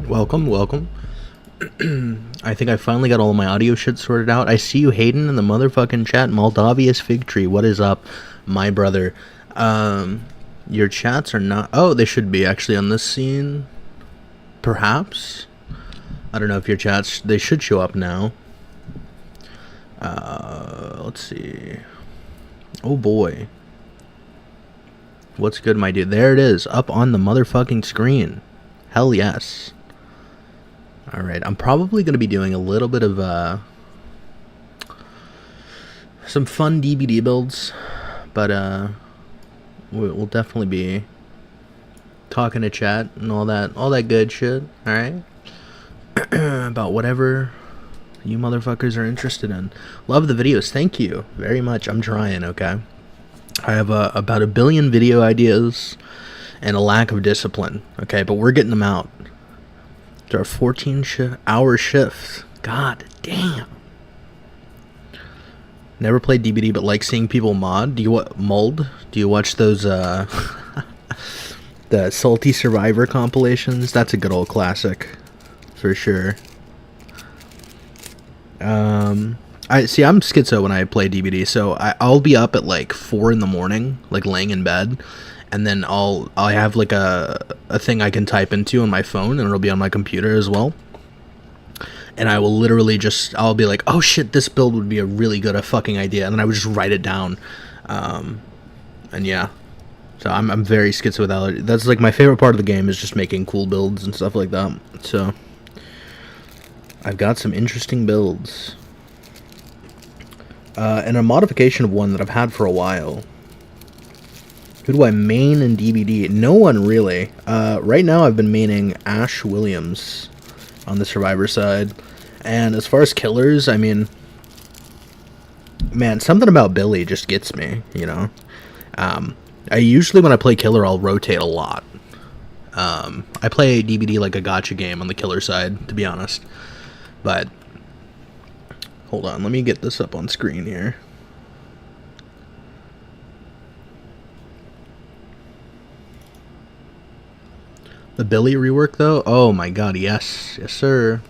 Welcome. I think I finally got all my audio shit sorted out. I see you, Hayden, in the motherfucking chat. Moldavia's Fig Tree, what is up, my brother? Your chats are not... Oh, they should be actually on this scene. Perhaps? I don't know if your chats... They should show up now. Let's see. Oh boy. What's good, my dude? There it is, up on the motherfucking screen. Hell yes. Alright, I'm probably going to be doing a little bit of some fun DBD builds, but we'll definitely be talking to chat and all that good shit, alright? About whatever you motherfuckers are interested in. Love the videos, thank you very much. I'm trying, okay? I have about 1 billion video ideas and a lack of discipline, okay? But we're getting them out. There are 14-hour shifts. God damn. Never played DBD, but like seeing people mod. Do you watch those the Salty Survivor compilations? That's a good old classic, for sure. I'm schizo when I play DBD, so I'll be up at like 4 in the morning, like laying in bed. And then I have like a thing I can type into on my phone, and it'll be on my computer as well. And I will literally I'll be like, oh shit, this build would be a really good fucking idea, and then I would just write it down. And yeah, so I'm very schizo with that. That's like my favorite part of the game, is just making cool builds and stuff like that. So I've got some interesting builds, and a modification of one that I've had for a while. Who do I main in DBD? No one, really. Right now I've been maining Ash Williams on the Survivor side. And as far as killers, I mean... Man, something about Billy just gets me, you know? I usually, when I play killer, I'll rotate a lot. I play DBD like a gacha game on the killer side, to be honest. But... Hold on, let me get this up on screen here. The Billy rework, though? Oh my god, yes. Yes, sir.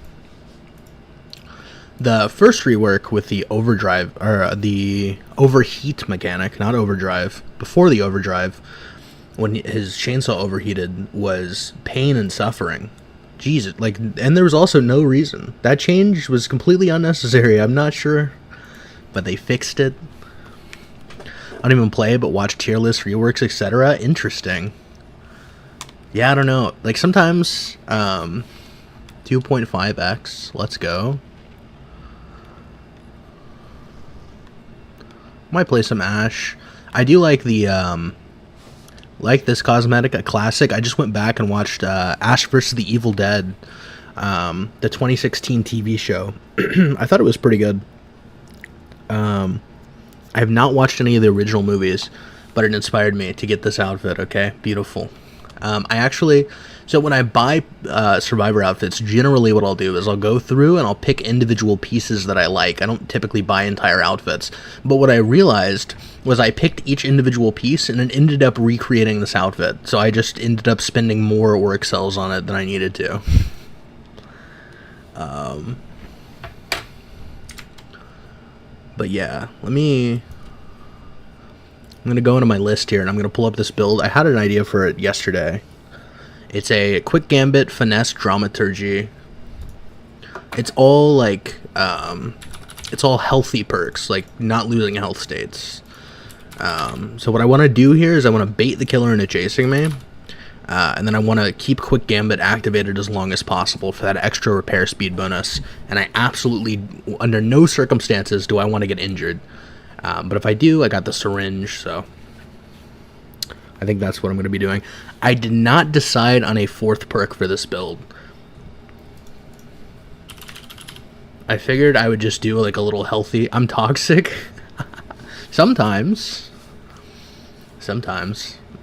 The first rework with the overdrive, or the overheat mechanic, not overdrive, before the overdrive, when his chainsaw overheated, was pain and suffering. Jesus, like, and there was also no reason. That change was completely unnecessary, I'm not sure, but they fixed it. I don't even play, but watch tier lists, reworks, etc. Interesting. Yeah, I don't know. Like, sometimes, 2.5x, let's go. Might play some Ash. I do like the, like this cosmetic, a classic. I just went back and watched, Ash vs. the Evil Dead, the 2016 TV show. I thought it was pretty good. I have not watched any of the original movies, but it inspired me to get this outfit, okay? Beautiful. So when I buy Survivor outfits, generally what I'll do is I'll go through and I'll pick individual pieces that I like. I don't typically buy entire outfits. But what I realized was I picked each individual piece and it ended up recreating this outfit. So I just ended up spending more work cells on it than I needed to. But yeah, I'm going to go into my list here and I'm going to pull up this build. I had an idea for it yesterday. It's a quick gambit, finesse, dramaturgy. It's all like, it's all healthy perks, like not losing health states. So what I want to do here is I want to bait the killer into chasing me. And then I want to keep Quick Gambit activated as long as possible for that extra repair speed bonus. And I absolutely, under no circumstances, do I want to get injured. But if I do, I got the syringe, so I think that's what I'm going to be doing. I did not decide on a 4th perk for this build. I figured I would just do like a little healthy. I'm toxic. Sometimes.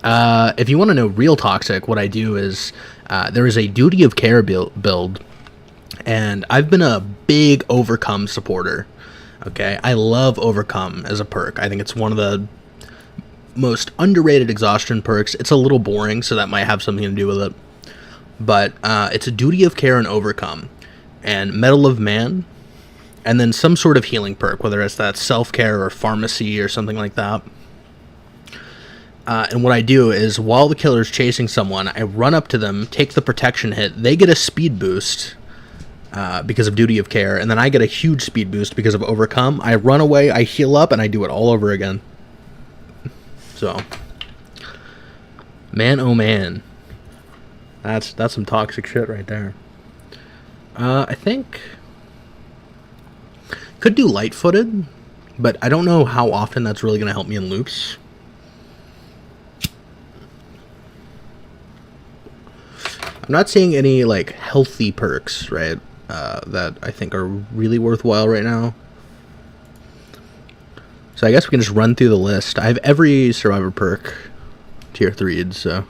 If you want to know real toxic, what I do is there is a duty of care build, and I've been a big overcome supporter. Okay, I love overcome as a perk. I think it's one of the most underrated exhaustion perks. It's a little boring, so that might have something to do with it. But it's a duty of care and overcome, and Medal of Man, and then some sort of healing perk, whether it's that self-care or pharmacy or something like that. And what I do is, while the killer's chasing someone, I run up to them, take the protection hit. They get a speed boost because of duty of care, and then I get a huge speed boost because of overcome. I run away, I heal up, and I do it all over again. So, man, oh man, that's some toxic shit right there. I think could do light-footed, but I don't know how often that's really going to help me in loops. I'm not seeing any like healthy perks, right, that I think are really worthwhile right now. So I guess we can just run through the list. I have every Survivor perk tier 3'd, so.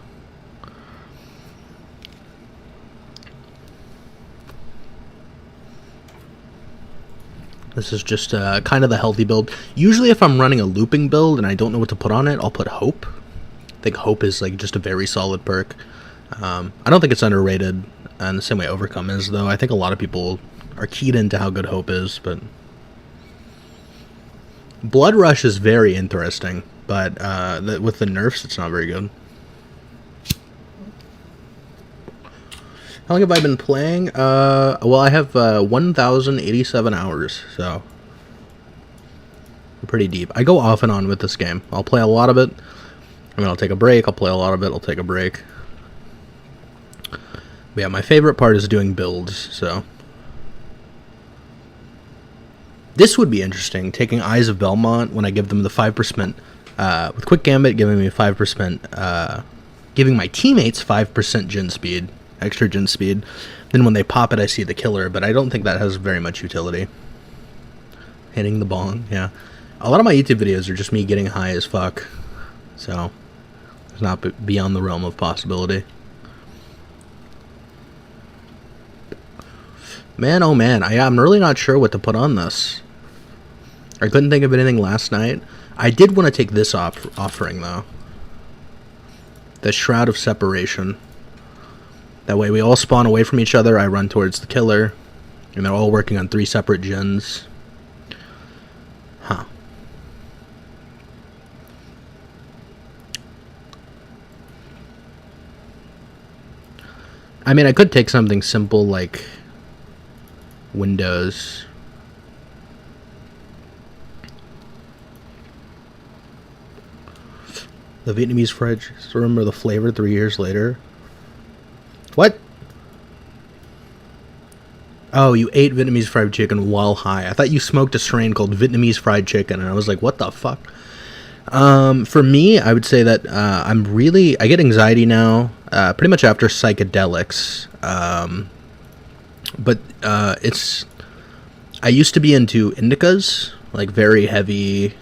This is just kind of the healthy build. Usually if I'm running a looping build and I don't know what to put on it, I'll put Hope. I think Hope is like just a very solid perk. I don't think it's underrated in the same way Overcome is, though. I think a lot of people are keyed into how good Hope is, but Blood Rush is very interesting, but with the nerfs, it's not very good. How long have I been playing? Well, I have 1,087 hours, so I'm pretty deep. I go off and on with this game. I'll play a lot of it, and then I'll take a break. I'll play a lot of it. I'll take a break. But yeah, my favorite part is doing builds, so. This would be interesting, taking Eyes of Belmont when I give them the 5%, with Quick Gambit giving me 5%, giving my teammates 5% gen speed, extra gen speed. Then when they pop it, I see the killer, but I don't think that has very much utility. Hitting the bong, yeah. A lot of my YouTube videos are just me getting high as fuck, so it's not beyond the realm of possibility. Man, oh man, I'm really not sure what to put on this. I couldn't think of anything last night. I did want to take this offering, though. The Shroud of Separation. That way we all spawn away from each other, I run towards the killer, and they're all working on 3 separate gens. Huh. I mean, I could take something simple like Windows. The Vietnamese fried chicken. Remember the flavor 3 years later? What? Oh, you ate Vietnamese fried chicken while high. I thought you smoked a strain called Vietnamese fried chicken, and I was like, what the fuck? For me, I would say that I get anxiety now, pretty much after psychedelics. But I used to be into indicas, like very heavy.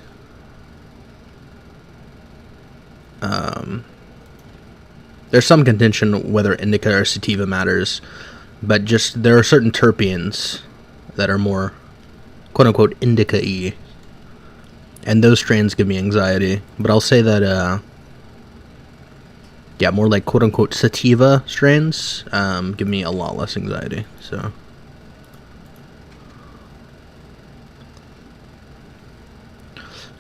There's some contention whether indica or sativa matters, but just there are certain terpenes that are more quote-unquote indica-y, and those strains give me anxiety. But I'll say that yeah, more like quote-unquote sativa strains give me a lot less anxiety, so.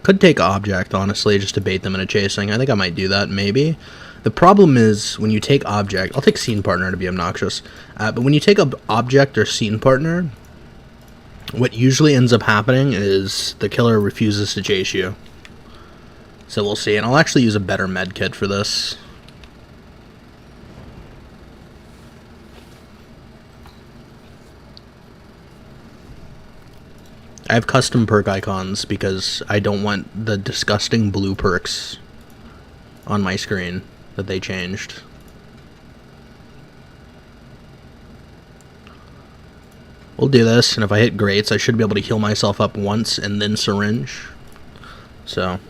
Could take Object, honestly, just to bait them into chasing. I think I might do that, maybe. The problem is, when you take Object, I'll take Scene Partner to be obnoxious, but when you take Object or Scene Partner, what usually ends up happening is the killer refuses to chase you. So we'll see, and I'll actually use a better med kit for this. I have custom perk icons because I don't want the disgusting blue perks on my screen that they changed. We'll do this, and if I hit greats, I should be able to heal myself up once and then syringe. So.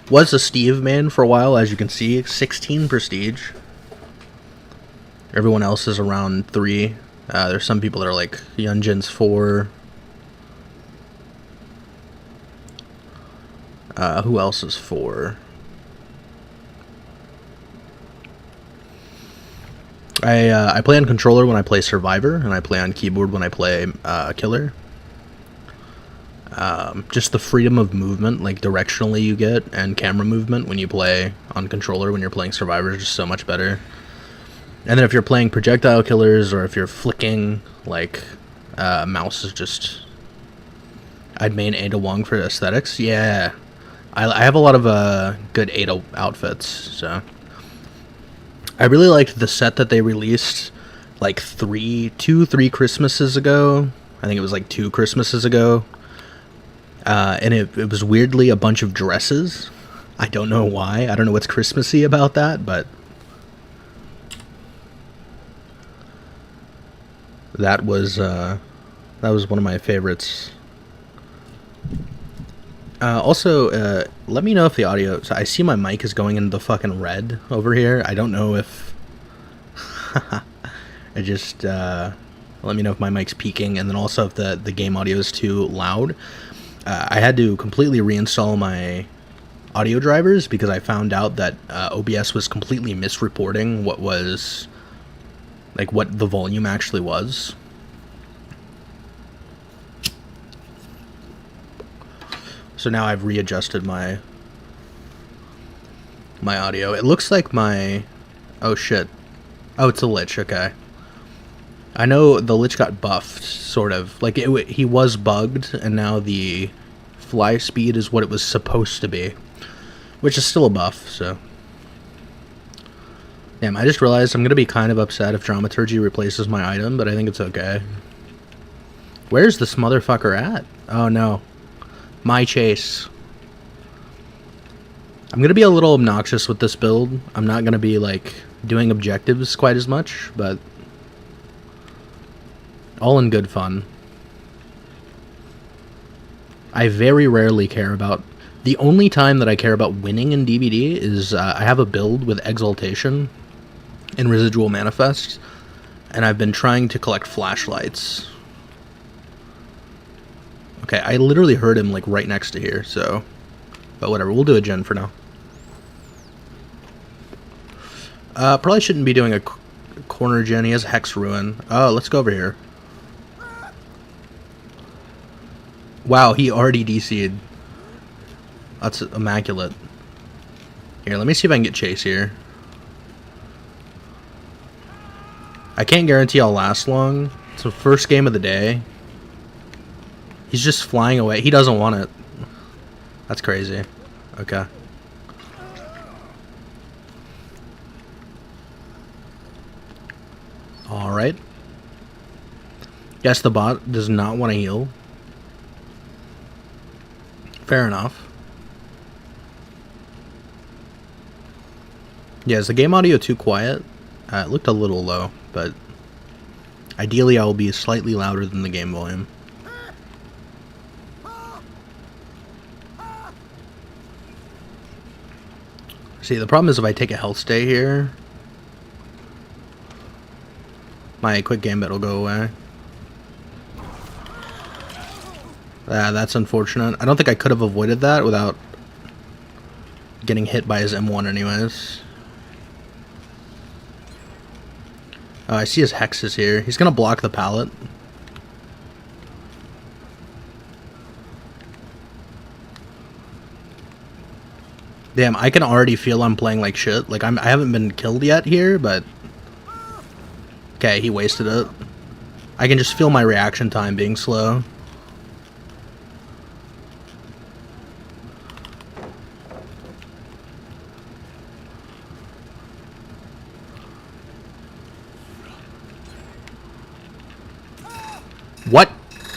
Was a Steve man for a while, as you can see. 16 prestige. Everyone else is around 3. There's some people that are like Yunjin's 4. Who else is 4? I play on controller when I play Survivor, and I play on keyboard when I play Killer. Just the freedom of movement, like directionally you get, and camera movement when you play on controller when you're playing Survivor is just so much better. And then if you're playing projectile killers, or if you're flicking, like, mouse is just... I'd main Ada Wong for aesthetics. Yeah. I have a lot of good Ada outfits, so... I really liked the set that they released, like, 3 Christmases ago. I think it was, like, 2 Christmases ago. And it was weirdly a bunch of dresses. I don't know why. I don't know what's Christmassy about that, but... That was one of my favorites. Also, let me know if the audio... So I see my mic is going into the fucking red over here. I don't know if... I just... let me know if my mic's peaking, and then also if the game audio is too loud. I had to completely reinstall my audio drivers because I found out that OBS was completely misreporting what was... like what the volume actually was. So now I've readjusted my audio. It looks like my... Oh shit. Oh, it's a Lich, okay. I know the Lich got buffed, sort of. Like, he was bugged, and now the fly speed is what it was supposed to be. Which is still a buff, so... Damn, I just realized I'm going to be kind of upset if Dramaturgy replaces my item, but I think it's okay. Where's this motherfucker at? Oh, no. My chase. I'm going to be a little obnoxious with this build. I'm not going to be, like, doing objectives quite as much, but... all in good fun. I very rarely care about... The only time that I care about winning in DBD is I have a build with Exaltation and Residual Manifest, and I've been trying to collect flashlights. Okay, I literally heard him, like, right next to here, so... But whatever, we'll do a gen for now. Probably shouldn't be doing a corner gen. He has Hex Ruin. Oh, let's go over here. Wow, he already DC'd. That's immaculate. Here, let me see if I can get Chase here. I can't guarantee I'll last long. It's the first game of the day. He's just flying away. He doesn't want it. That's crazy. Okay. Alright. Guess the bot does not want to heal. Fair enough. Yeah, is the game audio too quiet? It looked a little low, but ideally I will be slightly louder than the game volume. See, the problem is if I take a health stay here, my quick game bet will go away. That's unfortunate. I don't think I could have avoided that without getting hit by his M1 anyways. Oh, I see his hexes here. He's gonna block the pallet. Damn, I can already feel I'm playing like shit. Like, I haven't been killed yet here, but... Okay, he wasted it. I can just feel my reaction time being slow.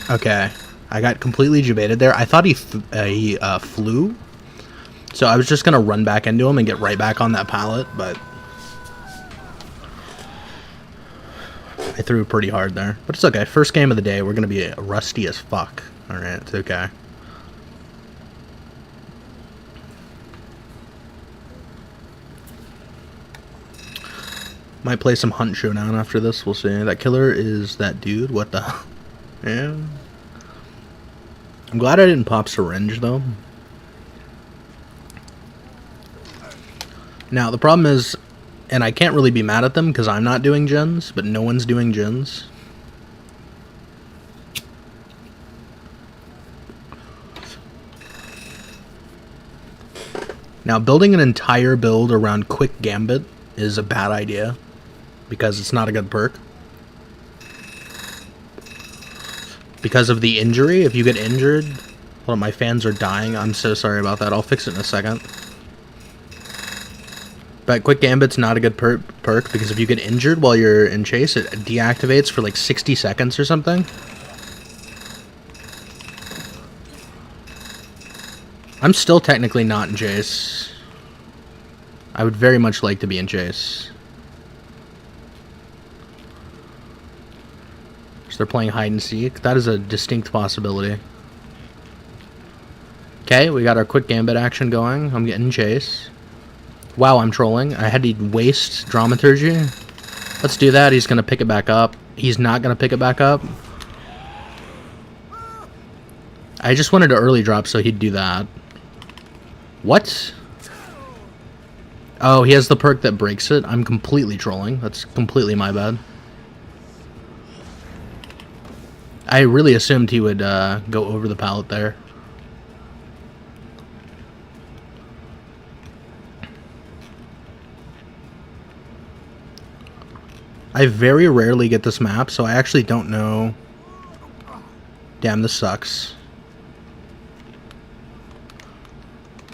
Okay. I got completely debated there. I thought he flew. So I was just going to run back into him and get right back on that pallet, but I threw pretty hard there. But it's okay. First game of the day, we're going to be rusty as fuck. Alright, it's okay. Might play some Hunt Showdown after this, we'll see. That killer is that dude? What the... Yeah. I'm glad I didn't pop Syringe, though. Now, the problem is, and I can't really be mad at them because I'm not doing gens, but no one's doing gens. Now, building an entire build around Quick Gambit is a bad idea because it's not a good perk. Because of the injury, if you get injured... Hold on, my fans are dying. I'm so sorry about that. I'll fix it in a second. But Quick Gambit's not a good perk because if you get injured while you're in chase, it deactivates for like 60 seconds or something. I'm still technically not in chase. I would very much like to be in chase. So they're playing hide and seek. That is a distinct possibility. Okay, we got our Quick Gambit action going. I'm getting chase. Wow, I'm trolling. I had to waste Dramaturgy. Let's do that. He's going to pick it back up. He's not going to pick it back up. I just wanted to early drop so he'd do that. What? Oh, he has the perk that breaks it. I'm completely trolling. That's completely my bad. I really assumed he would go over the pallet there. I very rarely get this map, so I actually don't know. Damn, this sucks.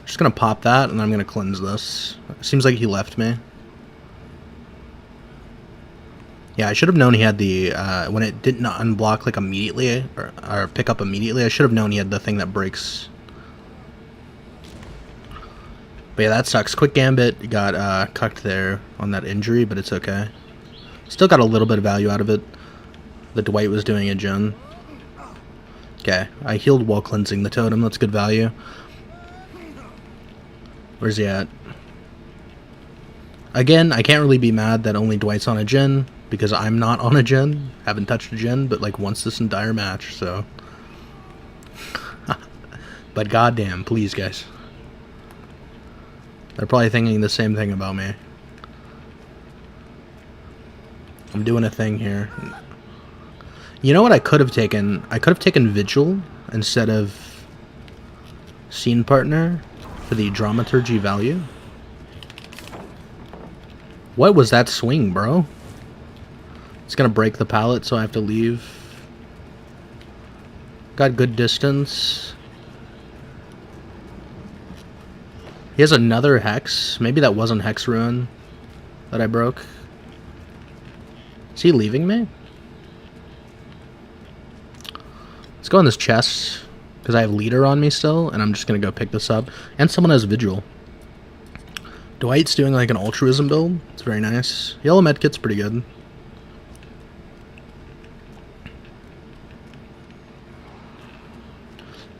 Just gonna pop that, and I'm gonna cleanse this. Seems like he left me. Yeah, I should have known he had the, when it didn't unblock, like, immediately, or pick up immediately, I should have known he had the thing that breaks. But yeah, that sucks. Quick Gambit got, cucked there on that injury, but it's okay. Still got a little bit of value out of it. The Dwight was doing a gen. Okay, I healed while cleansing the totem. That's good value. Where's he at? Again, I can't really be mad that only Dwight's on a gen, because I'm not on a gen. Haven't touched a gen, but like once this entire match, so. But goddamn, please guys. They're probably thinking the same thing about me. I'm doing a thing here. You know what I could have taken? I could have taken Vigil instead of Scene Partner for the Dramaturgy value. What was that swing, bro? It's gonna break the pallet, so I have to leave. Got good distance. He has another Hex. Maybe that wasn't Hex Ruin that I broke. Is he leaving me? Let's go in this chest, because I have Leader on me still, and I'm just going to go pick this up. And someone has Vigil. Dwight's doing like an altruism build. It's very nice. Yellow medkit's pretty good.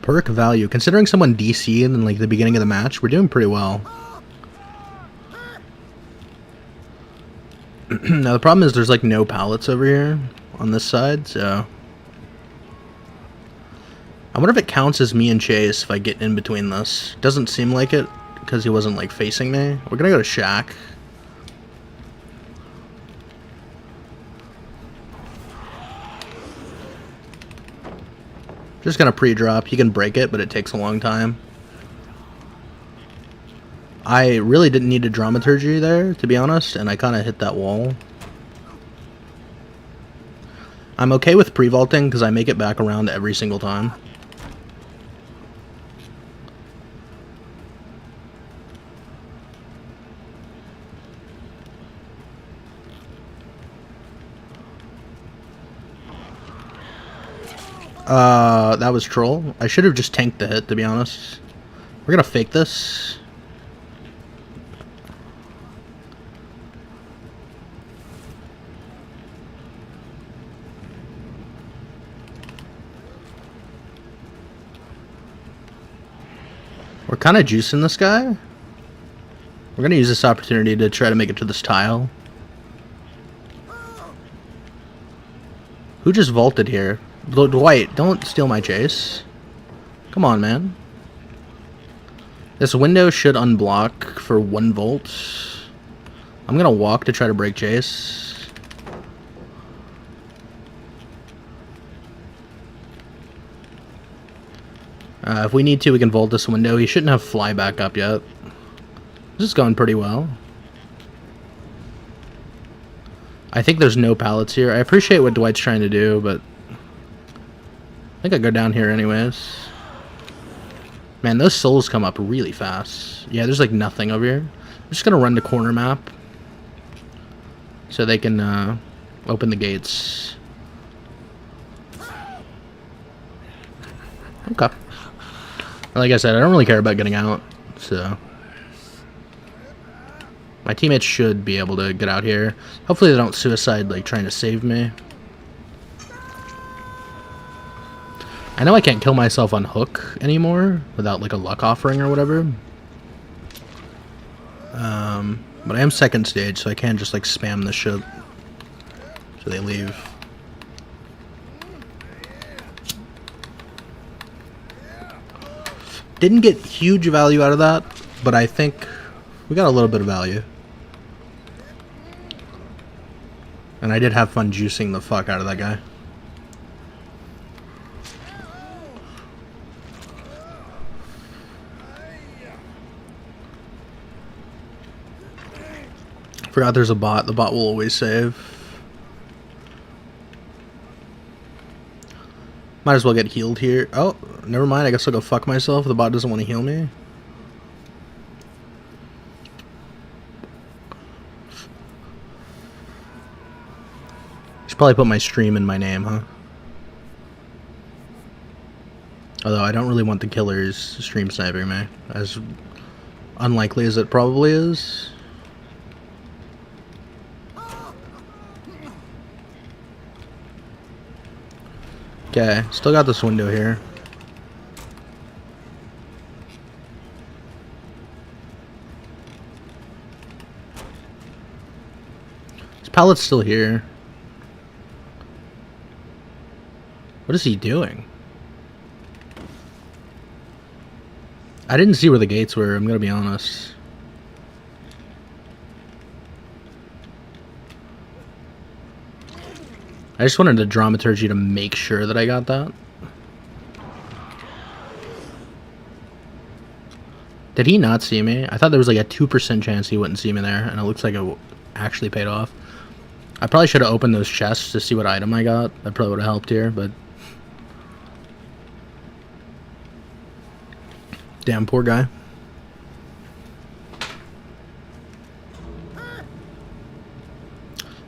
Perk value. Considering someone DC'd in like the beginning of the match, we're doing pretty well. Now the problem is there's like no pallets over here on this side, so I wonder if it counts as me and Chase if I get in between this. Doesn't seem like it because he wasn't like facing me. We're gonna go to Shack. Just gonna pre-drop. He can break it, but it takes a long time. I really didn't need a Dramaturgy there, to be honest, and I kind of hit that wall. I'm okay with pre-vaulting because I make it back around every single time. That was troll. I should have just tanked the hit, to be honest. We're gonna fake this. We're kind of juicing this guy. We're gonna use this opportunity to try to make it to this tile. Who just vaulted here? Dwight, don't steal my chase. Come on, man. This window should unblock for 1 volt. I'm gonna walk to try to break chase. If we need to, we can vault this window. He shouldn't have fly back up yet. This is going pretty well. I think there's no pallets here. I appreciate what Dwight's trying to do, but I think I go down here anyways. Man, those souls come up really fast. Yeah, there's like nothing over here. I'm just gonna run the corner map so they can open the gates. Okay. Like I said, I don't really care about getting out, so my teammates should be able to get out here. Hopefully they don't suicide like trying to save me. I know I can't kill myself on hook anymore without like a luck offering or whatever. But I am second stage, so I can just like spam the shit so they leave. Didn't get huge value out of that, but I think we got a little bit of value. And I did have fun juicing the fuck out of that guy. Forgot there's a bot. The bot will always save. Might as well get healed here. Oh, never mind. I guess I'll go fuck myself. The bot doesn't want to heal me. Should probably put my stream in my name, huh? Although I don't really want the killers stream sniping me, as unlikely as it probably is. Okay, still got this window here. This pallet's still here. What is he doing? I didn't see where the gates were, I'm gonna be honest. I just wanted the dramaturgy to make sure that I got that. Did he not see me? I thought there was like a 2% chance he wouldn't see me there, and it looks like it actually paid off. I probably should have opened those chests to see what item I got. That probably would have helped here, but... Damn, poor guy.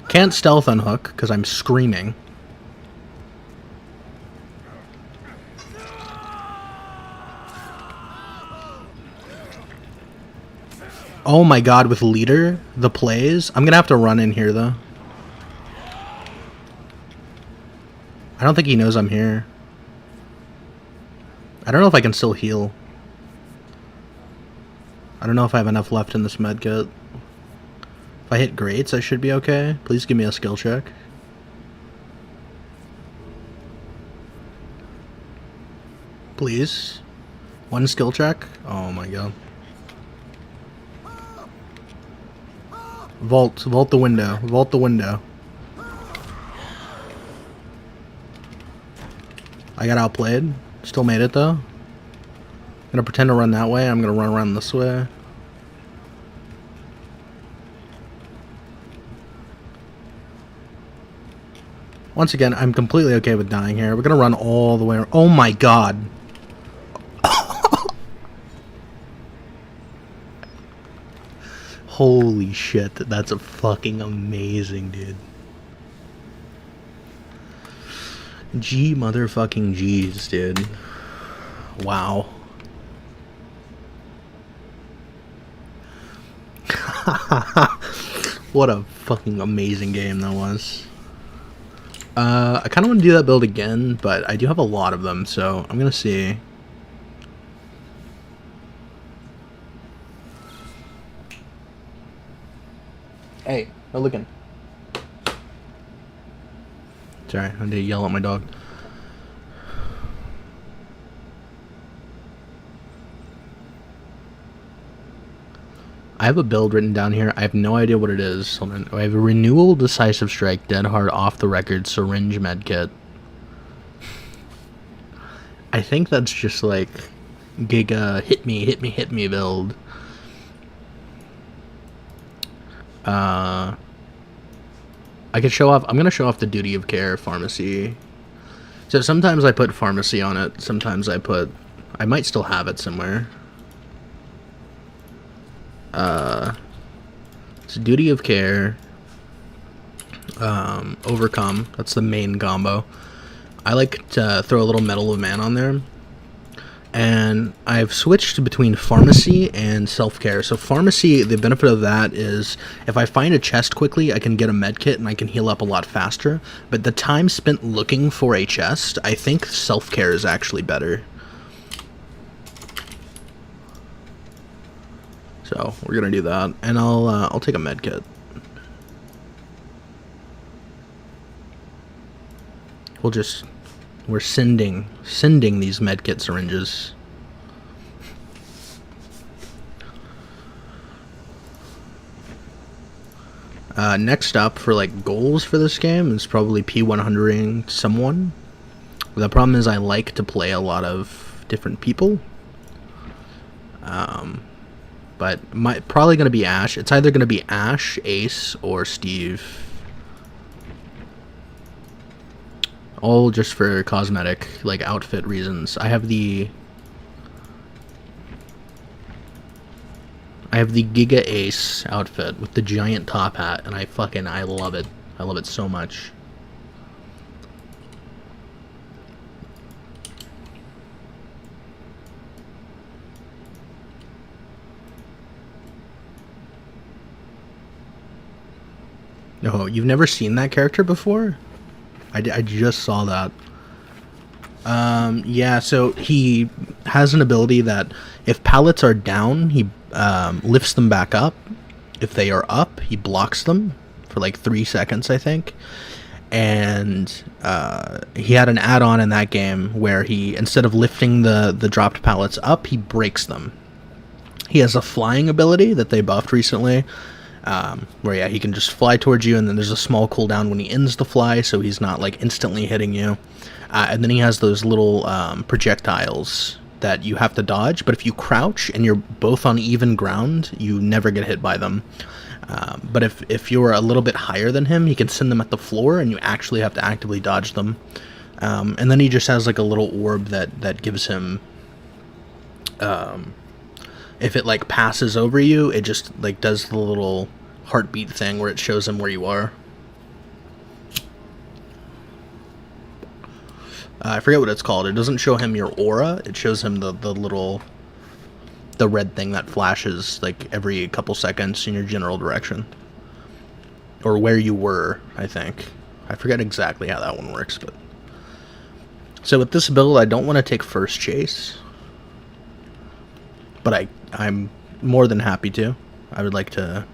Can't stealth on hook because I'm screaming. Oh my god, with leader, the plays. I'm gonna have to run in here though. I don't think he knows I'm here. I don't know if I can still heal. I don't know if I have enough left in this med kit. If I hit greats, I should be okay. Please give me a skill check. Please. 1 skill check? Oh my god. Vault the window. Vault the window. I got outplayed. Still made it though. I'm gonna pretend to run that way. I'm gonna run around this way. Once again, I'm completely okay with dying here. We're gonna run all the way around. Oh my god. Holy shit, that's a fucking amazing, dude. G motherfucking G's, dude. Wow. What a fucking amazing game that was. I kind of want to do that build again, but I do have a lot of them, so I'm gonna see. Hey, no looking. Sorry, I had to yell at my dog. I have a build written down here. I have no idea what it is. Hold on. I have a renewal, decisive strike, dead hard, off the record, syringe medkit. I think that's just like Giga hit me build. I could show off. I'm gonna show off the duty of care pharmacy. So sometimes I put pharmacy on it. Sometimes I put. I might still have it somewhere. It's duty of care. Overcome. That's the main combo. I like to throw a little Medal of Man on there. And I've switched between pharmacy and self-care. So pharmacy, the benefit of that is if I find a chest quickly, I can get a med kit and I can heal up a lot faster. But the time spent looking for a chest, I think self-care is actually better. So we're gonna do that, and I'll take a med kit. We're sending these med kit syringes. Next up for like goals for this game is probably P100ing someone. The problem is I like to play a lot of different people. But probably going to be Ash. It's either going to be Ash, Ace, or Steve. All just for cosmetic, like, outfit reasons. I have the Giga Ace outfit with the giant top hat, and I love it. I love it so much. Oh, you've never seen that character before? I just saw that. Yeah, so he has an ability that if pallets are down, he lifts them back up. If they are up, he blocks them for like 3 seconds, I think. And he had an add-on in that game where he, instead of lifting the dropped pallets up, he breaks them. He has a flying ability that they buffed recently, where yeah, he can just fly towards you, and then there's a small cooldown when he ends the fly, so he's not like instantly hitting you. And then he has those little projectiles that you have to dodge, but if you crouch and you're both on even ground, you never get hit by them. But if you're a little bit higher than him, he can send them at the floor, and you actually have to actively dodge them. And then he just has like a little orb that gives him, if it like passes over you, it just like does the little heartbeat thing where it shows him where you are. I forget what it's called. It doesn't show him your aura. It shows him the red thing that flashes like every couple seconds in your general direction. Or where you were, I think. I forget exactly how that one works, but... So with this build, I don't want to take first chase. But I'm more than happy to. I would like to...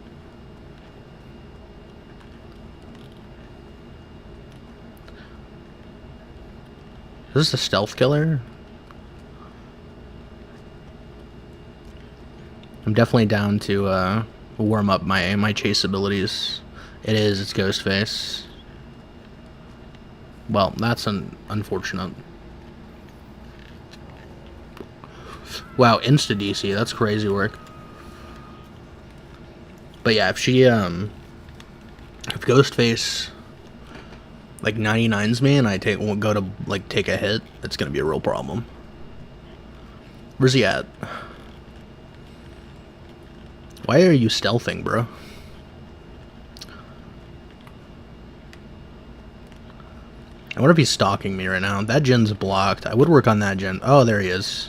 Is this a stealth killer? I'm definitely down to warm up my chase abilities. It is, it's Ghostface. Well, that's unfortunate. Wow, insta DC, that's crazy work. But yeah, if Ghostface like 99s me and I go to like take a hit, it's gonna be a real problem. Where's he at? Why are you stealthing, bro? I wonder if he's stalking me right now. That gen's blocked. I would work on that gen. Oh, there he is.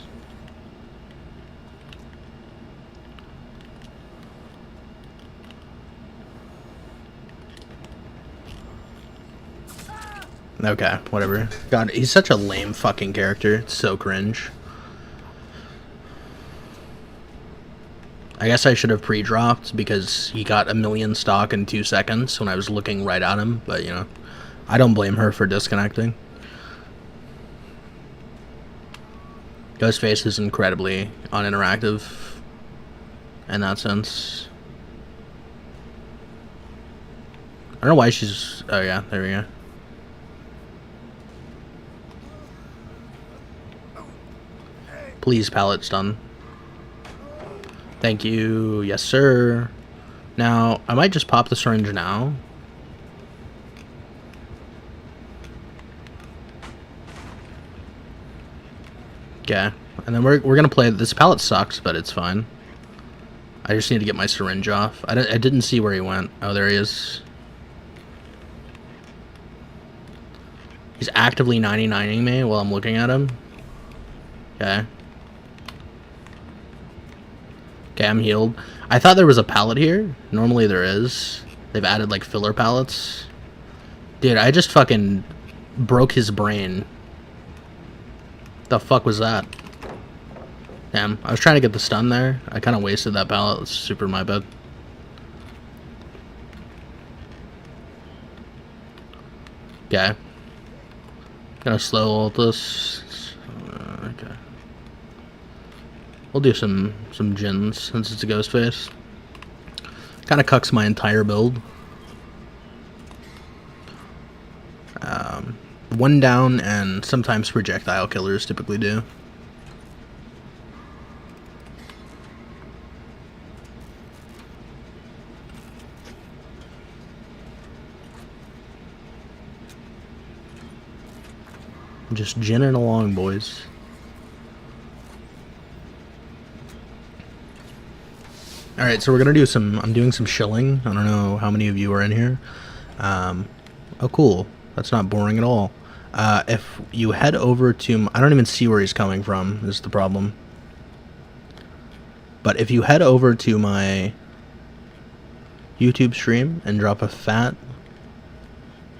Okay, whatever. God, he's such a lame fucking character. It's so cringe. I guess I should have pre-dropped because he got a million stock in 2 seconds when I was looking right at him, but you know, I don't blame her for disconnecting. Ghostface is incredibly uninteractive in that sense. I don't know why she's... Oh yeah, there we go. Please, pallet stun. Thank you. Yes, sir. Now, I might just pop the syringe now. Okay. And then we're gonna play... This pallet sucks, but it's fine. I just need to get my syringe off. I didn't see where he went. Oh, there he is. He's actively 99ing me while I'm looking at him. Okay. Okay, I'm healed. I thought there was a pallet here. Normally there is. They've added like filler pallets. Dude, I just fucking broke his brain. The fuck was that? Damn, I was trying to get the stun there. I kind of wasted that pallet. It's super my bad. Okay. Gonna slow ult this. Okay. We'll do some gens since it's a ghost face. Kind of cucks my entire build. One down and sometimes projectile killers typically do. Just ginning along, boys. Alright, so we're gonna do some... I'm doing some shilling. I don't know how many of you are in here. Oh, cool. That's not boring at all. If you head over to... I don't even see where he's coming from, is the problem. But if you head over to my YouTube stream and drop a fat,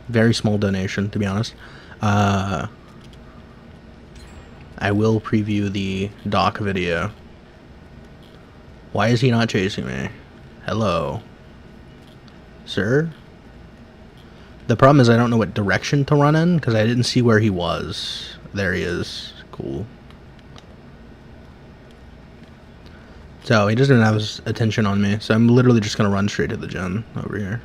very small donation, to be honest, I will preview the doc video. Why is he not chasing me? Hello. Sir? The problem is I don't know what direction to run in, because I didn't see where he was. There he is. Cool. So, he doesn't have his attention on me, so I'm literally just going to run straight to the gen over here.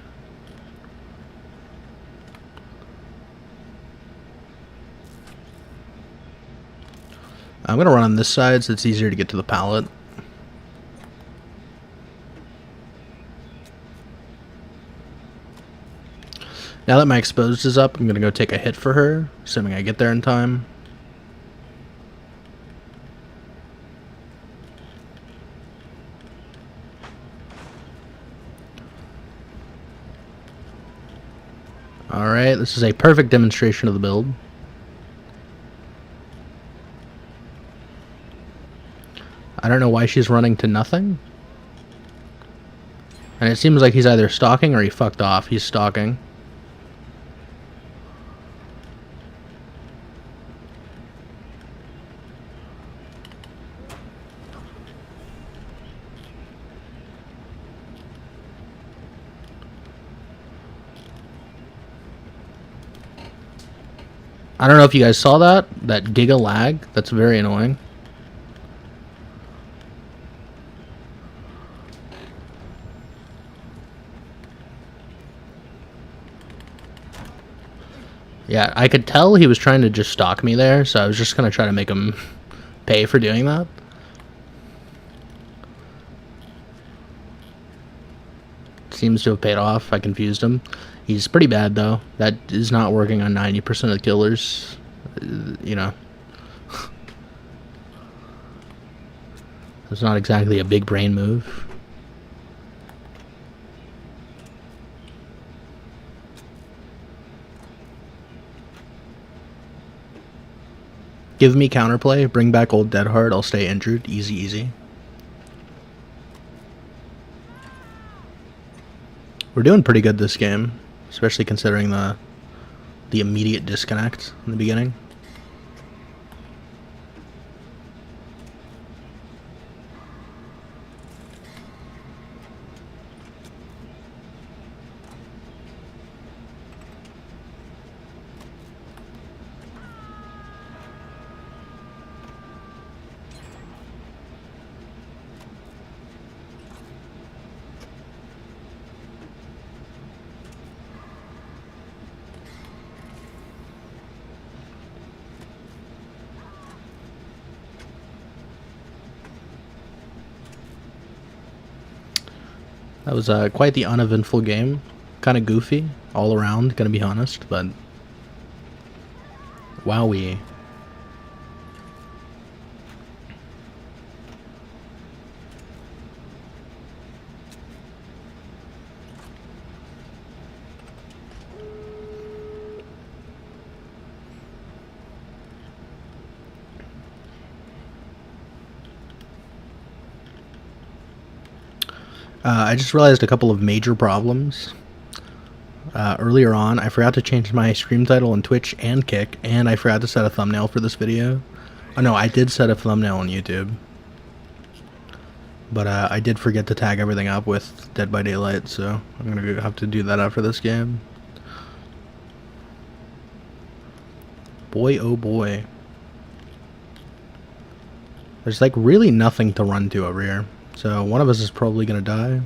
I'm going to run on this side so it's easier to get to the pallet. Now that my exposed is up, I'm going to go take a hit for her, assuming I get there in time. Alright, this is a perfect demonstration of the build. I don't know why she's running to nothing. And it seems like he's either stalking or he fucked off. He's stalking. I don't know if you guys saw that giga lag. That's very annoying. Yeah, I could tell he was trying to just stalk me there, so I was just going to try to make him pay for doing that. Seems to have paid off. I confused him. He's pretty bad, though. That is not working on 90% of the killers. You know. It's not exactly a big brain move. Give me counterplay. Bring back old Deadheart. I'll stay injured. Easy, easy. We're doing pretty good this game, especially considering the immediate disconnect in the beginning. That was quite the uneventful game. Kind of goofy all around, gonna be honest, but wowee. I just realized a couple of major problems. Earlier on, I forgot to change my stream title on Twitch and Kick, and I forgot to set a thumbnail for this video. Oh no, I did set a thumbnail on YouTube. But I did forget to tag everything up with Dead by Daylight, so I'm gonna have to do that after this game. Boy, oh boy. There's like really nothing to run to over here. So one of us is probably gonna die.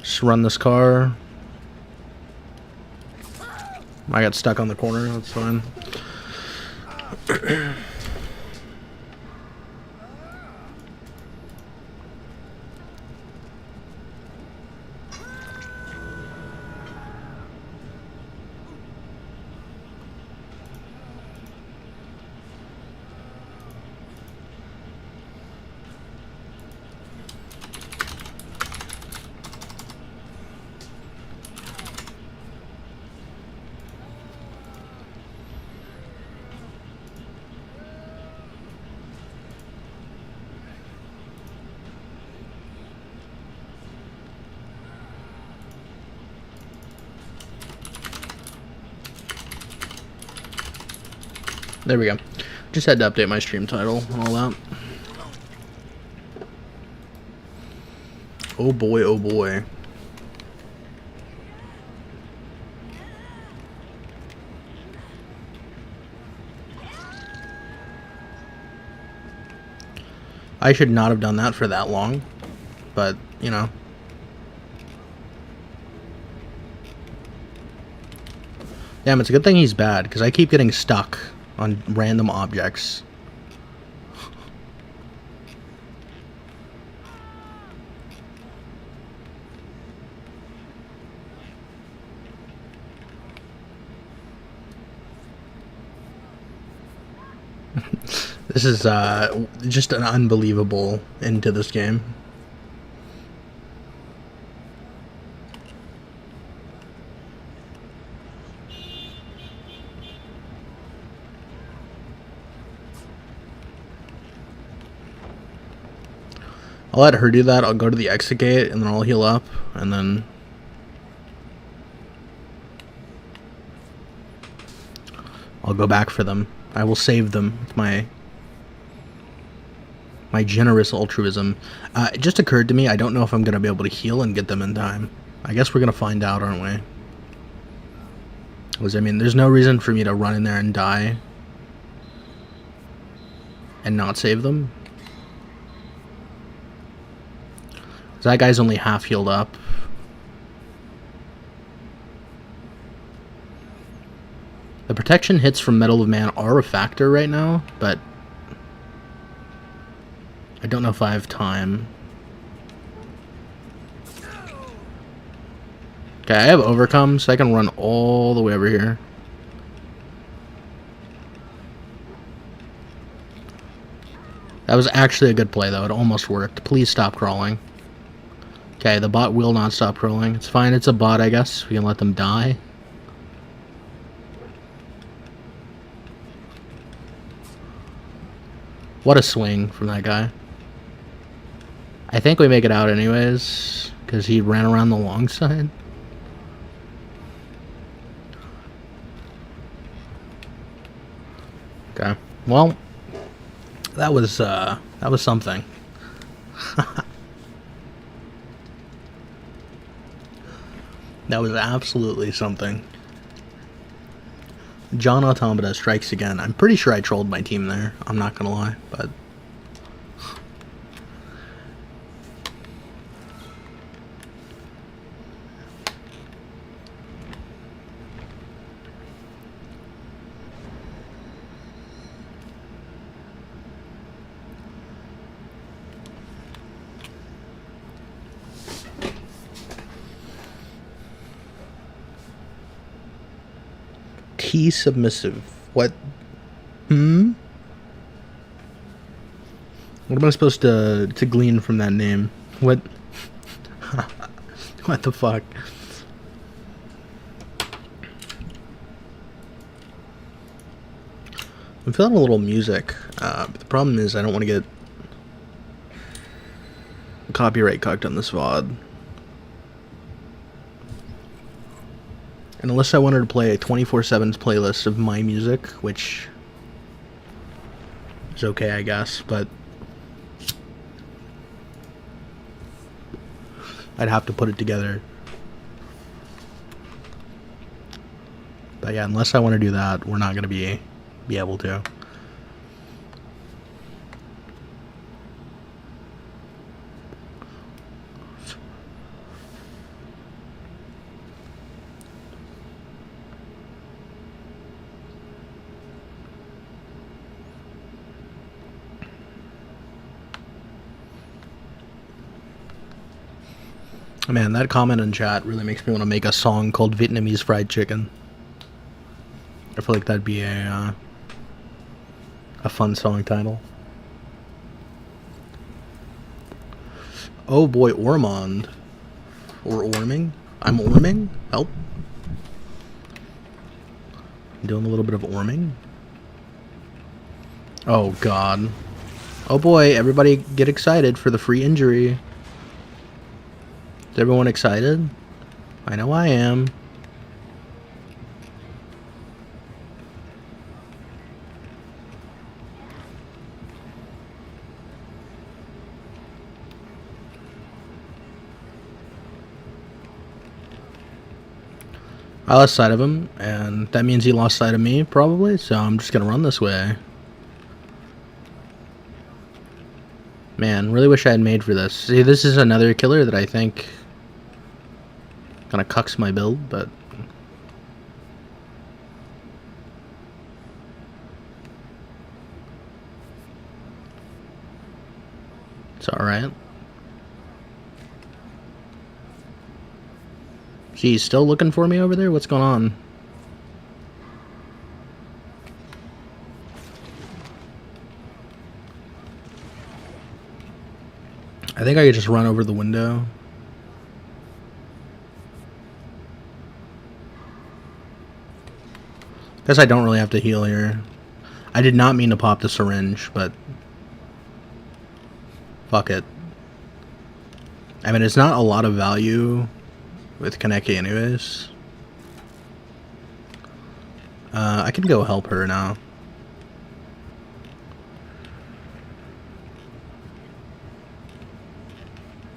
Just run this car. I got stuck on the corner, that's fine. There we go. Just had to update my stream title and all that. Oh boy, oh boy. I should not have done that for that long, but, you know. Damn, it's a good thing he's bad, because I keep getting stuck on random objects. This is just an unbelievable end to this game. I'll let her do that. I'll go to the exit gate and then I'll heal up and then I'll go back for them. I will save them with my generous altruism. It just occurred to me, I don't know if I'm going to be able to heal and get them in time. I guess we're going to find out, aren't we? Because, I mean, there's no reason for me to run in there and die and not save them. That guy's only half healed up. The protection hits from Medal of Man are a factor right now, but I don't know if I have time. Okay, I have overcome, so I can run all the way over here. That was actually a good play, though. It almost worked. Please stop crawling. Okay, the bot will not stop crawling. It's fine, it's a bot, I guess. We can let them die. What a swing from that guy. I think we make it out anyways, because he ran around the long side. Okay. Well, that was something. That was absolutely something. John Automata strikes again. I'm pretty sure I trolled my team there. I'm not gonna lie, but... T submissive. What? What am I supposed to glean from that name? What? What the fuck? I'm feeling a little music, but the problem is I don't want to get copyright cucked on this VOD. And unless I wanted to play a 24/7 playlist of my music, which is okay, I guess, but I'd have to put it together. But yeah, unless I want to do that, we're not going to be able to. Man, that comment in chat really makes me want to make a song called Vietnamese Fried Chicken. I feel like that'd be a fun song title. Oh boy, Ormond. Or Orming? I'm Orming? Help. I'm doing a little bit of Orming. Oh god. Oh boy, everybody get excited for the free injury. Is everyone excited? I know I am. I lost sight of him, and that means he lost sight of me, probably, so I'm just gonna run this way. Man, really wish I had made for this. See, this is another killer that I think kinda cucks my build, but... it's alright. Geez, still looking for me over there? What's going on? I think I could just run over the window. Guess I don't really have to heal here. I did not mean to pop the syringe, but... fuck it. I mean, it's not a lot of value with Kaneki anyways. I can go help her now.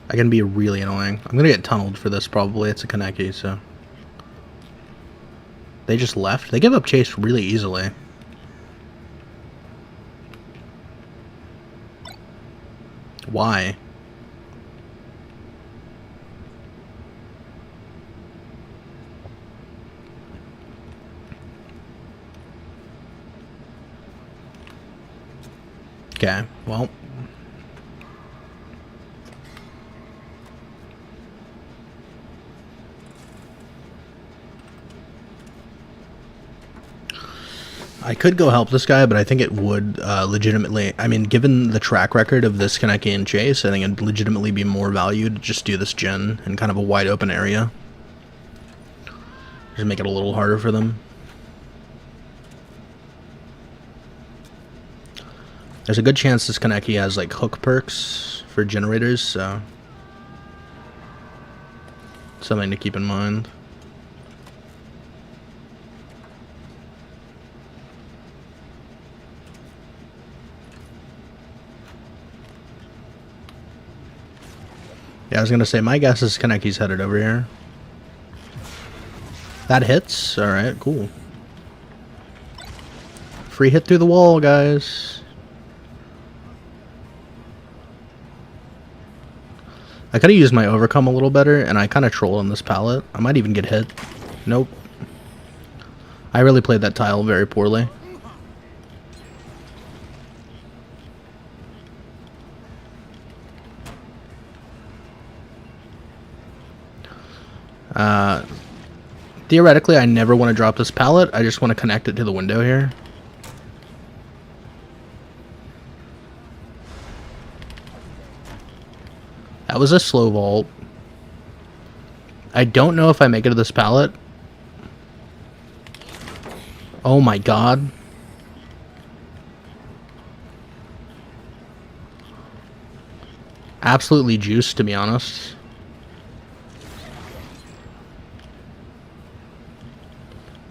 I can be really annoying. I'm gonna get tunneled for this probably. It's a Kaneki, so... they just left? They give up chase really easily. Why? Okay, well... I could go help this guy, but I think it would legitimately... I mean, given the track record of this Kaneki and Chase, I think it'd legitimately be more value to just do this gen in kind of a wide open area. Just make it a little harder for them. There's a good chance this Kaneki has like hook perks for generators, so something to keep in mind. Yeah, I was gonna say, my guess is Kaneki's headed over here. That hits? Alright, cool. Free hit through the wall, guys. I could have used my overcome a little better, and I kind of trolled on this pallet. I might even get hit. Nope. I really played that tile very poorly. Theoretically, I never want to drop this pallet. I just want to connect it to the window here. That was a slow vault. I don't know if I make it to this pallet. Oh my god. Absolutely juiced, to be honest.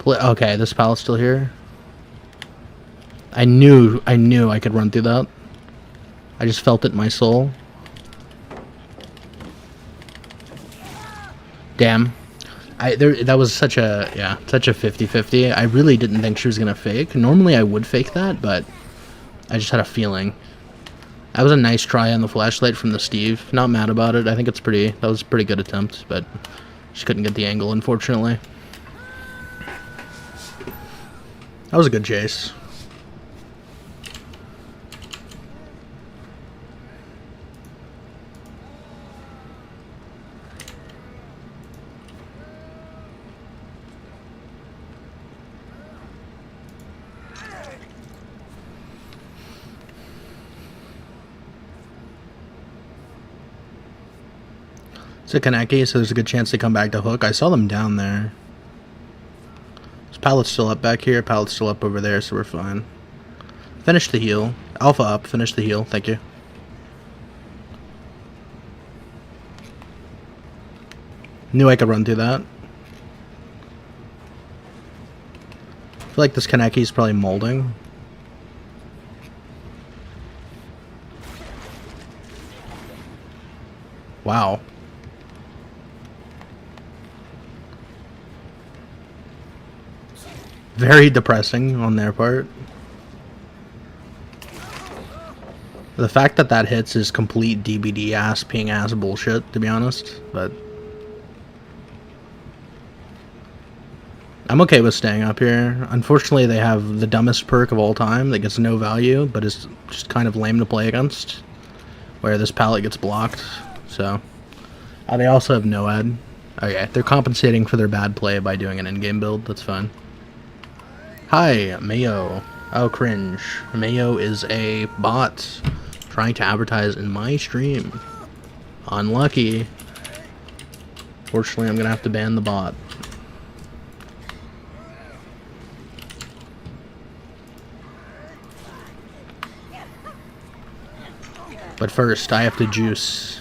Okay, this pallet's still here. I knew I could run through that. I just felt it in my soul. Damn. That was such a 50-50. I really didn't think she was gonna fake. Normally I would fake that, but I just had a feeling. That was a nice try on the flashlight from the Steve. Not mad about it. I think that was a pretty good attempt, but just couldn't get the angle, unfortunately. That was a good chase. It's a Kaneki, so there's a good chance they come back to hook. I saw them down there. This pallet's still up back here. Pallet's still up over there, so we're fine. Finish the heal. Alpha up. Finish the heal. Thank you. Knew I could run through that. I feel like this Kaneki's probably molding. Wow. Very depressing on their part. The fact that that hits is complete DBD ass ping ass bullshit, to be honest, but I'm okay with staying up here. Unfortunately, they have the dumbest perk of all time that gets no value, but is just kind of lame to play against, where this pallet gets blocked, so. They also have no ad. Okay, they're compensating for their bad play by doing an in-game build, that's fine. Hi, Mayo. Oh, cringe. Mayo is a bot trying to advertise in my stream. Unlucky. Fortunately, I'm gonna have to ban the bot. But first, I have to juice.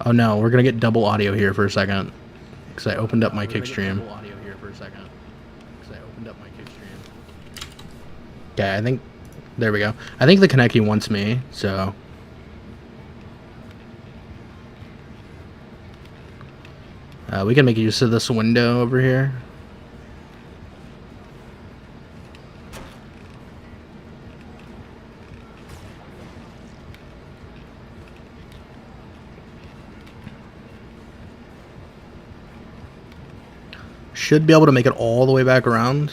Oh no, we're gonna get double audio here for a second. Because I opened up my kick stream. Okay, I think... There we go. I think the Kaneki wants me, so... we can make use of this window over here. Should be able to make it all the way back around.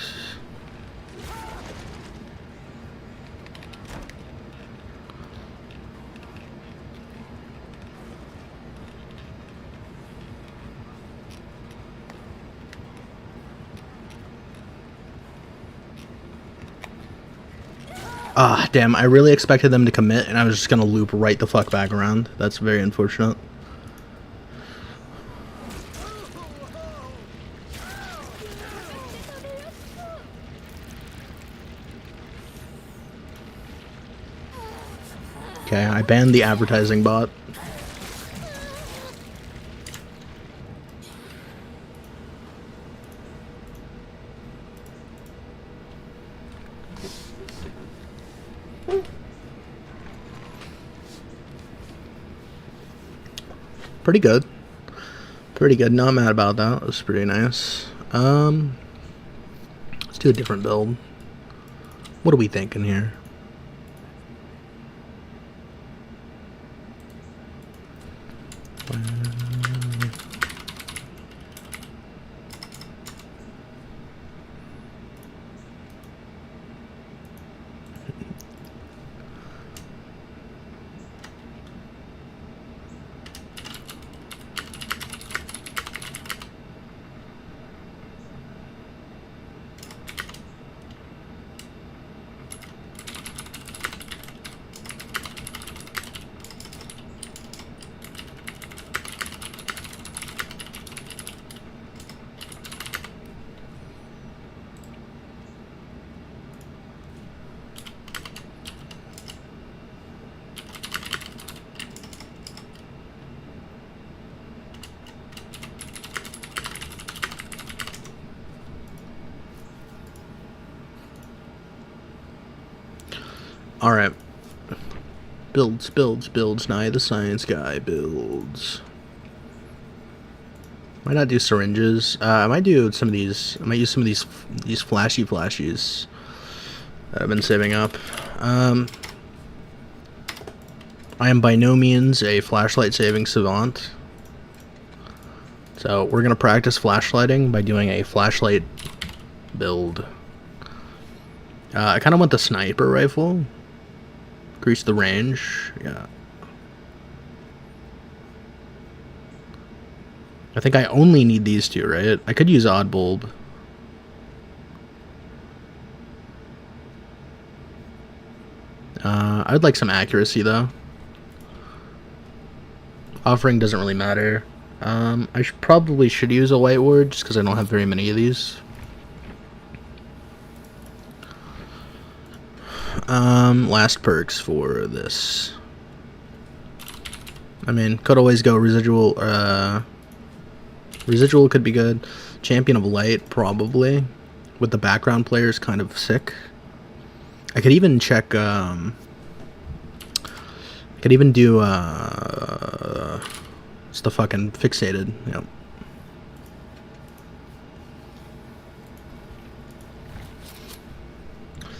Ah, damn, I really expected them to commit, and I was just gonna loop right the fuck back around. That's very unfortunate. Okay, I banned the advertising bot. Pretty good. Pretty good. Not mad about that. It was pretty nice. Let's do a different build. What are we thinking here? Alright. Builds, Nye the Science Guy builds. Might not do syringes. I might do some of these. I might use some of these flashies that I've been saving up. I am by no means a flashlight saving savant. So we're gonna practice flashlighting by doing a flashlight build. I kind of want the sniper rifle. Increase the range. Yeah. I think I only need these two, right? I could use odd bulb. I'd like some accuracy though. Offering doesn't really matter. I probably should use a white ward just because I don't have very many of these. Last perks for this. I mean, could always go residual. Residual could be good. Champion of Light, probably. With the background players kind of sick. I could even check, I could even do, it's the fucking fixated, yep.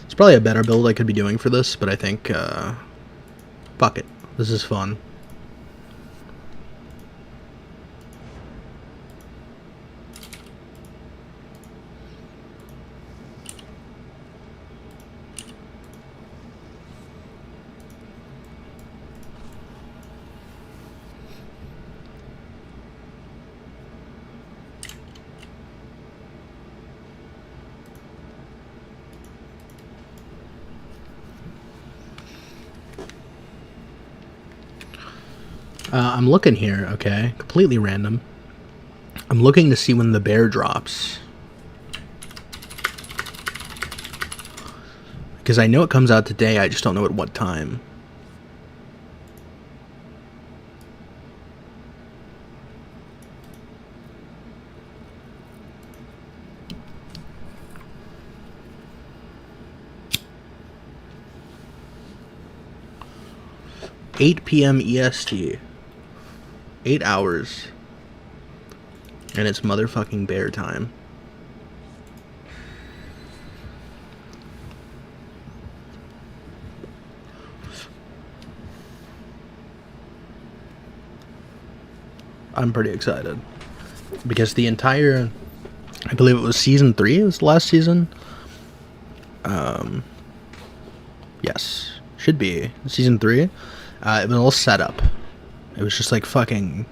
It's probably a better build I could be doing for this, but I think, fuck it. This is fun. I'm looking here, okay? Completely random. I'm looking to see when the bear drops. Because I know it comes out today, I just don't know at what time. $8 p.m. EST. 8 hours. And it's motherfucking bear time. I'm pretty excited. Because the entire... I believe it was season 3, it was the last season. Yes. Should be. Season 3. It was all set up. It was just like fucking...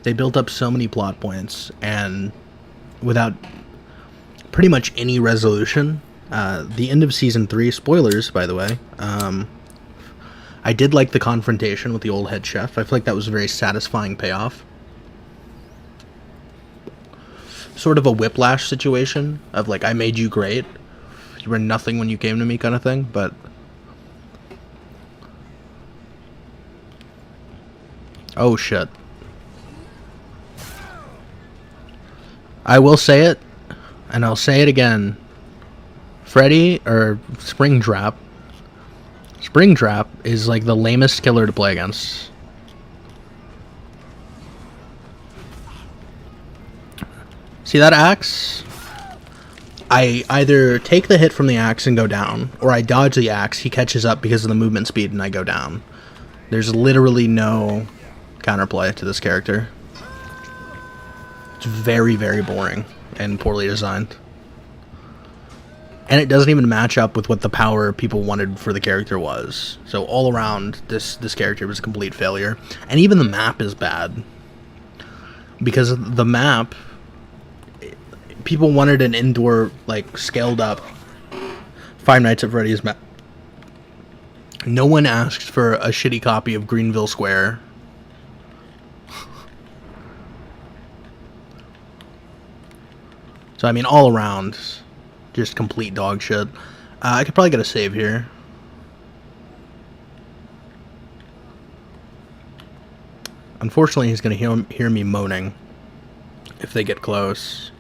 They built up so many plot points, and without pretty much any resolution. The end of season 3, spoilers, by the way. I did like the confrontation with the old head chef. I feel like that was a very satisfying payoff. Sort of a whiplash situation of like, I made you great. You were nothing when you came to me kind of thing, but... Oh shit. I will say it, and I'll say it again. Freddy, or Springtrap. Springtrap is like the lamest killer to play against. See that axe? I either take the hit from the axe and go down, or I dodge the axe, he catches up because of the movement speed, and I go down. There's literally no counterplay to this character. It's very, very boring and poorly designed. And it doesn't even match up with what the power people wanted for the character was. So all around, this character was a complete failure. And even the map is bad. Because the map, people wanted an indoor, like, scaled up Five Nights at Freddy's map. No one asked for a shitty copy of Greenville Square. So I mean, all around, just complete dog shit. I could probably get a save here. Unfortunately, he's going to hear me moaning if they get close.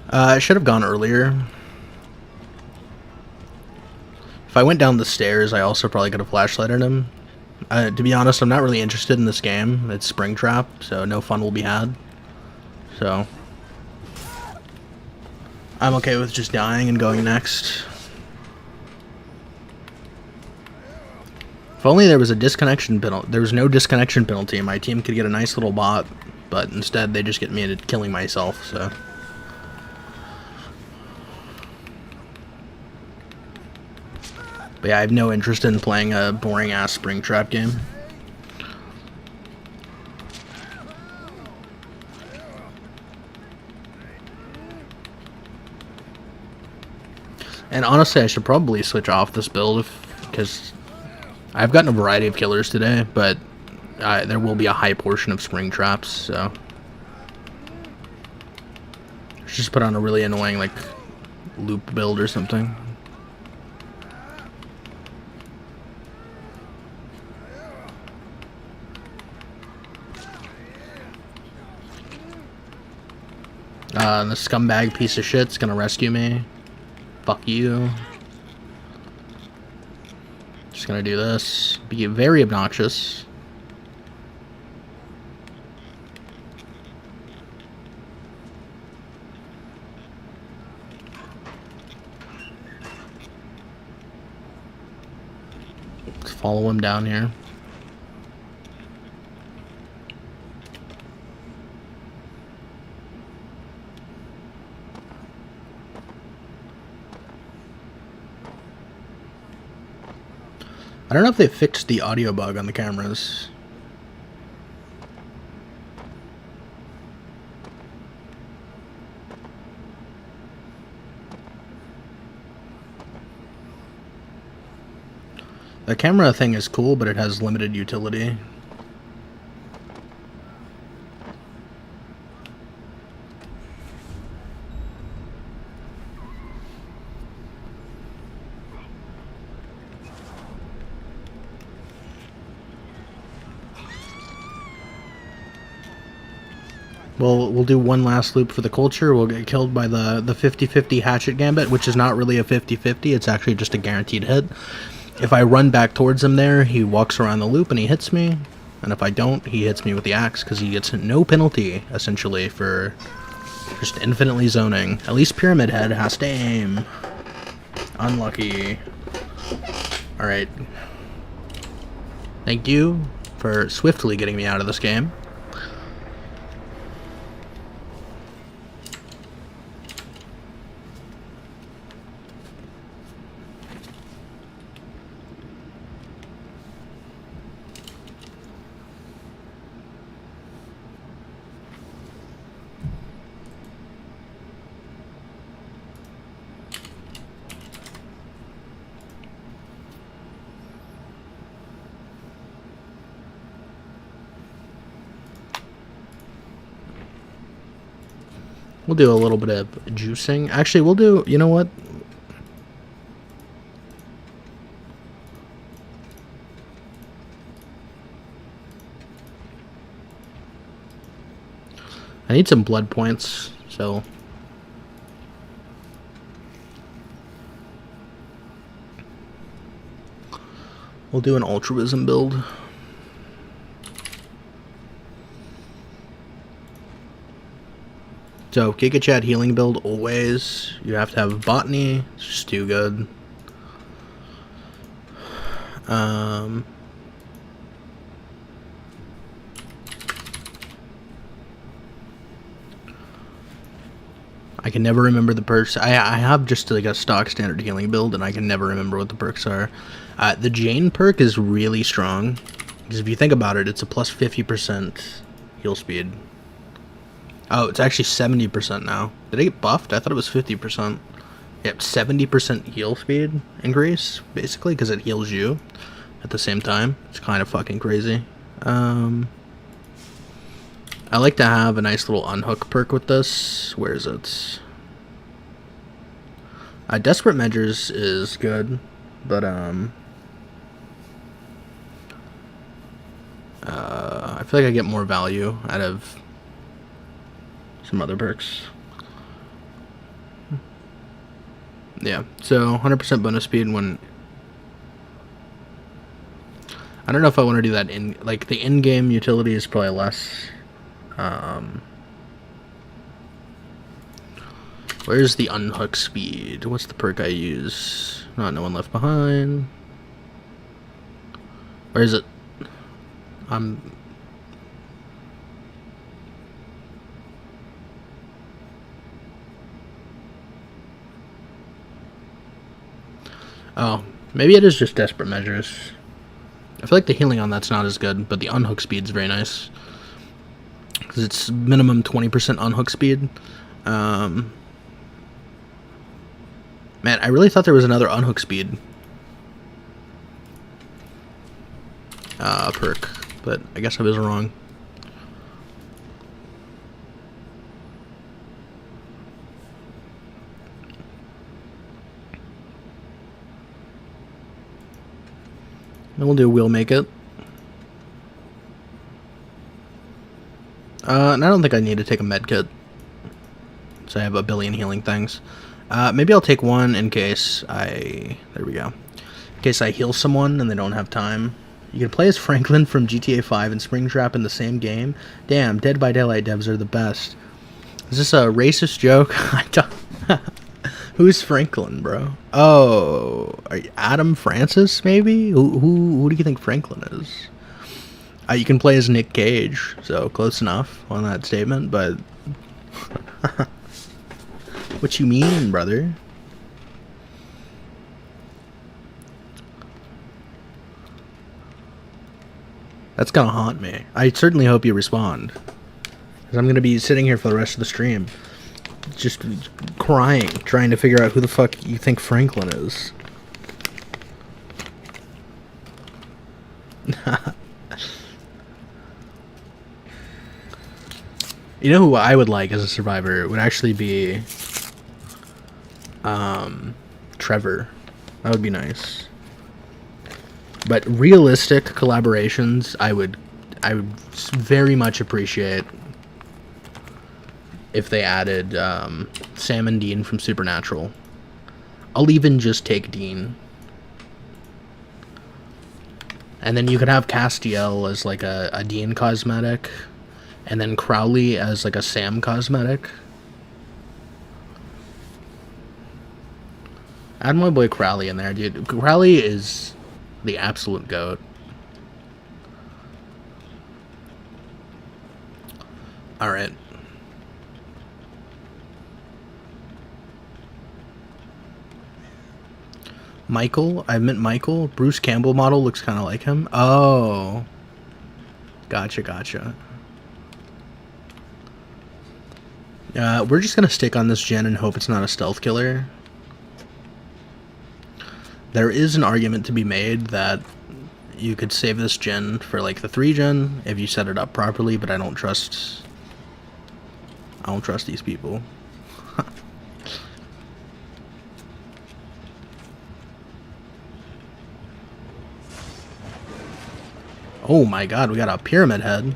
I should have gone earlier. If I went down the stairs, I also probably could have flashlighted him. To be honest, I'm not really interested in this game. It's Springtrap, so no fun will be had. So I'm okay with just dying and going next. If only there was a disconnection penalty. There was no disconnection penalty. My team could get a nice little bot, but instead they just get me into killing myself, so. But yeah, I have no interest in playing a boring-ass Springtrap game. And honestly, I should probably switch off this build, because I've gotten a variety of killers today, but there will be a high portion of Springtraps, so. Let's just put on a really annoying, like, loop build or something. The scumbag piece of shit's gonna rescue me. Fuck you. Just gonna do this. Be very obnoxious. Let's follow him down here. I don't know if they fixed the audio bug on the cameras. The camera thing is cool, but it has limited utility. We'll do one last loop for the culture. We'll get killed by the 50-50 hatchet gambit, which is not really a 50-50. It's actually just a guaranteed hit. If I run back towards him there, he walks around the loop and he hits me. And if I don't, he hits me with the axe, because he gets no penalty, essentially, for just infinitely zoning. At least Pyramid Head has to aim. Unlucky. Alright. Thank you for swiftly getting me out of this game. We'll do a little bit of juicing. Actually, we'll do, you know what? need some blood points, so... we'll do an altruism build. So, Giga Chat healing build, always. You have to have botany. It's just too good. I can never remember the perks. I have just like a stock standard healing build, and I can never remember what the perks are. The Jane perk is really strong, because if you think about it, it's a plus 50% heal speed. Oh, it's actually 70% now. Did it get buffed? I thought it was 50%. Yep, 70% heal speed increase, basically, because it heals you at the same time. It's kind of fucking crazy. I like to have a nice little unhook perk with this. Where is it? Desperate Measures is good, but I feel like I get more value out of some other perks. Yeah, so 100% bonus speed when... I don't know if I want to do that in... like, the in-game utility is probably less. Where's the unhook speed? What's the perk I use? Not No One Left Behind. Where is it? Oh, maybe it is just Desperate Measures. I feel like the healing on that's not as good, but the unhook speed's very nice. Because it's minimum 20% unhook speed. Man, I really thought there was another unhook speed perk, but I guess I was wrong. Then we'll do We'll Make It. And I don't think I need to take a med kit, so I have a billion healing things. Maybe I'll take one in case I... there we go. In case I heal someone and they don't have time. You can play as Franklin from GTA 5 and Springtrap in the same game. Damn, Dead by Daylight devs are the best. Is this a racist joke? I don't... Who's Franklin, bro? Oh, Adam Francis, maybe? Who do you think Franklin is? You can play as Nick Cage, so close enough on that statement, but... What you mean, brother? That's gonna haunt me. I certainly hope you respond, because I'm gonna be sitting here for the rest of the stream just crying, trying to figure out who the fuck you think Franklin is. You know who I would like as a survivor? It would actually be Trevor. That would be nice. But realistic collaborations, I would very much appreciate if they added Sam and Dean from Supernatural. I'll even just take Dean. And then you could have Castiel as like a Dean cosmetic, and then Crowley as like a Sam cosmetic. Add my boy Crowley in there, dude. Crowley is the absolute GOAT. Alright. Michael? I meant Michael? Bruce Campbell model looks kind of like him. Oh. Gotcha. We're just going to stick on this gen and hope it's not a stealth killer. There is an argument to be made that you could save this gen for like the 3 gen if you set it up properly, but I don't trust these people. Oh my god, we got a pyramid head.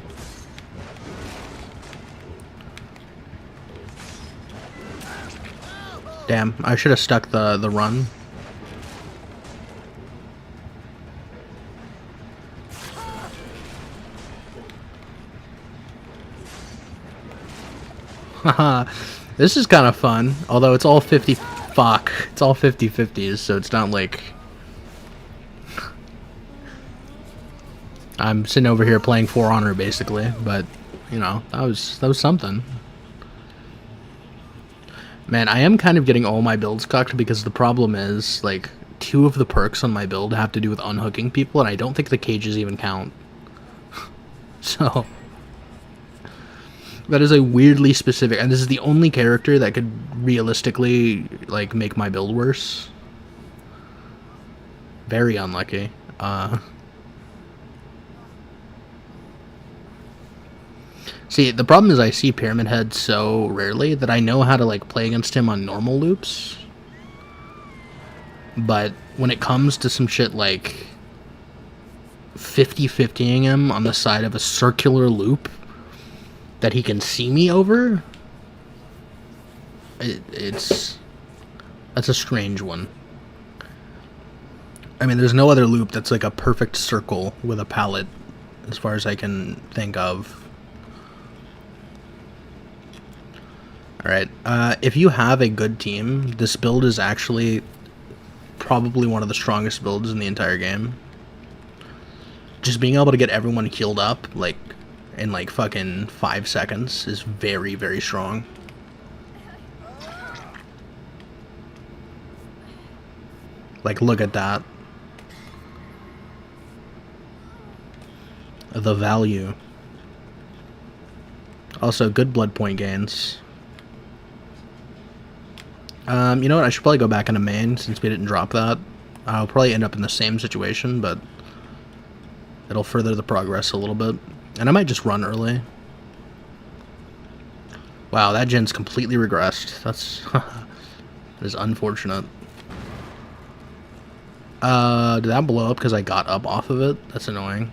Damn, I should have stuck the run. Haha, this is kind of fun. Although it's all 50... Fuck. It's all 50-50s, so it's not like... I'm sitting over here playing For Honor, basically. But, you know, that was something. Man, I am kind of getting all my builds cucked because the problem is, like, 2 of the perks on my build have to do with unhooking people, and I don't think the cages even count. So... that is a weirdly specific, and this is the only character that could realistically, like, make my build worse. Very unlucky. See, the problem is I see Pyramid Head so rarely that I know how to, like, play against him on normal loops. But when it comes to some shit like 50-50ing him on the side of a circular loop that he can see me over, that's a strange one. I mean, there's no other loop that's like a perfect circle with a palette, as far as I can think of. Alright, if you have a good team, this build is actually probably one of the strongest builds in the entire game. Just being able to get everyone healed up, like, in like fucking 5 seconds is very, very strong. Like, look at that. The value. Also, good blood point gains. You know what? I should probably go back into main since we didn't drop that. I'll probably end up in the same situation, but it'll further the progress a little bit. And I might just run early. Wow, that gen's completely regressed. That's... that is unfortunate. Did that blow up because I got up off of it? That's annoying.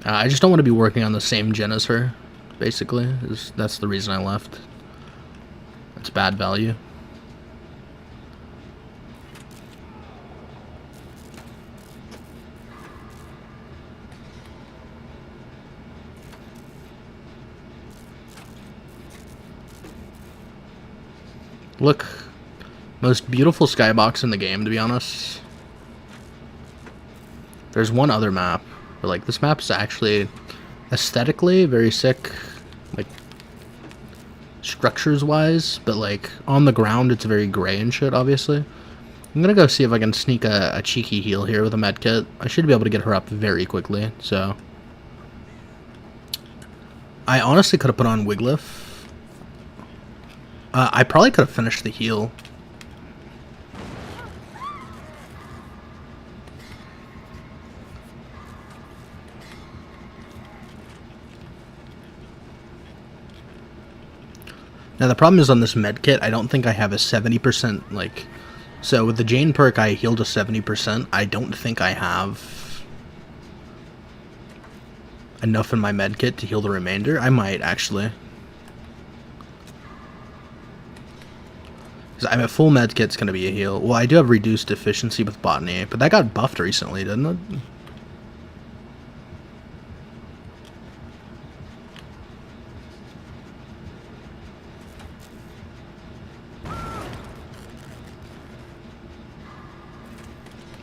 I just don't want to be working on the same gen as her, basically. That's the reason I left. It's bad value. Look, most beautiful skybox in the game, to be honest. There's one other map, but like this map is actually aesthetically very sick, like structures wise, but like on the ground it's very gray and shit, obviously. I'm gonna go see if I can sneak a cheeky heal here with a medkit. I should be able to get her up very quickly, so. I honestly could have put on Wiglif. I probably could have finished the heal. Now the problem is on this medkit, I don't think I have a 70%, like... So with the Jane perk I healed to 70%, I don't think I have enough in my medkit to heal the remainder. I might, actually. I'm at full medkit, it's going to be a heal. Well, I do have reduced efficiency with botany, but that got buffed recently, didn't it?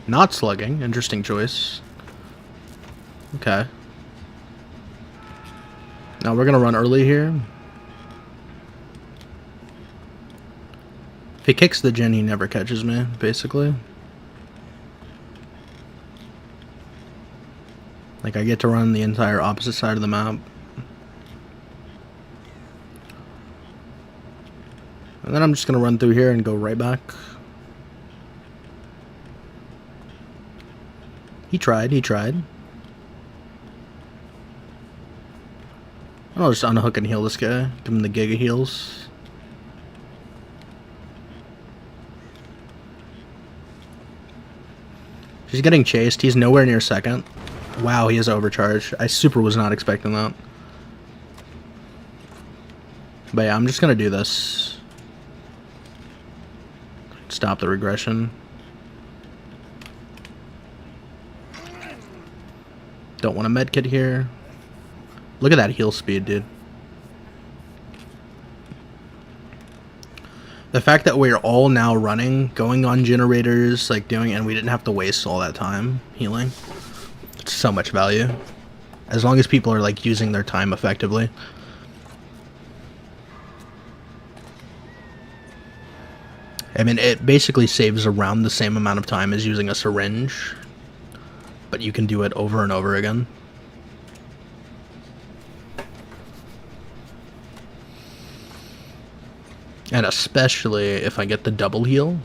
Not slugging, interesting choice. Okay. Now we're going to run early here. If he kicks the gen, he never catches me, basically. Like, I get to run the entire opposite side of the map. And then I'm just going to run through here and go right back. He tried, he tried. I'll just unhook and heal this guy. Give him the giga heals. He's getting chased. He's nowhere near second. Wow, he is overcharged. I super was not expecting that. But yeah, I'm just gonna do this. stop the regression. Don't want a medkit here. Look at that heal speed, dude. The fact that we're all now running, going on generators, like doing, and we didn't have to waste all that time healing. It's so much value. As long as people are like using their time effectively. I mean, it basically saves around the same amount of time as using a syringe, but you can do it over and over again. And especially if I get the double heal.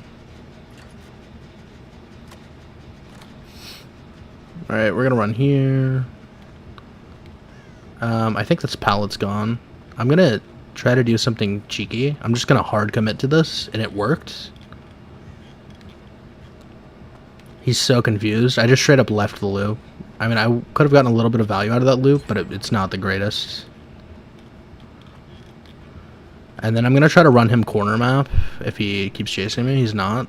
Alright, we're gonna run here. I think this pallet's gone. I'm gonna try to do something cheeky. I'm just gonna hard commit to this, and it worked. He's so confused. I just straight up left the loop. I mean, I could have gotten a little bit of value out of that loop, but it's not the greatest. And then I'm gonna try to run him corner map if he keeps chasing me. He's not.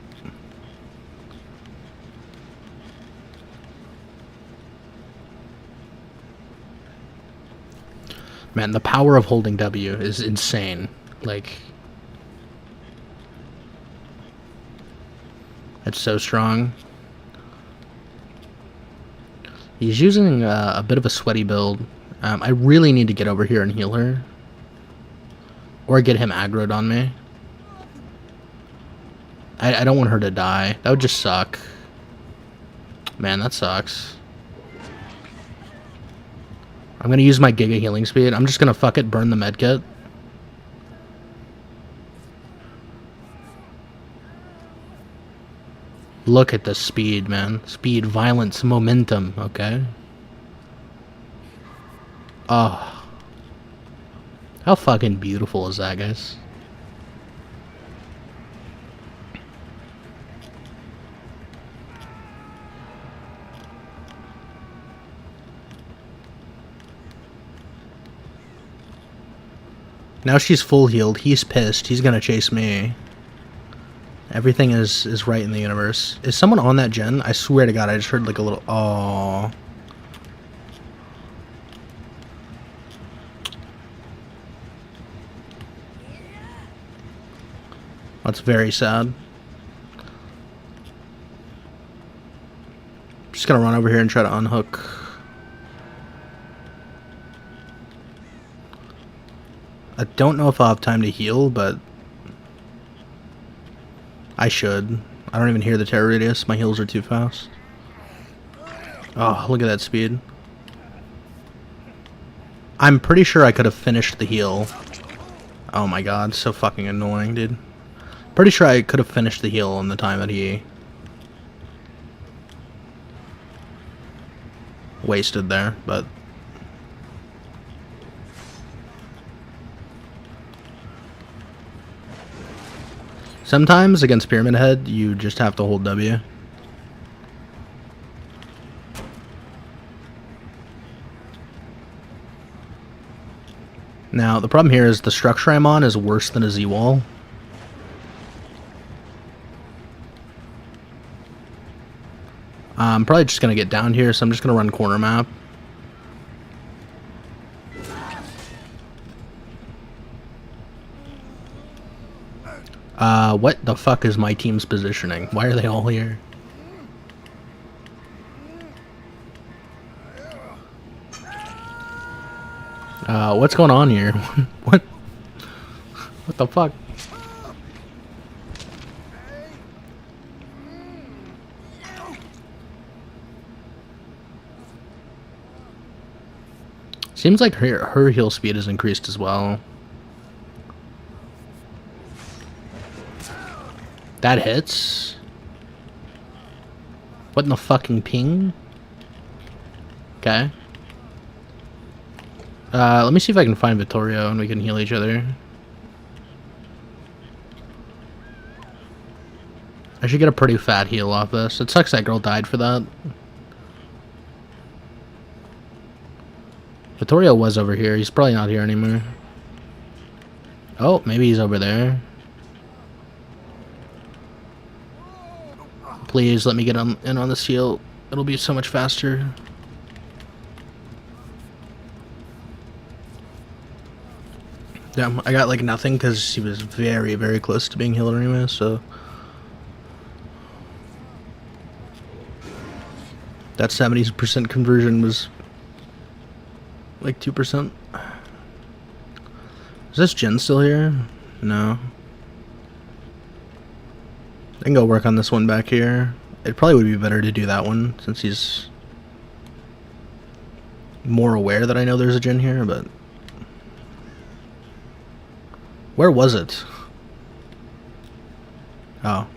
Man, the power of holding W is insane. Like, it's so strong. He's using a bit of a sweaty build. I really need to get over here and heal her. Or get him aggroed on me. I don't want her to die. That would just suck. Man, that sucks. I'm gonna use my Giga healing speed. I'm just gonna fuck it, burn the medkit. Look at the speed, man. Speed, violence, momentum, okay? Oh. How fucking beautiful is that, guys? Now she's full healed. He's pissed. He's gonna chase me. Everything is right in the universe. Is someone on that gen? I swear to God, I just heard like a little... Aww. That's very sad. Just gonna run over here and try to unhook. I don't know if I'll have time to heal, but I should. I don't even hear the terror radius. My heals are too fast. Oh, look at that speed. I'm pretty sure I could have finished the heal. Oh my god, so fucking annoying, dude. Pretty sure I could have finished the heal in the time that he wasted there, but sometimes against Pyramid Head you just have to hold W. Now the problem here is the structure I'm on is worse than a Z-wall. I'm probably just going to get down here, so I'm just going to run corner map. What the fuck is my team's positioning? Why are they all here? What's going on here? What the fuck? Seems like her heal speed is increased as well. That hits? What in the fucking ping? Okay. Let me see if I can find Vittorio and we can heal each other. I should get a pretty fat heal off this. It sucks that girl died for that. Vittorio was over here. He's probably not here anymore. Oh, maybe he's over there. Please let me get in on the seal. It'll be so much faster. Yeah, I got like nothing because he was very, very close to being healed anyway, so. That 70% conversion was like 2%. Is this Jin still here? No. I can go work on this one back here. It probably would be better to do that one since he's more aware that I know there's a Jin here, but... Where was it? Oh.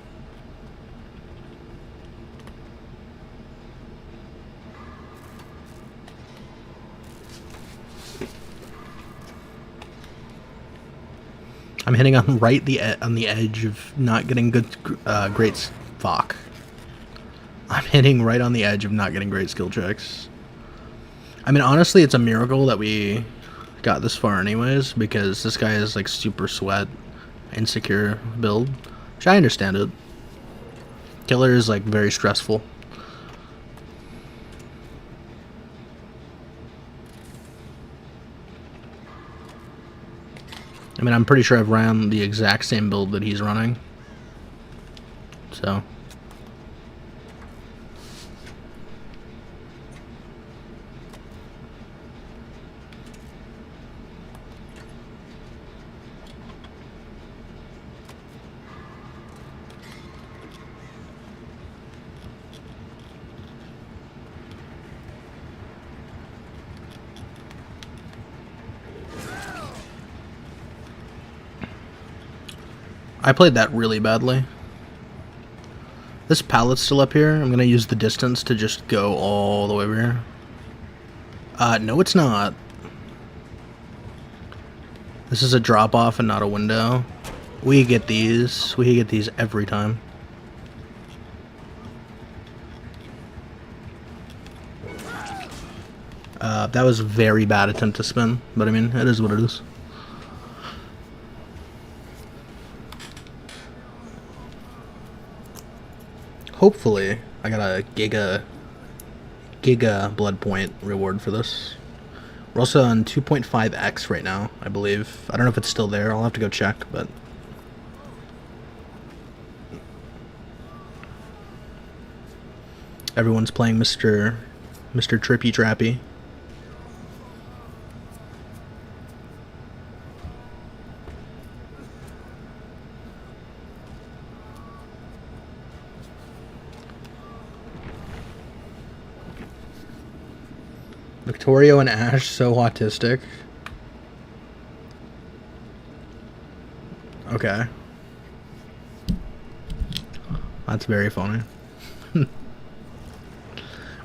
I'm hitting on on the edge of not getting great fuck. I'm hitting right on the edge of not getting great skill checks. I mean, honestly, it's a miracle that we got this far anyways, because this guy is like super sweat, insecure build, which I understand it. Killer is like very stressful. I mean, I'm pretty sure I've ran the exact same build that he's running. So. I played that really badly. This pallet's still up here. I'm gonna use the distance to just go all the way over here. No it's not. This is a drop off and not a window. We get these. We get these every time. That was a very bad attempt to spin, but I mean, it is what it is. Hopefully, I got a giga blood point reward for this. We're also on 2.5x right now, I believe. I don't know if it's still there. I'll have to go check, but... Everyone's playing Mr. Trippy Trappy. Victorio and Ash, so autistic. Okay. That's very funny.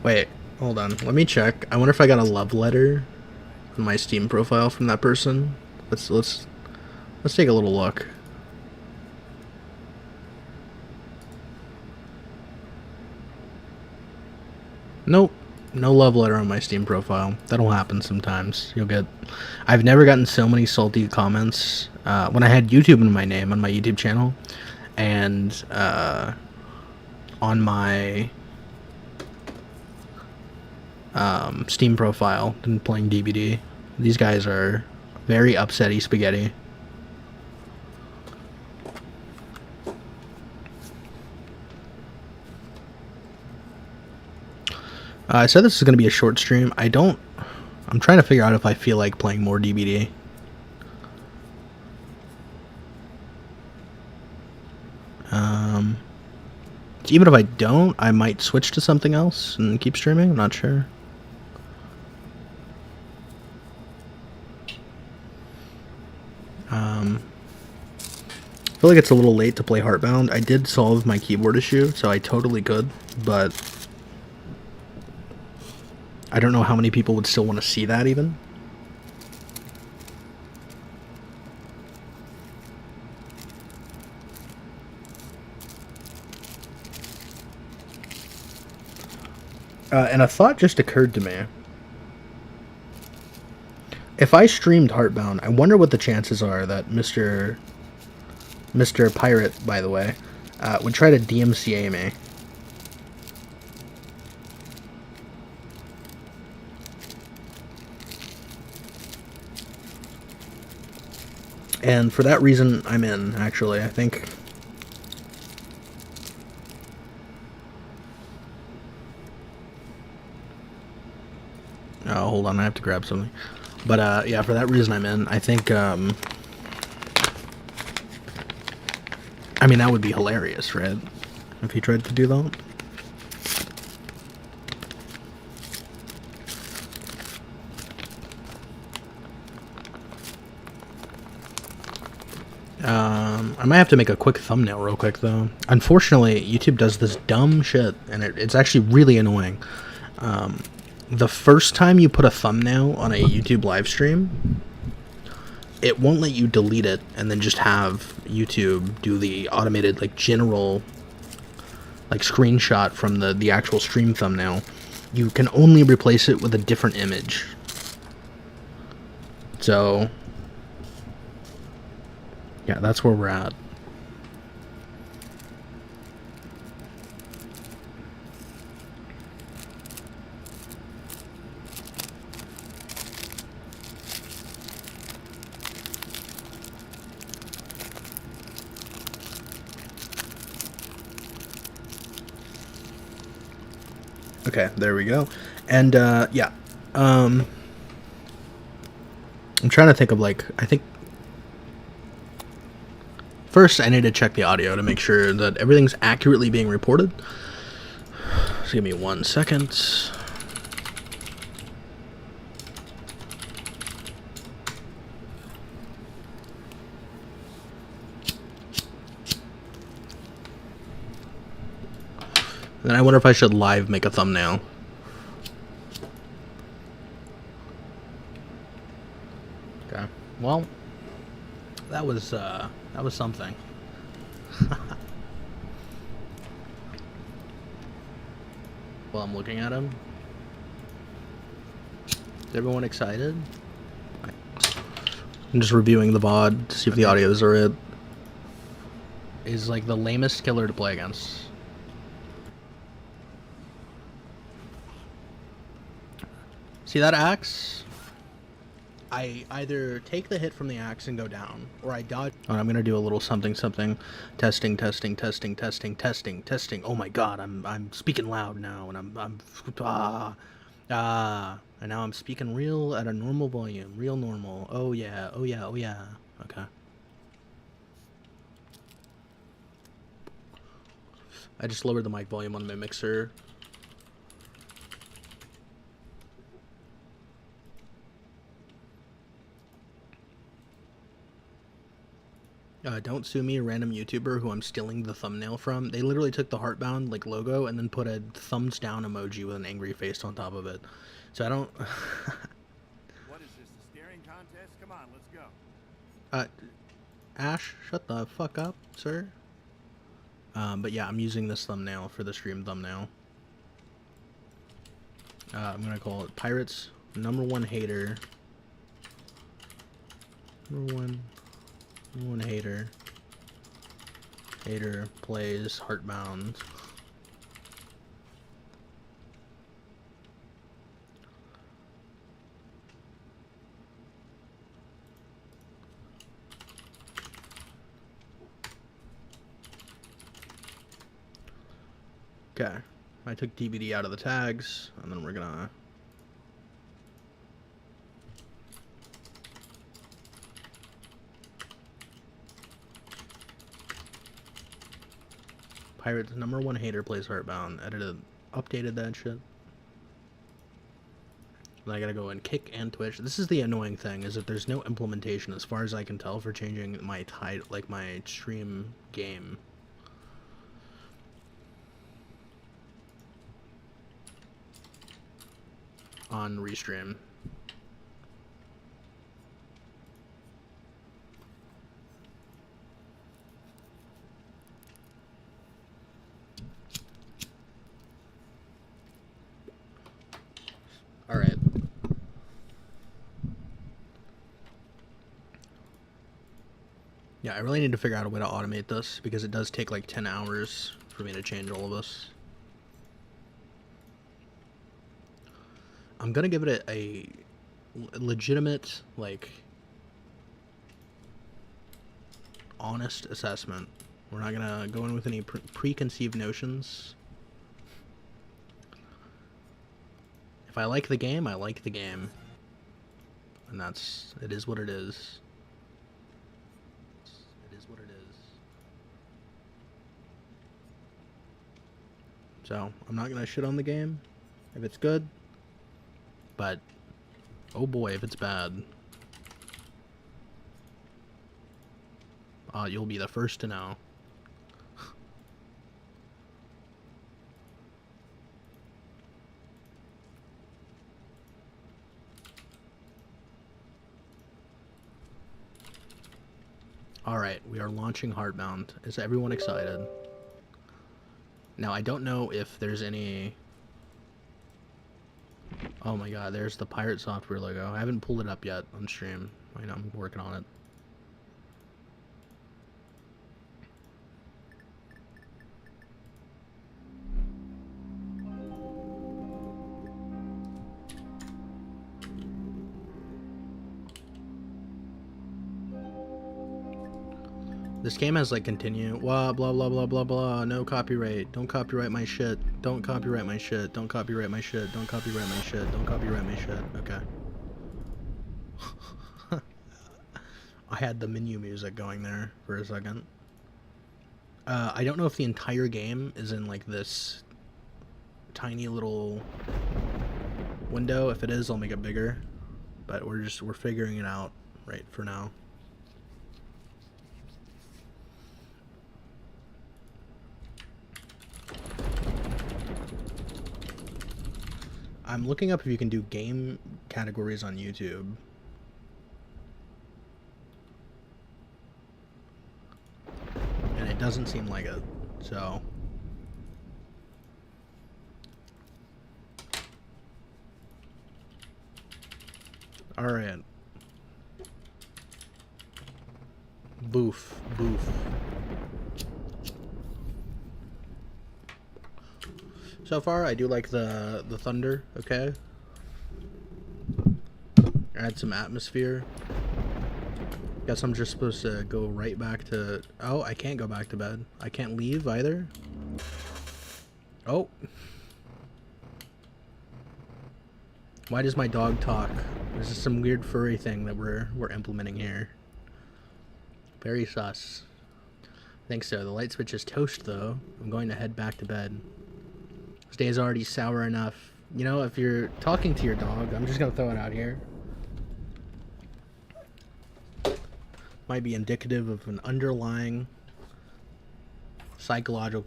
Wait, hold on. Let me check. I wonder if I got a love letter on my Steam profile from that person. Let's take a little look. Nope. No love letter on my Steam profile. That'll happen sometimes. I've never gotten so many salty comments when I had YouTube in my name on my YouTube channel, and on my Steam profile and playing DBD. These guys are very upsetty spaghetti. I said this is going to be a short stream. I'm trying to figure out if I feel like playing more DBD. Even if I don't, I might switch to something else and keep streaming. I'm not sure. I feel like it's a little late to play Heartbound. I did solve my keyboard issue, so I totally could, but I don't know how many people would still want to see that even. And a thought just occurred to me. If I streamed Heartbound, I wonder what the chances are that Mr. Pirate, by the way, would try to DMCA me. And for that reason, I'm in, actually, I think. Oh, hold on, I have to grab something. But, yeah, for that reason, I'm in. I think, I mean, that would be hilarious, right? If he tried to do that. I might have to make a quick thumbnail real quick, though. Unfortunately, YouTube does this dumb shit, and it's actually really annoying. The first time you put a thumbnail on a YouTube live stream, it won't let you delete it and then just have YouTube do the automated, like, general, like, screenshot from the actual stream thumbnail. You can only replace it with a different image. So, yeah, that's where we're at. Okay, there we go. And, yeah. I'm trying to think of, like, I think... First, I need to check the audio to make sure that everything's accurately being reported. Just give me 1 second. Then I wonder if I should live make a thumbnail. Okay. Well, that was something. Well, I'm looking at him. Is everyone excited? I'm just reviewing the VOD to see if the audios are it. Is like the lamest killer to play against. See that axe? I either take the hit from the axe and go down, or I dodge. Oh, I'm gonna do a little something. Testing. Oh my god, I'm speaking loud now, and I'm and now I'm speaking real at a normal volume, real normal. Oh yeah. Okay. I just lowered the mic volume on my mixer. Don't sue me, a random YouTuber who I'm stealing the thumbnail from. They literally took the Heartbound like logo and then put a thumbs down emoji with an angry face on top of it. So I don't. What is this? The staring contest? Come on, let's go. Ash, shut the fuck up, sir. But yeah, I'm using this thumbnail for the stream thumbnail. I'm gonna call it Pirates #1 hater. Number one hater. Hater plays Heartbound. Okay, I took DVD out of the tags, and then we're gonna... Pirates #1 hater plays Heartbound. Edited, updated that shit. Then I gotta go and kick and twitch. This is the annoying thing, is that there's no implementation as far as I can tell for changing my my stream game. On Restream. Alright. Yeah, I really need to figure out a way to automate this, because it does take like 10 hours for me to change all of this. I'm gonna give it a legitimate, like, honest assessment. We're not gonna go in with any preconceived notions. If I like the game, I like the game. And it is what it is. It is what it is. So, I'm not gonna shit on the game if it's good. But, oh boy, if it's bad. You'll be the first to know. Alright, we are launching Heartbound. Is everyone excited? Now, I don't know if there's any... Oh my god, there's the Pirate Software logo. I haven't pulled it up yet on stream. I know, I'm working on it. This game has like continue, blah blah blah blah blah blah, no copyright, don't copyright my shit, don't copyright my shit, don't copyright my shit, don't copyright my shit, don't copyright my shit, okay. I had the menu music going there for a second. I don't know if the entire game is in like this tiny little window. If it is, I'll make it bigger, but we're figuring it out right for now. I'm looking up if you can do game categories on YouTube. And it doesn't seem like it, so... Alright. Boof, boof. So far, I do like the thunder, okay? Add some atmosphere. Guess I'm just supposed to go right back to... Oh, I can't go back to bed. I can't leave either. Oh. Why does my dog talk? This is some weird furry thing that we're implementing here. Very sus. I think so. The light switch is toast, though. I'm going to head back to bed. This day is already sour enough. You know, if you're talking to your dog, I'm just gonna throw it out here. Might be indicative of an underlying psychological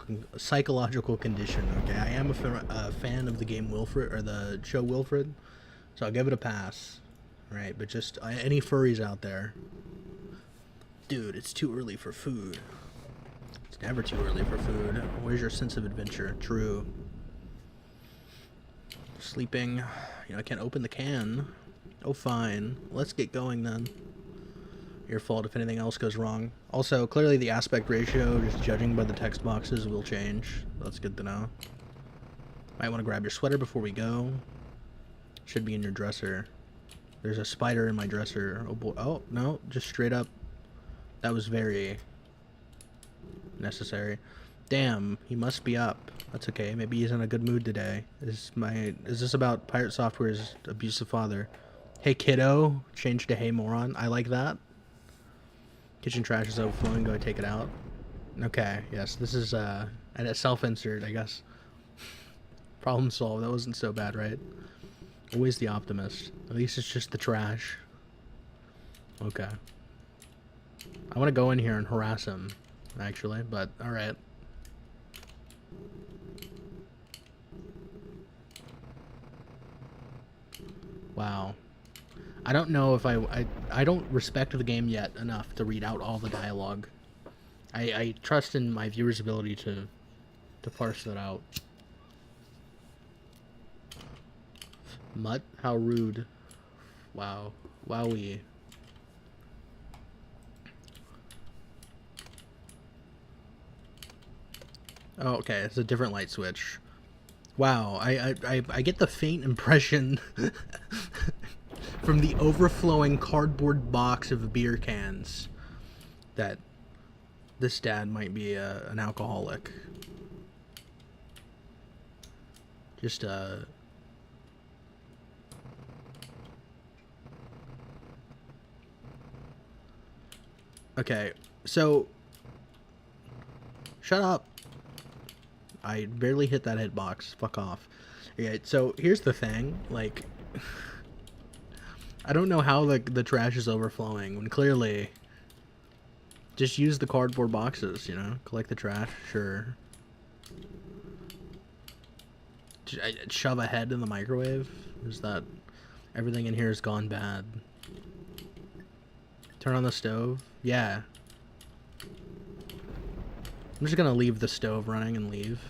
condition. Okay, I am a fan of the game Wilfred, or the show Wilfred, so I'll give it a pass. Right, but just any furries out there, dude, it's too early for food. It's never too early for food. Where's your sense of adventure? True. Sleeping. You know, I can't open the can. Oh, fine. Let's get going then. Your fault if anything else goes wrong. Also, clearly the aspect ratio, just judging by the text boxes, will change. That's good to know. Might want to grab your sweater before we go. Should be in your dresser. There's a spider in my dresser. Oh boy. Oh, no. Just straight up. That was very necessary. Damn, he must be up. That's okay. Maybe he's in a good mood today. Is this about Pirate Software's abusive father? Hey kiddo, change to hey moron. I like that. Kitchen trash is overflowing. Go take it out. Okay, yes, this is a self-insert, I guess. Problem solved. That wasn't so bad, right? Always the optimist. At least it's just the trash. Okay. I want to go in here and harass him, actually, but alright. Wow. I don't know if I don't respect the game yet enough to read out all the dialogue. I trust in my viewer's ability to parse that out. Mutt? How rude. Wow. Wowie. Oh, okay, it's a different light switch. Wow, I get the faint impression from the overflowing cardboard box of beer cans that This dad might be an alcoholic. Just okay, so shut up. I barely hit that hitbox. Fuck off. Okay, so here's the thing, like I don't know how the trash is overflowing when clearly just use the cardboard boxes, you know? Collect the trash, sure. Shove a head in the microwave? Is that... Everything in here has gone bad. Turn on the stove? Yeah. I'm just gonna leave the stove running and leave.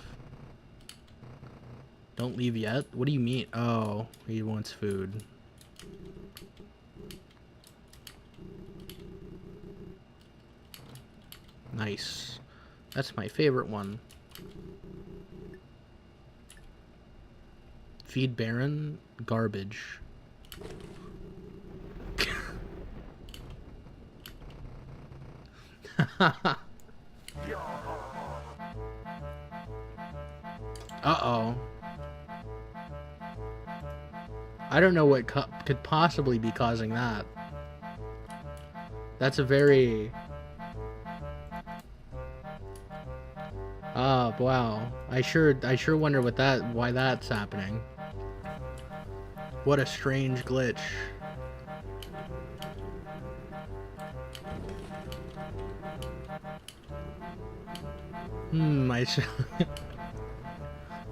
Don't leave yet? What do you mean? Oh, he wants food. Nice. That's my favorite one. Feed Baron? Garbage. Uh-oh. I don't know what could possibly be causing that. That's a very... Oh, wow. I sure wonder why that's happening. What a strange glitch.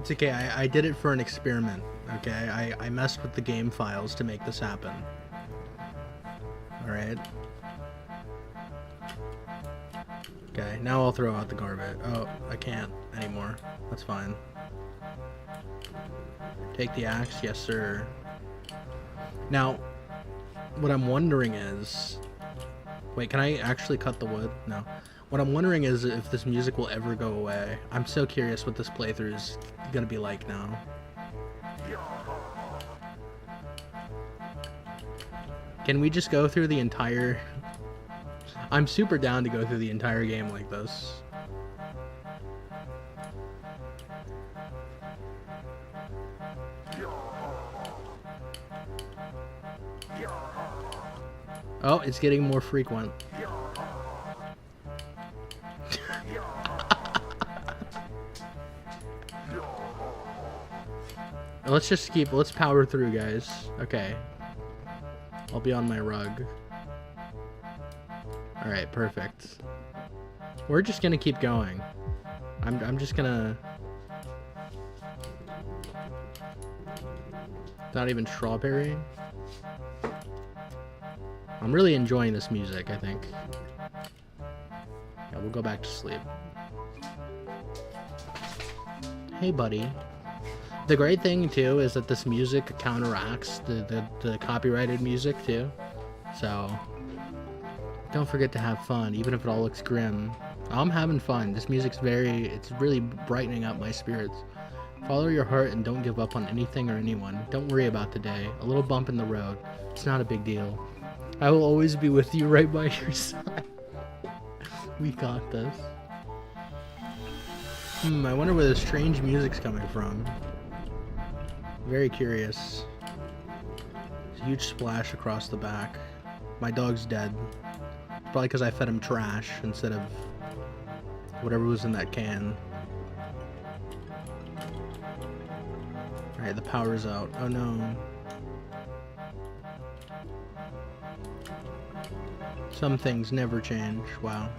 It's okay, I did it for an experiment, okay? I messed with the game files to make this happen. Alright. Okay, now I'll throw out the garbage. Oh, I can't anymore. That's fine. Take the axe? Yes, sir. Now, what I'm wondering is... Wait, can I actually cut the wood? No. What I'm wondering is if this music will ever go away. I'm so curious what this playthrough is gonna be like now. Can we just go through the entire... I'm super down to go through the entire game like this. Oh, it's getting more frequent. Let's power through, guys. Okay. I'll be on my rug. Alright, perfect. We're just gonna keep going. I'm just gonna... Not even strawberry. I'm really enjoying this music, I think. Yeah, we'll go back to sleep. Hey, buddy. The great thing, too, is that this music counteracts the copyrighted music, too. So, don't forget to have fun, even if it all looks grim. I'm having fun. This music's it's really brightening up my spirits. Follow your heart and don't give up on anything or anyone. Don't worry about the day. A little bump in the road. It's not a big deal. I will always be with you right by your side. We got this. I wonder where the strange music's coming from. Very curious. There's a huge splash across the back. My dog's dead. Probably because I fed him trash instead of whatever was in that can. Alright, the power's out. Oh no. Some things never change. Wow.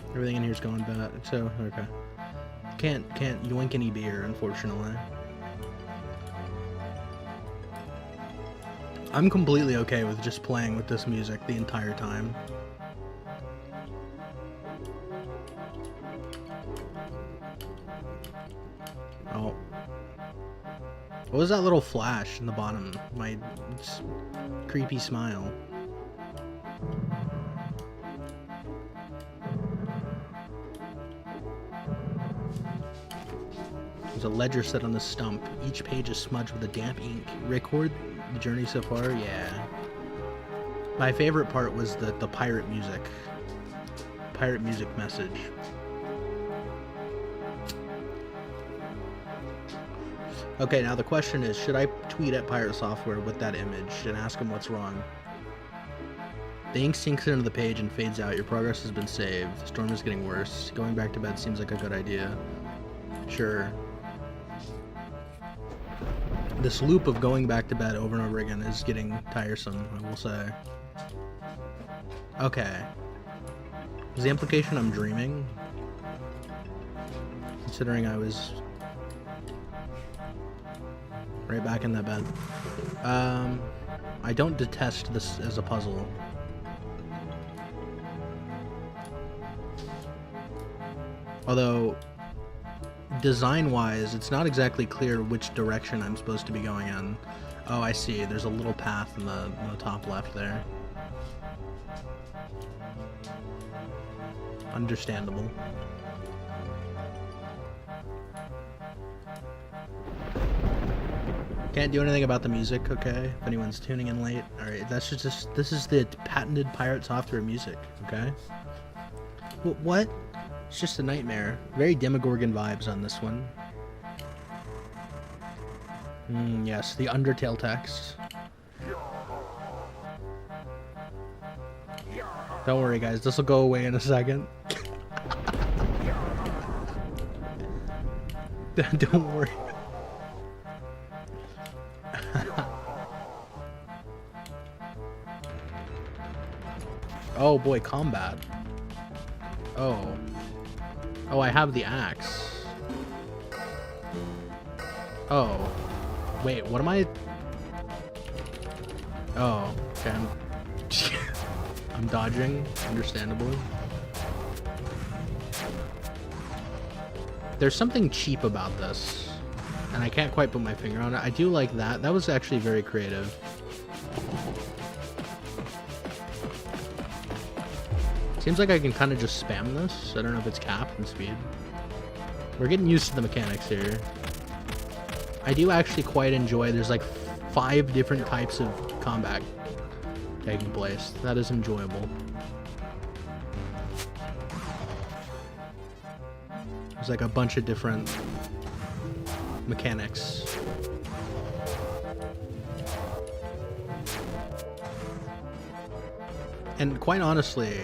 Everything in here's going bad. So, okay. Can't yoink any beer, unfortunately. I'm completely okay with just playing with this music the entire time. Oh. What was that little flash in the bottom? My creepy smile. There's a ledger set on the stump. Each page is smudged with a damp ink. Record the journey so far? Yeah. My favorite part was the pirate music. Pirate music message. Okay, now the question is, should I tweet at Pirate Software with that image and ask them what's wrong? The ink sinks into the page and fades out. Your progress has been saved. The storm is getting worse. Going back to bed seems like a good idea. Sure. This loop of going back to bed over and over again is getting tiresome, I will say. Okay. Is the implication I'm dreaming? Considering I was right back in that bed. I don't detest this as a puzzle. Although, design-wise, it's not exactly clear which direction I'm supposed to be going in. Oh, I see. There's a little path in the top left there. Understandable. Can't do anything about the music, okay? If anyone's tuning in late. Alright, that's just... This is the patented Pirate Software music, okay? What? It's just a nightmare. Very Demogorgon vibes on this one. Yes, the Undertale text. Don't worry, guys. This will go away in a second. Don't worry. Oh boy, combat. Oh. Oh, I have the axe. Oh. Wait, what am I... Oh, okay. I'm dodging, understandably. There's something cheap about this, and I can't quite put my finger on it. I do like that. That was actually very creative. Seems like I can kind of just spam this. I don't know if it's capped in speed. We're getting used to the mechanics here. I do actually quite enjoy, there's like 5 different types of combat taking place. That is enjoyable. There's like a bunch of different mechanics. And quite honestly,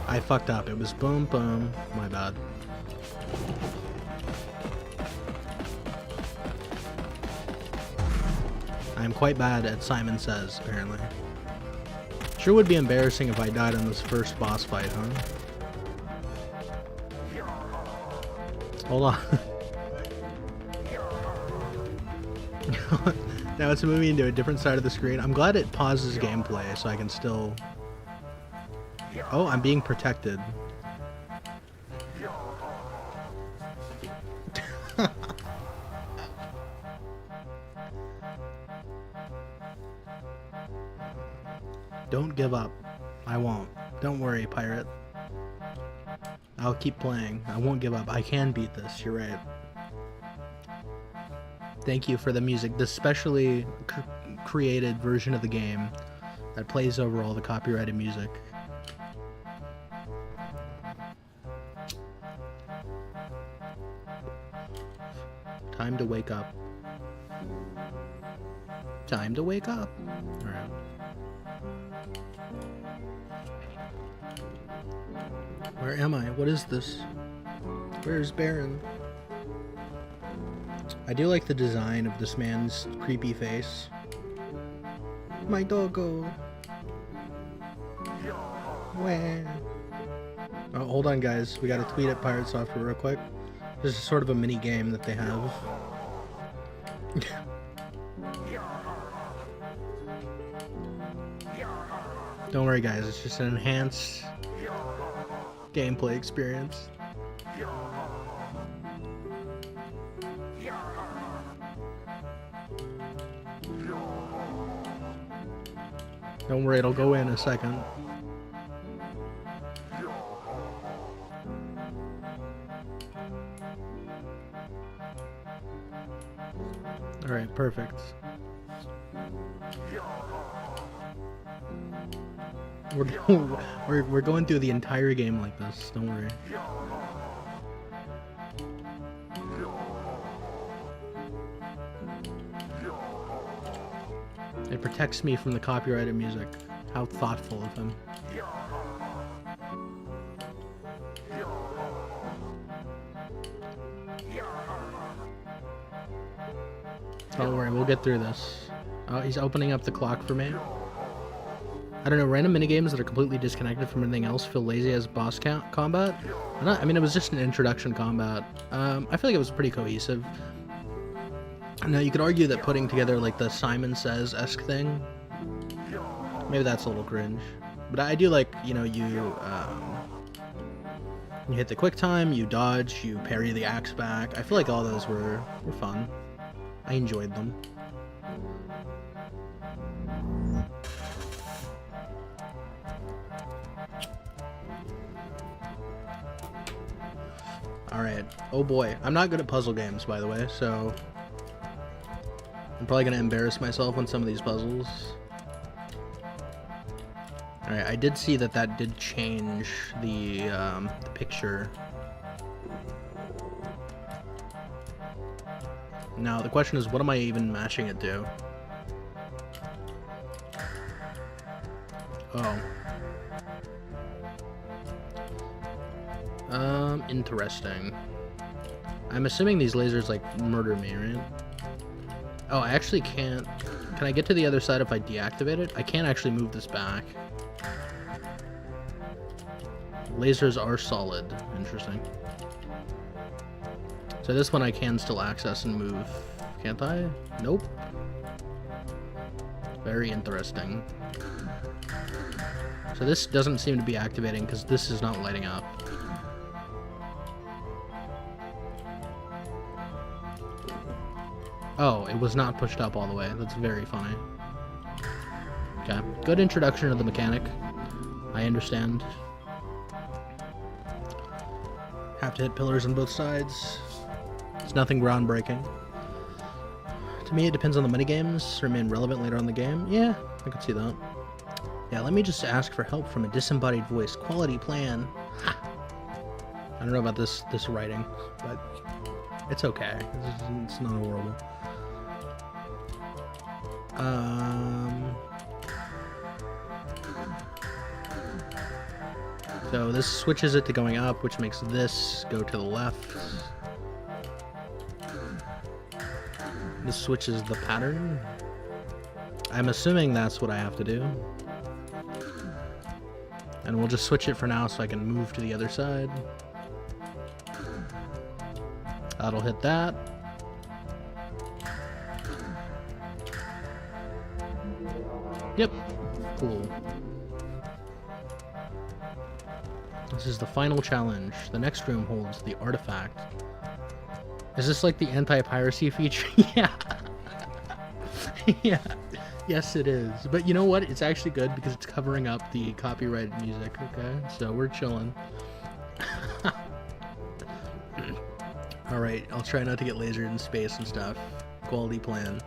I fucked up. It was boom, boom. My bad. I'm quite bad at Simon Says, apparently. Sure would be embarrassing if I died on this first boss fight, huh? Hold on. Now it's moving into a different side of the screen. I'm glad it pauses gameplay so I can still... Oh, I'm being protected. Don't give up. I won't. Don't worry, pirate. I'll keep playing. I won't give up. I can beat this. You're right. Thank you for the music. The specially created version of the game that plays over all the copyrighted music. Time to wake up. Time to wake up. Alright. Where am I? What is this? Where's Baron? I do like the design of this man's creepy face. My doggo. Where? Oh, hold on, guys. We gotta tweet at Pirate Software real quick. This is sort of a mini game that they have. Don't worry, guys. It's just an enhanced gameplay experience. Don't worry, it'll go in a second. Alright, perfect. We're going through the entire game like this, don't worry. It protects me from the copyrighted music. How thoughtful of him. Don't worry, we'll get through this. Oh, he's opening up the clock for me. I don't know, random minigames that are completely disconnected from anything else feel lazy as boss combat. I mean, it was just an introduction combat. I feel like it was pretty cohesive. Now, you could argue that putting together, like, the Simon Says-esque thing, maybe that's a little cringe. But I do like, you know, you hit the quick time, you dodge, you parry the axe back. I feel like all those were fun. I enjoyed them. Alright. Oh boy. I'm not good at puzzle games, by the way, so I'm probably going to embarrass myself on some of these puzzles. Alright, I did see that did change the picture. Now, the question is, what am I even mashing it to? Oh. Interesting. I'm assuming these lasers, like, murder me, right? Oh, I actually can't... Can I get to the other side if I deactivate it? I can't actually move this back. Lasers are solid. Interesting. So this one I can still access and move, can't I? Nope. Very interesting. So this doesn't seem to be activating because this is not lighting up. Oh, it was not pushed up all the way. That's very funny. Okay, good introduction of the mechanic. I understand. Have to hit pillars on both sides. It's nothing groundbreaking. To me, it depends on the minigames to remain relevant later on in the game. Yeah, I could see that. Yeah, let me just ask for help from a disembodied voice. Quality plan. Ha! I don't know about this writing, but it's okay. It's not horrible. So this switches it to going up, which makes this go to the left. This switches the pattern. I'm assuming that's what I have to do. And we'll just switch it for now so I can move to the other side. That'll hit that. Yep. Cool. This is the final challenge. The next room holds the artifact. Is this like the anti-piracy feature? Yeah. Yeah. Yes, it is. But you know what? It's actually good because it's covering up the copyrighted music, okay? So we're chilling. Alright, I'll try not to get lasered in space and stuff. Quality plan.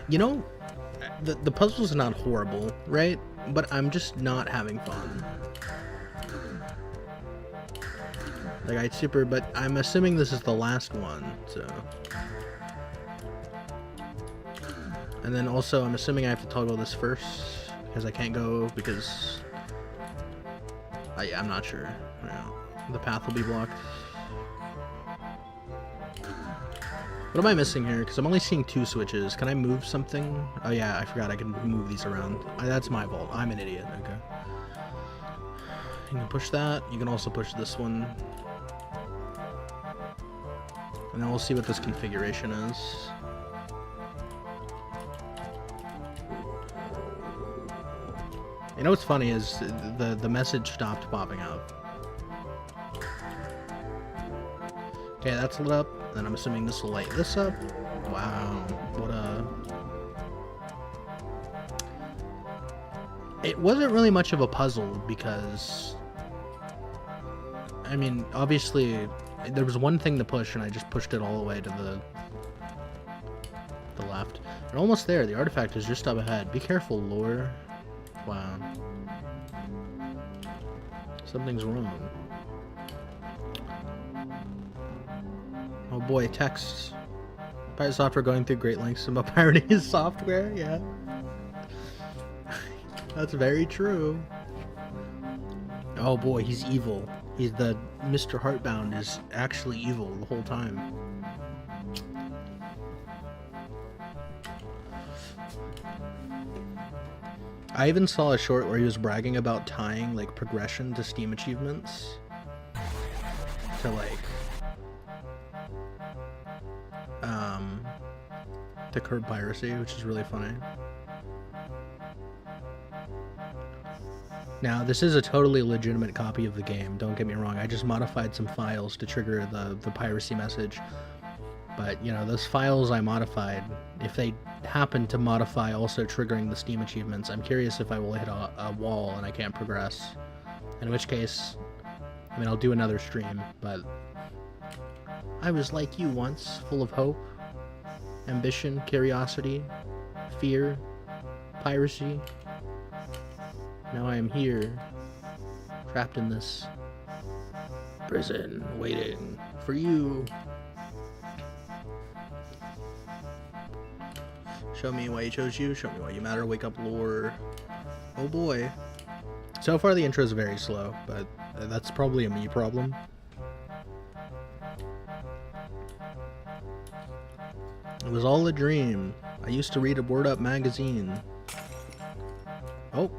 You know, the puzzles are not horrible, right? But I'm just not having fun. Like, but I'm assuming this is the last one, so. And then also, I'm assuming I have to toggle this first, because I can't go, because I'm not sure. Yeah. The path will be blocked. What am I missing here? Because I'm only seeing 2 switches. Can I move something? Oh yeah, I forgot I can move these around. That's my fault. I'm an idiot. Okay. You can push that. You can also push this one. And then we'll see what this configuration is. You know what's funny is the message stopped popping up. Okay, that's lit up. And I'm assuming this will light this up. Wow, what a... It wasn't really much of a puzzle because I mean, obviously, there was one thing to push, and I just pushed it all the way to the left. We're almost there. The artifact is just up ahead. Be careful, lore. Wow. Something's wrong. Oh boy, texts. Pirate software going through great lengths about pirating his software? Yeah. That's very true. Oh boy, he's evil. He's the Mr. Heartbound is actually evil the whole time. I even saw a short where he was bragging about tying like progression to Steam achievements to like to curb piracy, which is really funny. Now, this is a totally legitimate copy of the game, don't get me wrong. I just modified some files to trigger the piracy message. But, you know, those files I modified, if they happen to modify also triggering the Steam achievements, I'm curious if I will hit a wall and I can't progress. In which case, I mean, I'll do another stream, but I was like you once, full of hope, ambition, curiosity, fear, piracy. Now I am here, trapped in this prison, waiting for you. Show me why you chose you, show me why you matter, wake up lore. Oh boy. So far the intro is very slow, but that's probably a me problem. It was all a dream. I used to read a Word Up magazine. Oh.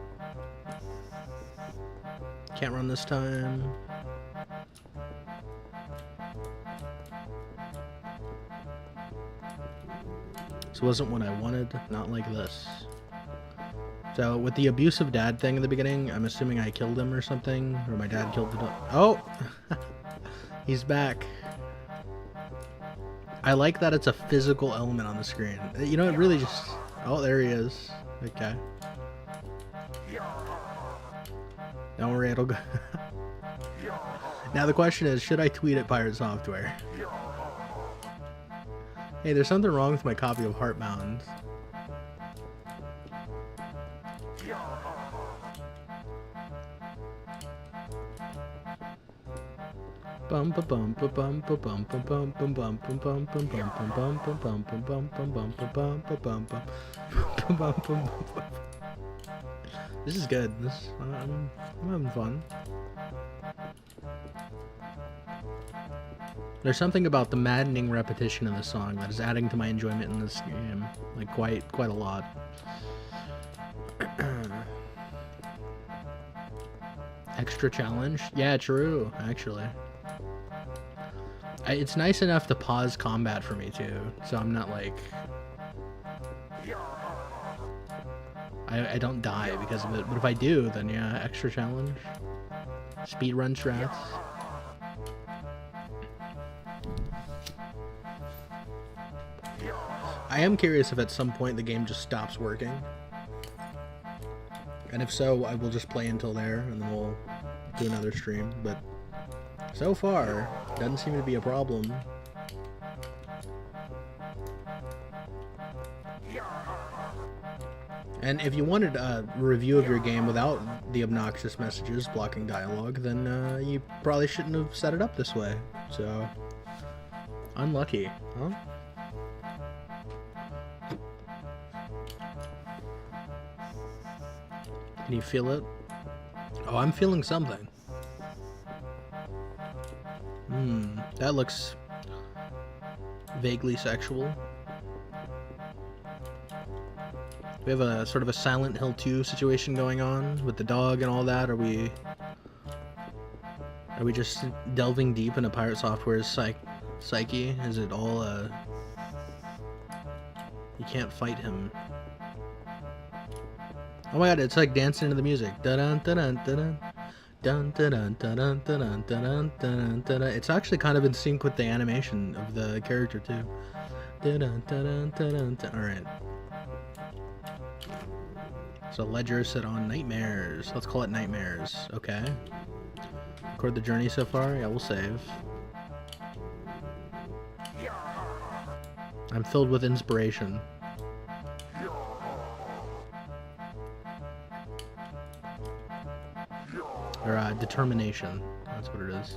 Can't run this time. This wasn't what I wanted, not like this. So, with the abusive dad thing in the beginning, I'm assuming I killed him or something, or my dad killed the dog. Oh! He's back. I like that it's a physical element on the screen. You know, it really just... Oh, there he is. Okay. Don't worry, it'll go... Now the question is, should I tweet at Pirate Software? Hey, there's something wrong with my copy of Heartbound. Bum ba bum ba bum ba bum ba bum bum bum bum bum bum bum bum bum bum bum bum bum bum bum bum bum bum. This is good. I'm having fun. There's something about the maddening repetition of the song that is adding to my enjoyment in this game, like quite a lot. Extra challenge? Yeah, true, actually. It's nice enough to pause combat for me too, so I'm not like... I don't die because of it, but if I do, then yeah, extra challenge. Speedrun strats. I am curious if at some point the game just stops working. And if so, I will just play until there, and then we'll do another stream, but so far, doesn't seem to be a problem. And if you wanted a review of your game without the obnoxious messages blocking dialogue, then you probably shouldn't have set it up this way. So, unlucky, huh? Can you feel it? Oh, I'm feeling something. That looks vaguely sexual. We have a sort of a Silent Hill 2 situation going on with the dog and all that. Are we just delving deep into Pirate Software's psyche? Is it all you can't fight him? Oh my god, it's like dancing to the music. Dun dun dun dun dun dun dun dun dun dun dun dun. It's actually kind of in sync with the animation of the character too. Dun dun dun dun dun. All right. So Ledger said on Nightmares. Let's call it Nightmares. Okay. record the journey so far? Yeah, we'll save. I'm filled with inspiration. Or determination. That's what it is.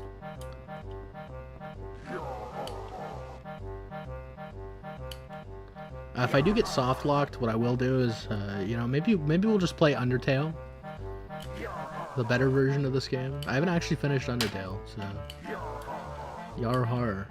If I do get soft locked, what I will do is, you know, maybe we'll just play Undertale, the better version of this game. I haven't actually finished Undertale, so yar har.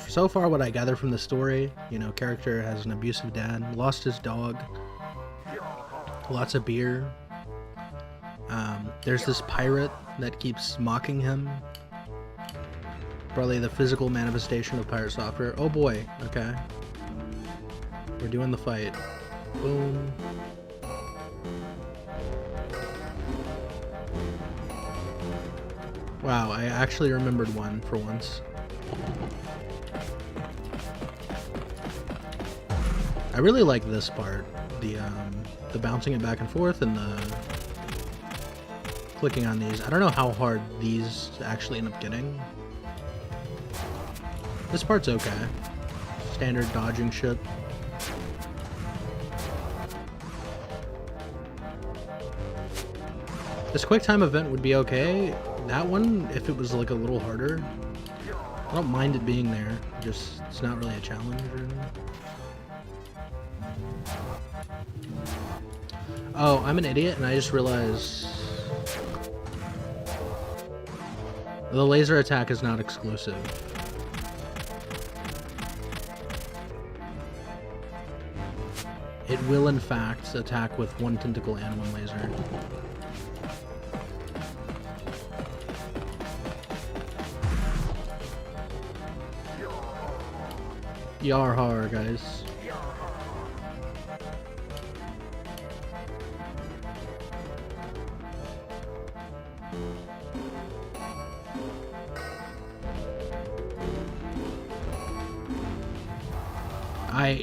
So far what I gather from the story, you know, character has an abusive dad, lost his dog, lots of beer. There's this pirate that keeps mocking him. Probably the physical manifestation of pirate software. Oh boy, okay. We're doing the fight. Boom. Wow, I actually remembered one for once. I really like this part, the bouncing it back and forth and the clicking on these. I don't know how hard these actually end up getting. This part's okay. Standard dodging shit. This quick time event would be okay. That one, if it was like a little harder, I don't mind it being there. Just, it's not really a challenge or anything. Oh, I'm an idiot and I just realized the laser attack is not exclusive. It will in fact attack with one tentacle and one laser. Yar har, guys.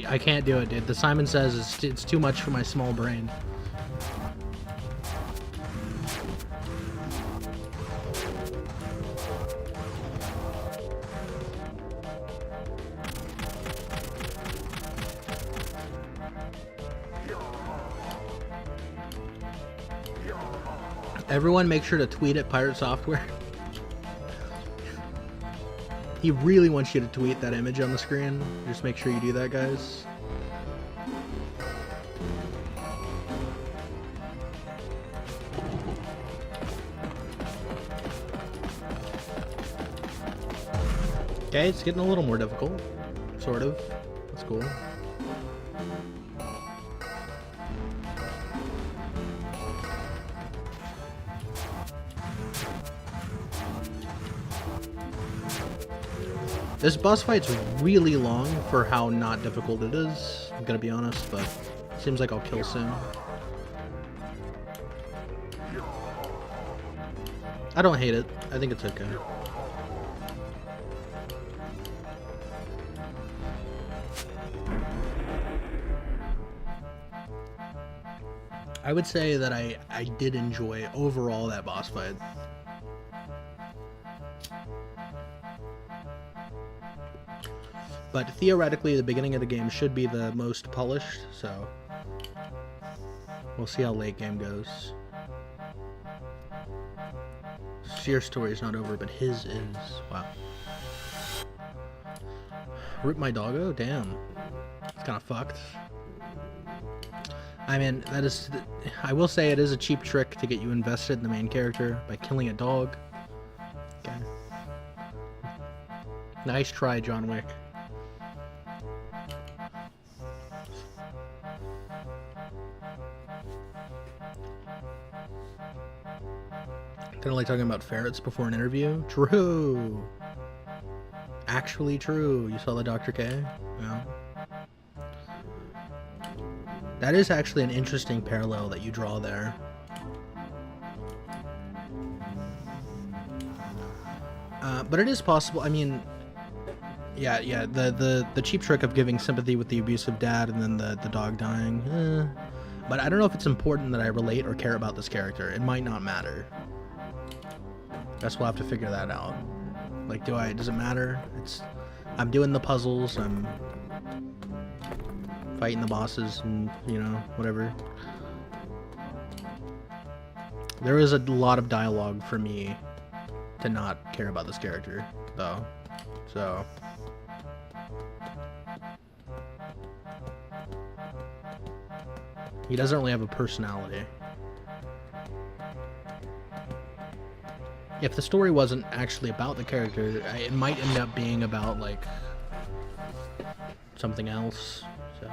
I can't do it, dude. The Simon Says it's too much for my small brain. Everyone make sure to tweet at Pirate Software. He really wants you to tweet that image on the screen. Just make sure you do that, guys. Okay, it's getting a little more difficult. Sort of. That's cool. This boss fight's really long for how not difficult it is, I'm gonna be honest, but it seems like I'll kill soon. I don't hate it. I think it's okay. I would say that I did enjoy overall that boss fight. But theoretically, the beginning of the game should be the most polished, so we'll see how late game goes. Your story's not over, but his is. Wow. Rip my doggo? Damn. It's kind of fucked. I mean, that is... I will say it is a cheap trick to get you invested in the main character by killing a dog. Okay. Nice try, John Wick. Kind of like talking about ferrets before an interview. True. Actually true. You saw the Dr. K? Yeah. That is actually an interesting parallel that you draw there. But it is possible. I mean, yeah. The cheap trick of giving sympathy with the abusive dad and then the dog dying. But I don't know if it's important that I relate or care about this character. It might not matter. Guess we'll have to figure that out. Like, does it matter? I'm doing the puzzles, I'm fighting the bosses, and, you know, whatever. There is a lot of dialogue for me to not care about this character, though. So... he doesn't really have a personality. If the story wasn't actually about the character, it might end up being about, like, something else. So,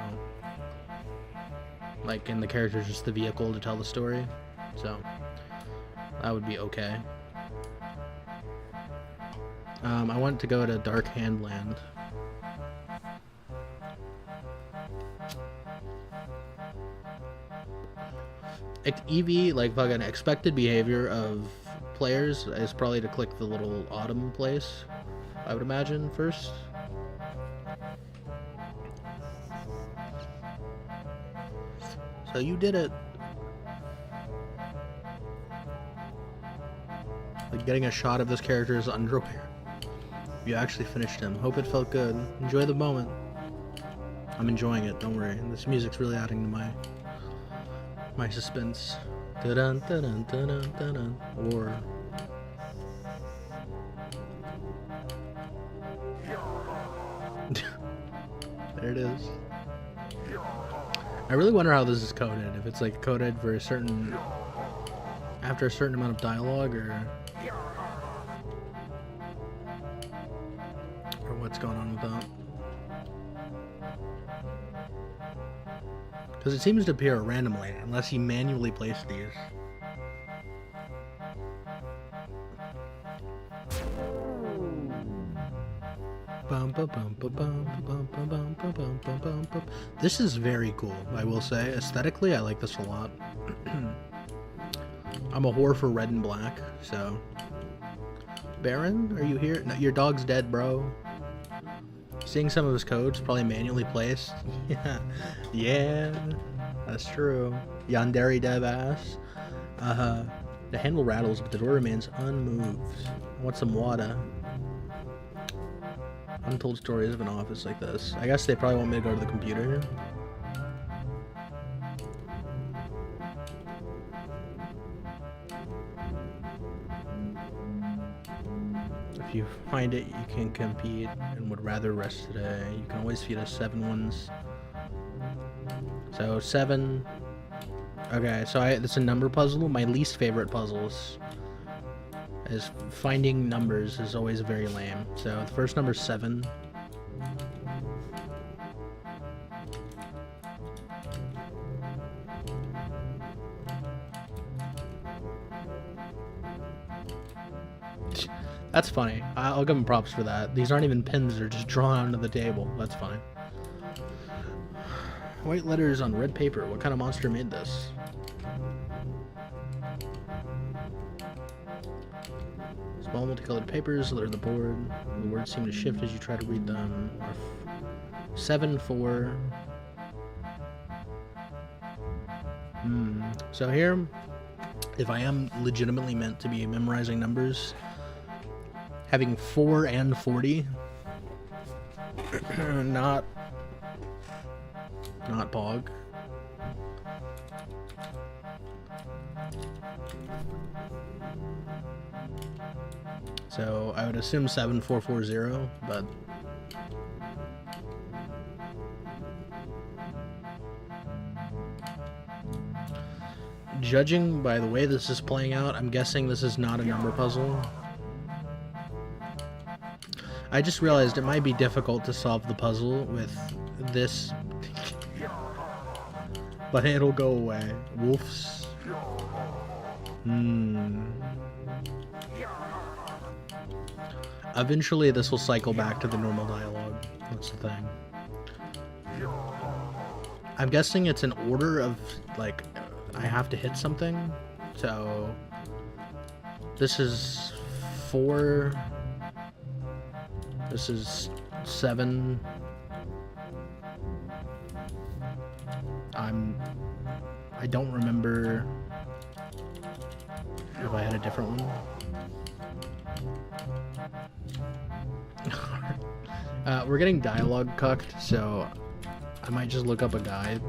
like, and the character's just the vehicle to tell the story. So, that would be okay. I want to go to Dark Handland. EV, like, fucking expected behavior of players is probably to click the little autumn place, I would imagine, first. So you did it. Like, getting a shot of this character's underwear. You actually finished him. Hope it felt good. Enjoy the moment. I'm enjoying it, don't worry. This music's really adding to my suspense. Dun dun dun dun dun dun. Or there it is. I really wonder how this is coded. If it's like coded for a certain, after a certain amount of dialogue, or what's going on with that. Because it seems to appear randomly, unless he manually placed these. This is very cool, I will say. Aesthetically, I like this a lot. I'm a whore for red and black, so... Baron, are you here? No, your dog's dead, bro. Seeing some of his codes, probably manually placed. Yeah, that's true. Yandere dev ass. The handle rattles, but the door remains unmoved. I want some water. Untold stories of an office like this. I guess they probably want me to go to the computer. If you find it, you can compete and would rather rest today. You can always feed us 7 ones. So 7. Okay, so it's a number puzzle. My least favorite puzzles is finding numbers is always very lame. So the first number is 7. That's funny. I'll give them props for that. These aren't even pins, they're just drawn onto the table. That's fine. White letters on red paper. What kind of monster made this? Small multicolored papers litter the board. The words seem to shift as you try to read them. 7, 4. So here, if I am legitimately meant to be memorizing numbers, having 4 and 40, not Pog. So I would assume 7440, but judging by the way this is playing out, I'm guessing this is not a number puzzle. I just realized it might be difficult to solve the puzzle with this, but it'll go away. Wolves. Eventually this will cycle back to the normal dialogue. That's the thing. I'm guessing it's an order of, like, I have to hit something. So this is 4, This is 7. I don't remember if I had a different one. We're getting dialogue cucked, so I might just look up a guide.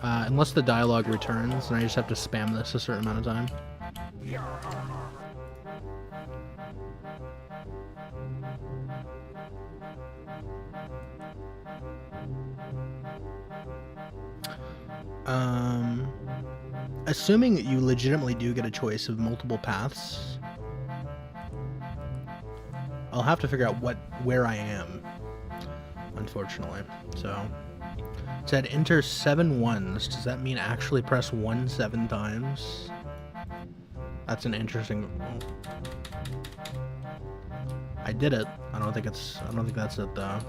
Unless the dialogue returns, and I just have to spam this a certain amount of time. Assuming you legitimately do get a choice of multiple paths, I'll have to figure out where I am, unfortunately. So, it said enter 7 ones. Does that mean actually press 1 7 times? That's an interesting. I did it. I don't think that's it though.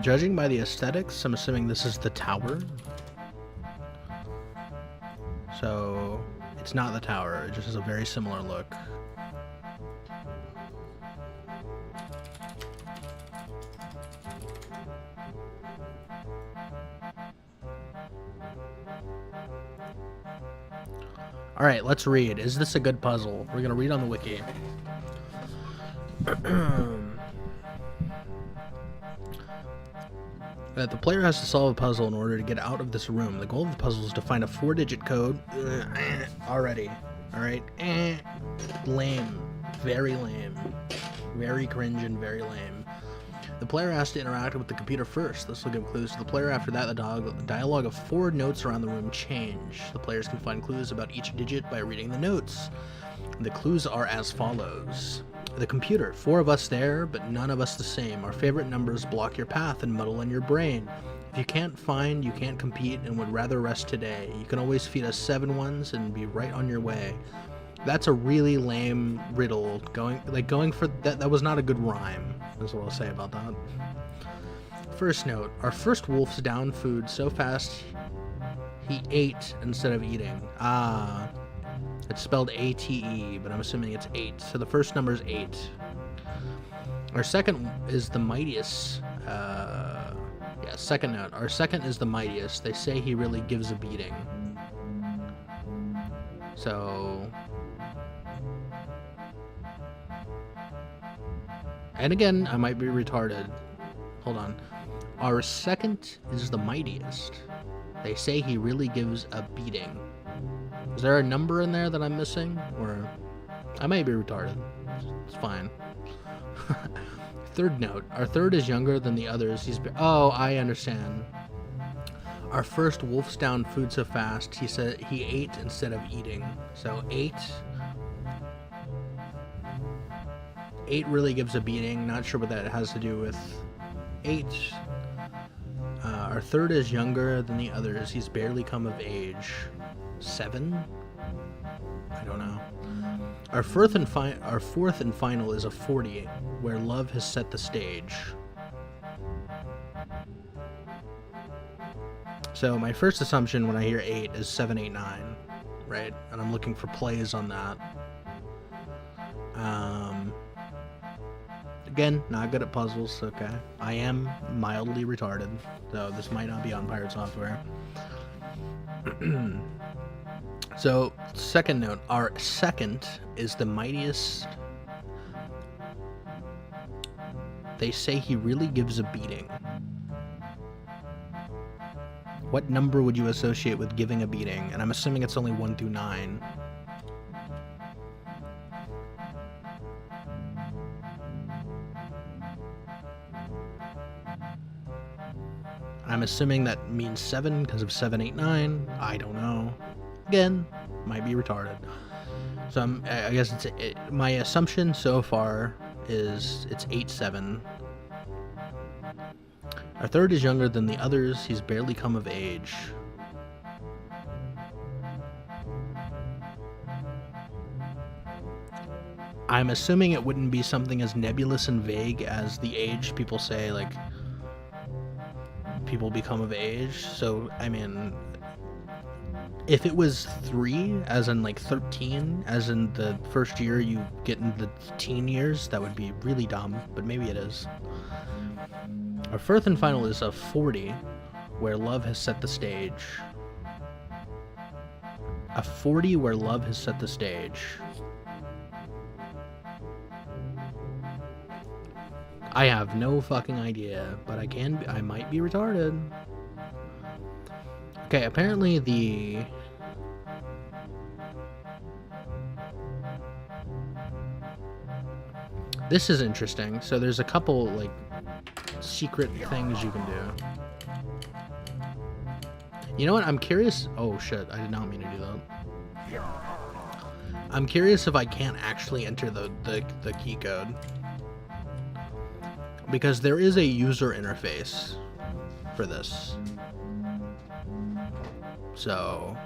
Judging by the aesthetics, I'm assuming this is the tower. So it's not the tower. It just has a very similar look. Alright, let's read. Is this a good puzzle? We're gonna read on the wiki. That the player has to solve a puzzle in order to get out of this room. The goal of the puzzle is to find a 4-digit code. Already. Alright. Lame. Very lame. Very cringe and very lame. The player has to interact with the computer first. This will give clues to the player. After that, the dialogue of 4 notes around the room change. The players can find clues about each digit by reading the notes. The clues are as follows. The computer. 4 of us there, but none of us the same. Our favorite numbers block your path and muddle in your brain. If you can't find, you can't compete, and would rather rest today. You can always feed us 7 ones and be right on your way. That's a really lame riddle. Going for that. That was not a good rhyme. That's what I'll say about that. First note. Our first wolf's down food so fast he ate instead of eating. It's spelled A-T-E, but I'm assuming it's 8. So the first number is 8. Our second is the mightiest. Second note. Our second is the mightiest. They say he really gives a beating. So... And again, I might be retarded. Hold on. Our second is the mightiest. They say he really gives a beating. Is there a number in there that I'm missing? Or I might be retarded. It's fine. Third note. Our third is younger than the others. Oh, I understand. Our first wolf's down food so fast, he said he ate instead of eating. So 8. 8 really gives a beating. Not sure what that has to do with 8. Our third is younger than the others. He's barely come of age. 7? I don't know. Our fourth and final is a 40, where love has set the stage. So my first assumption when I hear 8 is 7, 8, 9, right? And I'm looking for plays on that. Again, not good at puzzles, okay. I am mildly retarded, so this might not be on Pirate Software. So, second note. Our second is the mightiest. They say he really gives a beating. What number would you associate with giving a beating? And I'm assuming it's only 1 through 9. I'm assuming that means 7 because of 7, 8, 9. I don't know. Again, might be retarded. So I guess my assumption so far is it's 8, 7. Our third is younger than the others. He's barely come of age. I'm assuming it wouldn't be something as nebulous and vague as the age people say, like, people become of age. So, I mean, If it was 3, as in like 13, as in the first year you get in the teen years, that would be really dumb, but maybe it is. Our fourth and final is a 40, where love has set the stage. A 40 where love has set the stage. I have no fucking idea, but I might be retarded. Okay, apparently this is interesting. So there's a couple, like, secret things you can do. You know what? I'm curious. Oh, shit. I did not mean to do that. I'm curious if I can't actually enter the key code. Because there is a user interface for this. So...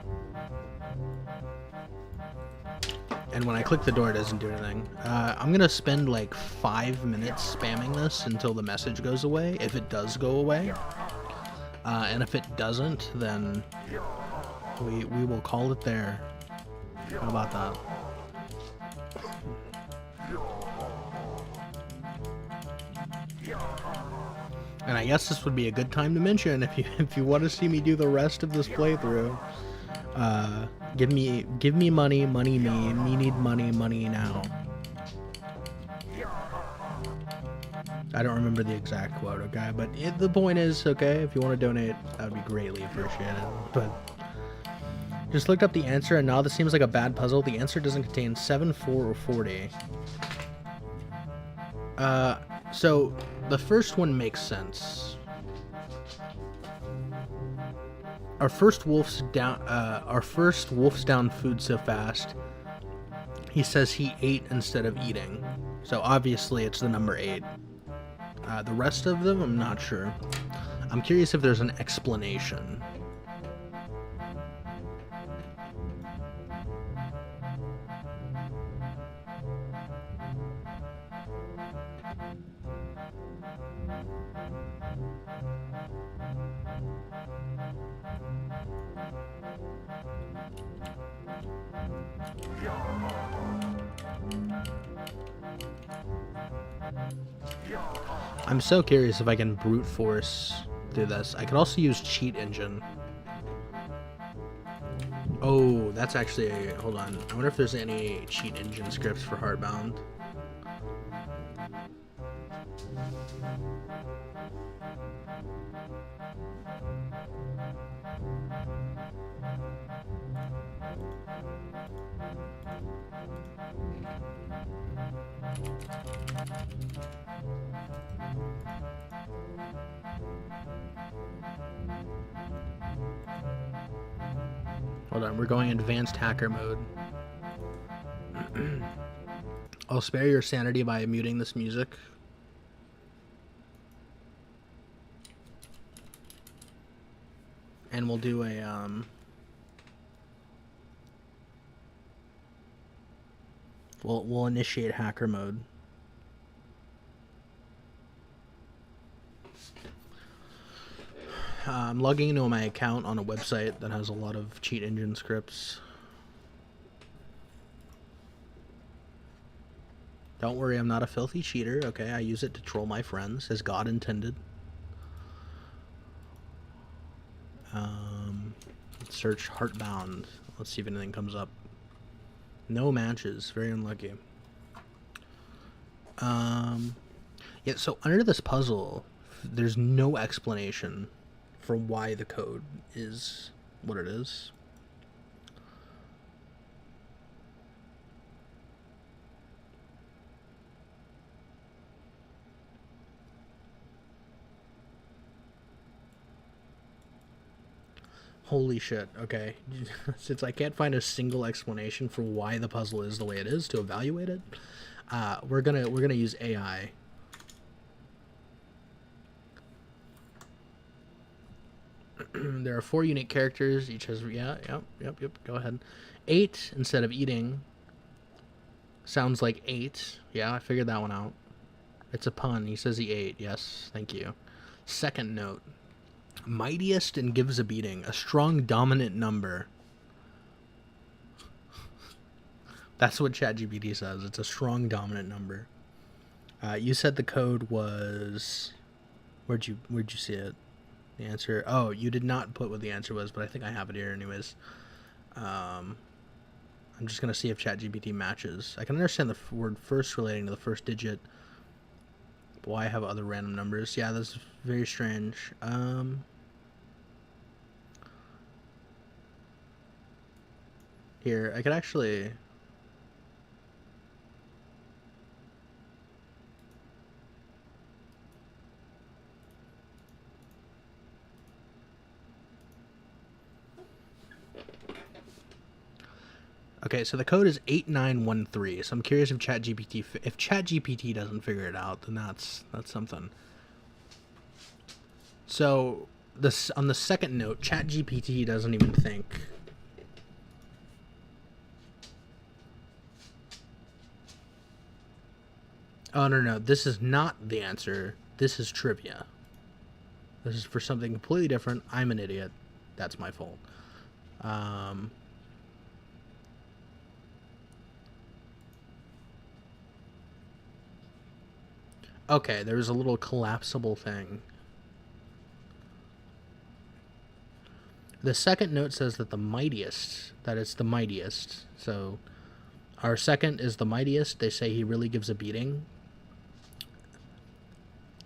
And when I click the door, it doesn't do anything. I'm gonna spend like 5 minutes spamming this until the message goes away, if it does go away. And if it doesn't, then we will call it there. How about that? And I guess this would be a good time to mention, if you want to see me do the rest of this playthrough, give me money, me need money now. I don't remember the exact quote, okay, but the point is, okay, if you want to donate, that would be greatly appreciated. But just looked up the answer, and now this seems like a bad puzzle. The answer doesn't contain 7, 4, or 40. So the first one makes sense. Our first wolf's down food so fast. He says he ate instead of eating. So obviously it's the number 8. The rest of them, I'm not sure. I'm curious if there's an explanation. I'm so curious if I can brute force through this. I could also use cheat engine. Oh, that's actually a... Hold on. I wonder if there's any cheat engine scripts for Heartbound. Hold on, we're going advanced hacker mode. I'll spare your sanity by muting this music. And we'll do a, We'll initiate hacker mode. I'm logging into my account on a website that has a lot of cheat engine scripts. Don't worry, I'm not a filthy cheater, okay? I use it to troll my friends, as God intended. Let's search Heartbound. Let's see if anything comes up. No matches. Very unlucky. Yeah, so under this puzzle, there's no explanation for why the code is what it is. Holy shit, okay. Since I can't find a single explanation for why the puzzle is the way it is to evaluate it, we're gonna use AI. There are 4 unique characters, each has, yep, go ahead. 8 instead of eating sounds like 8. Yeah, I figured that one out. It's a pun. He says he ate. Yes, thank you. Second note. Mightiest and gives a beating. A strong dominant number. That's what ChatGPT says. It's a strong dominant number. You said the code was... Where'd you see it? The answer... Oh, you did not put what the answer was, but I think I have it here anyways. I'm just going to see if ChatGPT matches. I can understand the word first relating to the first digit. But why I have other random numbers? Yeah, that's very strange. Here, I could actually... Okay, so the code is 8913. So I'm curious if ChatGPT doesn't figure it out, then that's something. So this on the second note, ChatGPT doesn't even think. Oh no, this is not the answer. This is trivia. This is for something completely different. I'm an idiot. That's my fault. Okay, there's a little collapsible thing. The second note says that it's the mightiest. So our second is the mightiest. They say he really gives a beating.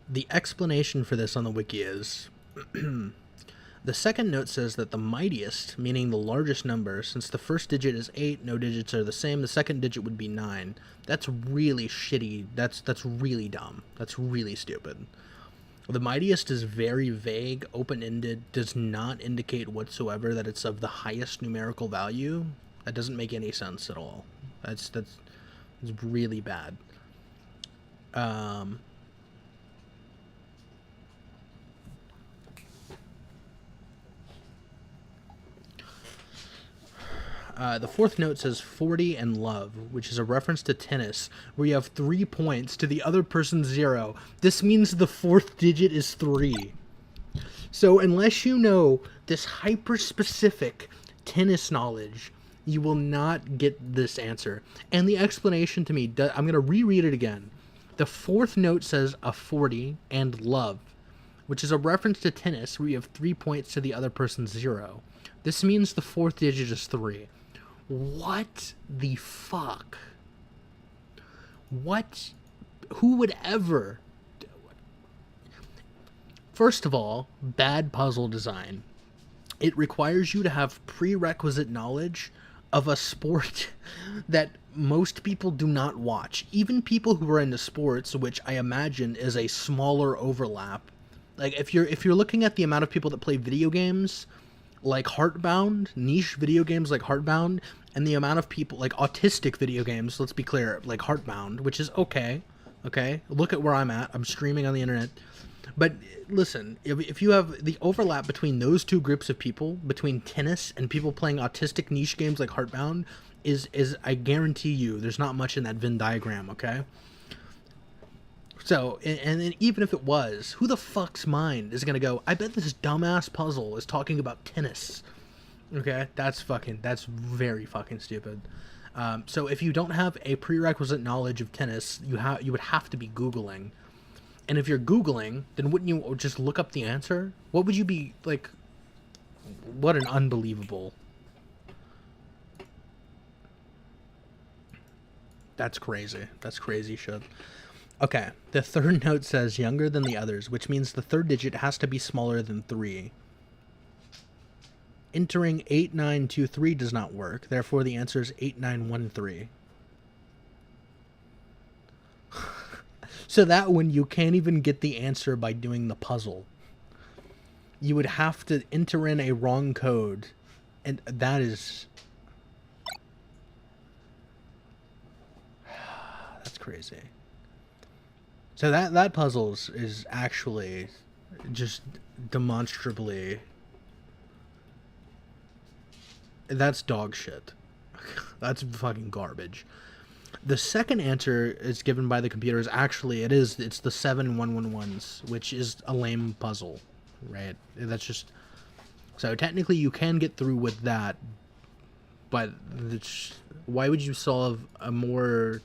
The explanation for this on the wiki is the second note says that the mightiest, meaning the largest number, since the first digit is 8, no digits are the same, the second digit would be 9. That's really shitty. That's really dumb. That's really stupid. The mightiest is very vague, open-ended, does not indicate whatsoever that it's of the highest numerical value. That doesn't make any sense at all. That's really bad. The fourth note says 40 and love, which is a reference to tennis, where you have 3 points to the other person's 0. This means the fourth digit is 3. So unless you know this hyper-specific tennis knowledge, you will not get this answer. And the explanation to me, I'm going to reread it again. The fourth note says a 40 and love, which is a reference to tennis, where you have 3 points to the other person's 0. This means the fourth digit is 3. What the fuck? What? Who would ever? First of all, bad puzzle design. It requires you to have prerequisite knowledge of a sport that most people do not watch. Even people who are into sports, which I imagine is a smaller overlap. Like if you're looking at the amount of people that play video games, like Heartbound, niche video games like Heartbound, and the amount of people, like autistic video games, let's be clear, like Heartbound, which is okay, look at where I'm at, I'm streaming on the internet, but listen, if you have the overlap between those two groups of people, between tennis and people playing autistic niche games like Heartbound, is I guarantee you, there's not much in that Venn diagram, okay? So, and even if it was, who the fuck's mind is gonna go, I bet this dumbass puzzle is talking about tennis. Okay, that's very fucking stupid. So if you don't have a prerequisite knowledge of tennis, you would have to be Googling. And if you're Googling, then wouldn't you just look up the answer? What would you be, like, what an unbelievable... That's crazy. That's crazy shit. Okay, the third note says younger than the others, which means the third digit has to be smaller than 3. Entering 8923 does not work, therefore the answer is 8913. So that one, you can't even get the answer by doing the puzzle. You would have to enter in a wrong code, and that is... That's crazy. So that puzzle is actually just demonstrably... That's dog shit. That's fucking garbage. The second answer is given by the computer is actually, it's the 7 111s, which is a lame puzzle, right? That's just... So technically you can get through with that, but why would you solve a more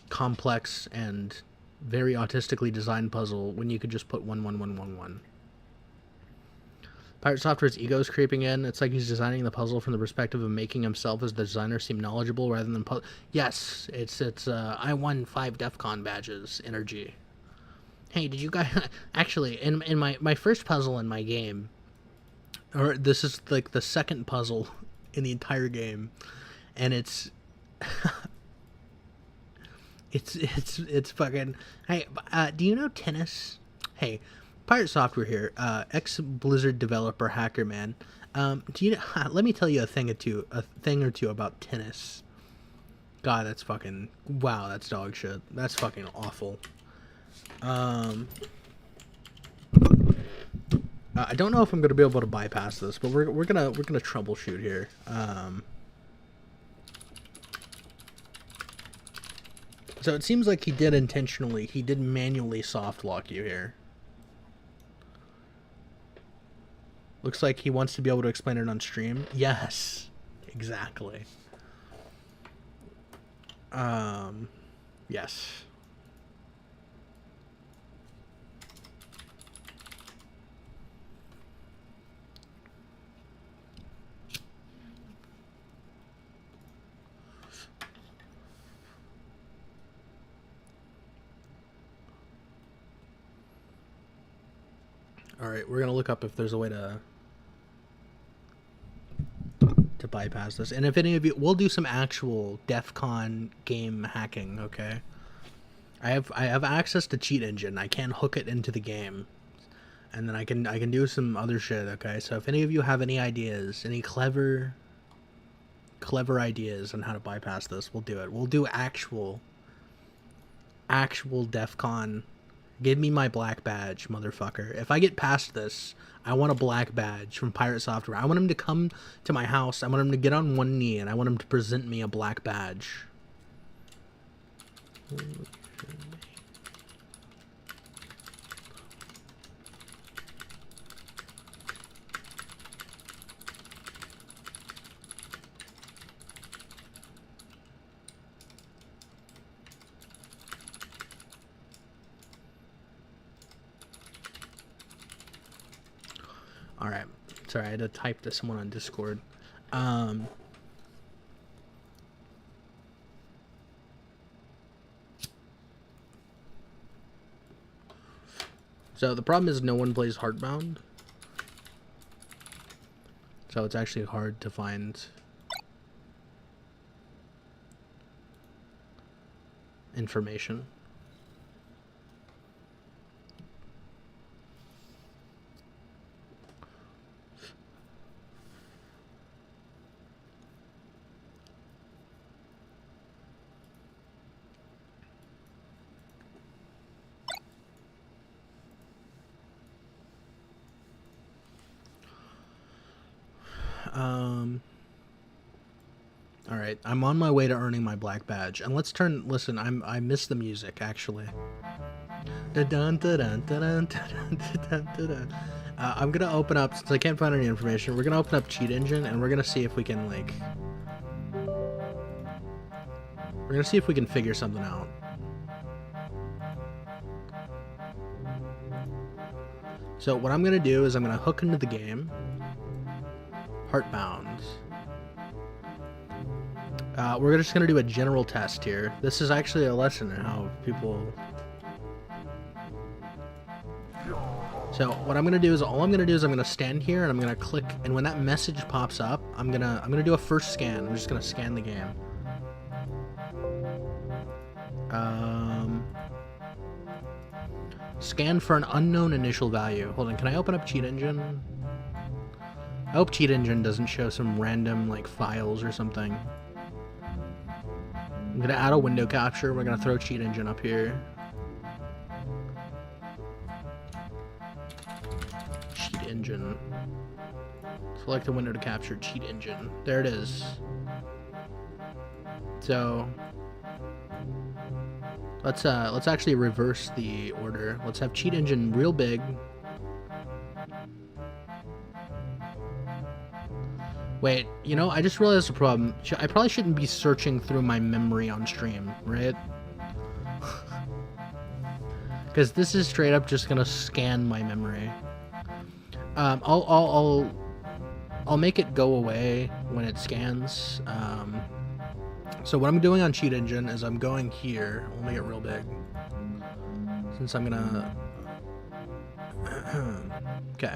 complex and very autistically designed puzzle when you could just put 11111? Pirate Software's ego is creeping in. It's like he's designing the puzzle from the perspective of making himself as the designer seem knowledgeable rather than yes, it's I won 5 DEF CON badges energy. Hey, did you guys actually in my first puzzle in my game, or this is like the second puzzle in the entire game, and it's it's fucking. Hey, do you know tennis? Hey, Pirate Software here, ex Blizzard developer hacker man. Do you? Let me tell you a thing or two about tennis. God, that's fucking wow. That's dog shit. That's fucking awful. I don't know if I'm gonna be able to bypass this, but we're gonna troubleshoot here. So it seems like he did manually soft lock you here. Looks like he wants to be able to explain it on stream. Yes, exactly. Yes. Alright, we're gonna look up if there's a way to bypass this. And if any of you, we'll do some actual DEF CON game hacking, okay? I have access to Cheat Engine. I can hook it into the game. And then I can do some other shit, okay? So if any of you have any ideas, any clever ideas on how to bypass this, we'll do it. We'll do actual DEF CON. Give me my black badge, motherfucker. If I get past this, I want a black badge from Pirate Software. I want him to come to my house. I want him to get on one knee, and I want him to present me a black badge. Alright. Sorry, I had to type to someone on Discord. So the problem is no one plays Heartbound. So it's actually hard to find information. Alright, I'm on my way to earning my black badge. And listen, I miss the music, actually. I'm gonna open up, since I can't find any information, we're gonna open up Cheat Engine, and we're gonna see if we can, like... We're gonna see if we can figure something out. So what I'm gonna do is I'm gonna hook into the game. Heartbound. We're just gonna do a general test here. This is actually a lesson in how people... So what I'm gonna do is I'm gonna stand here and I'm gonna click, and when that message pops up, I'm gonna do a first scan. I'm just gonna scan the game. Scan for an unknown initial value. Hold on, can I open up Cheat Engine? I hope Cheat Engine doesn't show some random like files or something. I'm gonna add a window capture. We're gonna throw Cheat Engine up here. Cheat Engine. Select a window to capture Cheat Engine. There it is. So let's actually reverse the order. Let's have Cheat Engine real big. Wait, you know, I just realized the problem. I probably shouldn't be searching through my memory on stream, right? Because this is straight up just gonna scan my memory. I'll make it go away when it scans. So what I'm doing on Cheat Engine is I'm going here. I'll make it real big. Since I'm gonna... Okay.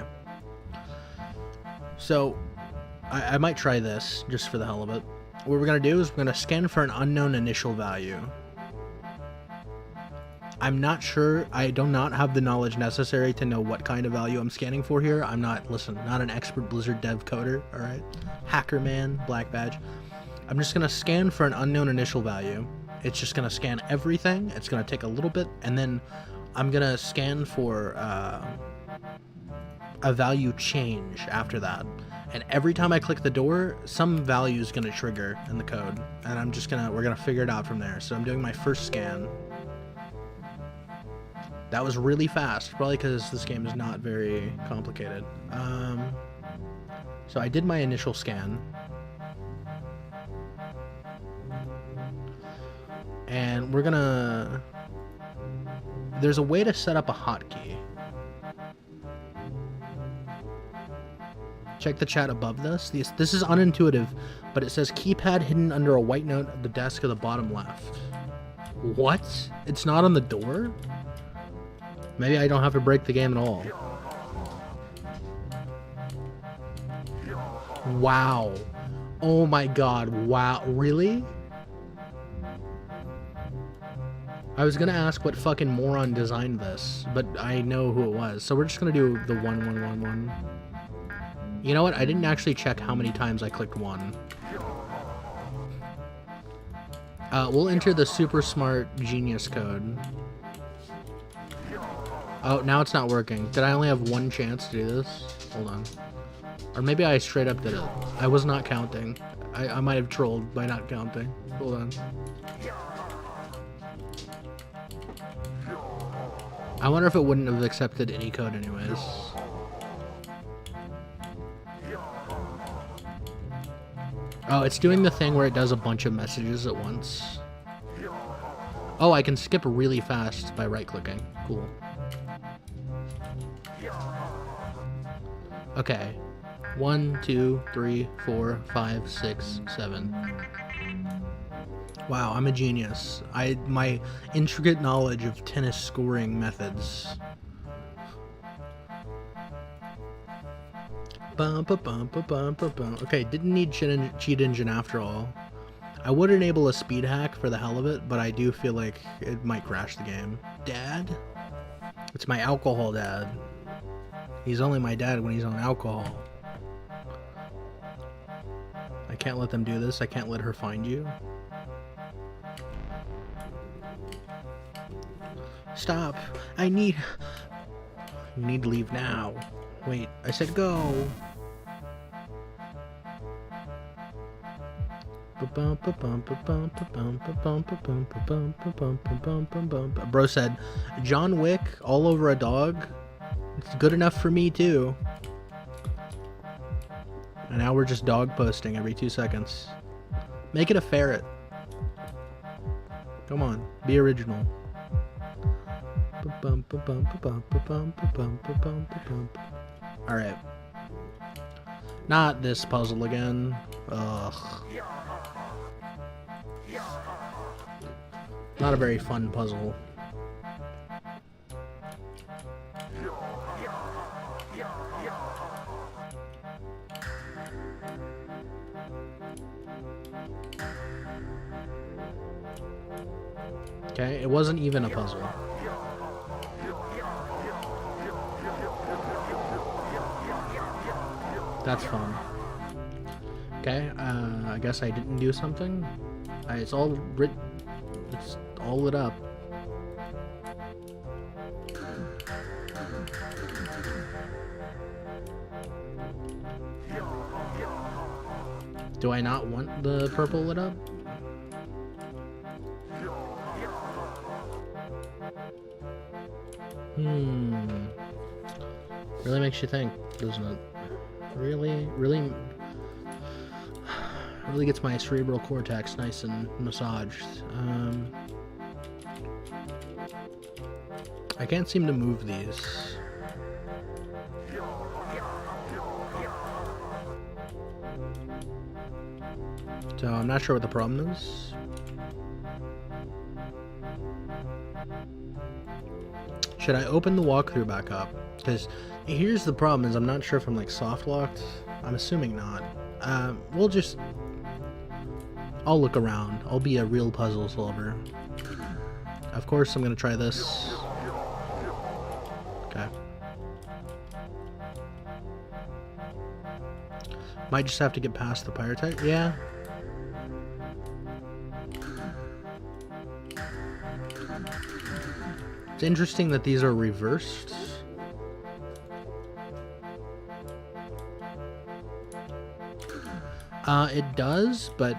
So, I might try this, just for the hell of it. What we're gonna do is we're gonna scan for an unknown initial value. I'm not sure, I do not have the knowledge necessary to know what kind of value I'm scanning for here. I'm not, listen, not an expert Blizzard dev coder, alright? Hacker man, black badge. I'm just gonna scan for an unknown initial value. It's just gonna scan everything, it's gonna take a little bit, and then I'm gonna scan for a value change after that. And every time I click the door, some value is gonna trigger in the code. And we're gonna figure it out from there. So I'm doing my first scan. That was really fast, probably because this game is not very complicated. So I did my initial scan. And we're gonna... There's a way to set up a hotkey. Check the chat above this. This is unintuitive, but it says keypad hidden under a white note at the desk of the bottom left. What? It's not on the door? Maybe I don't have to break the game at all. Wow. Oh my god. Wow. Really? I was gonna ask what fucking moron designed this, but I know who it was. So we're just gonna do the 1111. You know what? I didn't actually check how many times I clicked 1. We'll enter the super smart genius code. Oh, now it's not working. Did I only have one chance to do this? Hold on. Or maybe I straight up did it. I was not counting. I might have trolled by not counting. Hold on. I wonder if it wouldn't have accepted any code anyways. Oh, it's doing the thing where it does a bunch of messages at once. Oh, I can skip really fast by right-clicking. Cool. Okay. 1, 2, 3, 4, 5, 6, 7. Wow, I'm a genius. My intricate knowledge of tennis scoring methods. Okay, didn't need cheat engine after all. I would enable a speed hack for the hell of it, but I do feel like it might crash the game. Dad? It's my alcohol dad. He's only my dad when he's on alcohol. I can't let them do this. I can't let her find you. Stop. You need to leave now. Wait, I said go. Bro said, John Wick all over a dog? It's good enough for me too. And now we're just dog posting every 2 seconds. Make it a ferret. Come on, be original. Alright. Not this puzzle again. Ugh. Not a very fun puzzle. Okay, it wasn't even a puzzle. That's fun. Okay, I guess I didn't do something. It's all lit up. Do I not want the purple lit up? Really makes you think, doesn't it? Really, really, really gets my cerebral cortex nice and massaged. I can't seem to move these. So I'm not sure what the problem is. Should I open the walkthrough back up? Because here's the problem: is I'm not sure if I'm like soft locked. I'm assuming not. I'll look around. I'll be a real puzzle solver. Of course, I'm gonna try this. Okay. Might just have to get past the pyrotech. Yeah. It's interesting that these are reversed. It does, but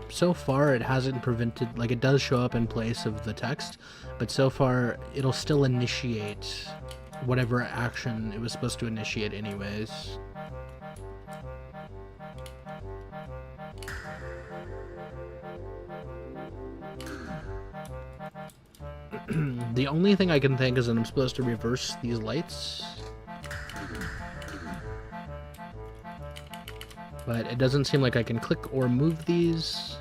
so far it hasn't prevented, like it does show up in place of the text, but so far it'll still initiate whatever action it was supposed to initiate anyways. The only thing I can think is that I'm supposed to reverse these lights. But it doesn't seem like I can click or move these.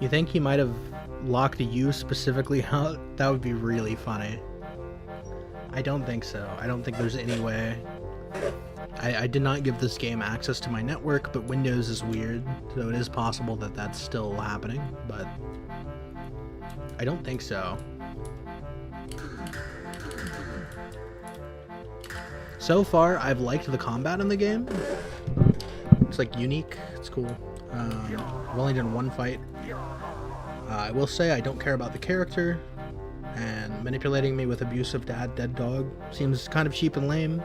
You think he might have locked you specifically out? That would be really funny. I don't think so. I don't think there's any way. I did not give this game access to my network, but Windows is weird, so it is possible that that's still happening, but I don't think so. So far, I've liked the combat in the game. It's like unique. It's cool. I've only done one fight. I will say I don't care about the character, and manipulating me with abusive dad, dead dog seems kind of cheap and lame.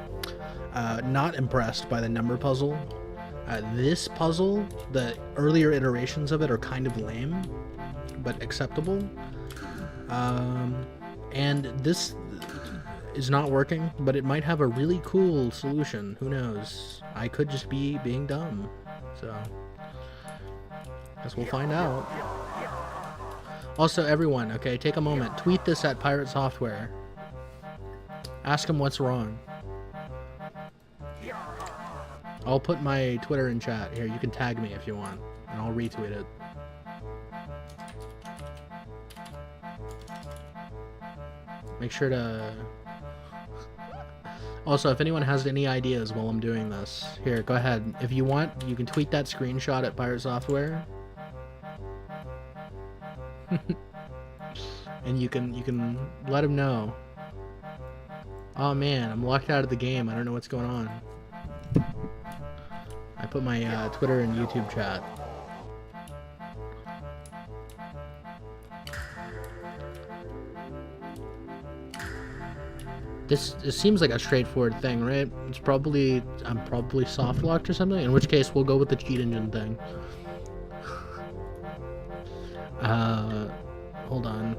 Not impressed by the number puzzle. This puzzle, the earlier iterations of it are kind of lame, but acceptable. And this is not working, but it might have a really cool solution. Who knows? I could just be being dumb. So, guess we'll find out. Also, everyone, okay, take a moment. Tweet this at Pirate Software. Ask them what's wrong. I'll put my Twitter in chat. Here, you can tag me if you want, and I'll retweet it. Make sure to... Also, if anyone has any ideas while I'm doing this, here, go ahead. If you want, you can tweet that screenshot at Pirate Software. And you can let him know. Oh man, I'm locked out of the game. I don't know what's going on. I put my Twitter and YouTube chat. This seems like a straightforward thing, right? I'm probably soft locked or something. In which case, we'll go with the cheat engine thing. Hold on.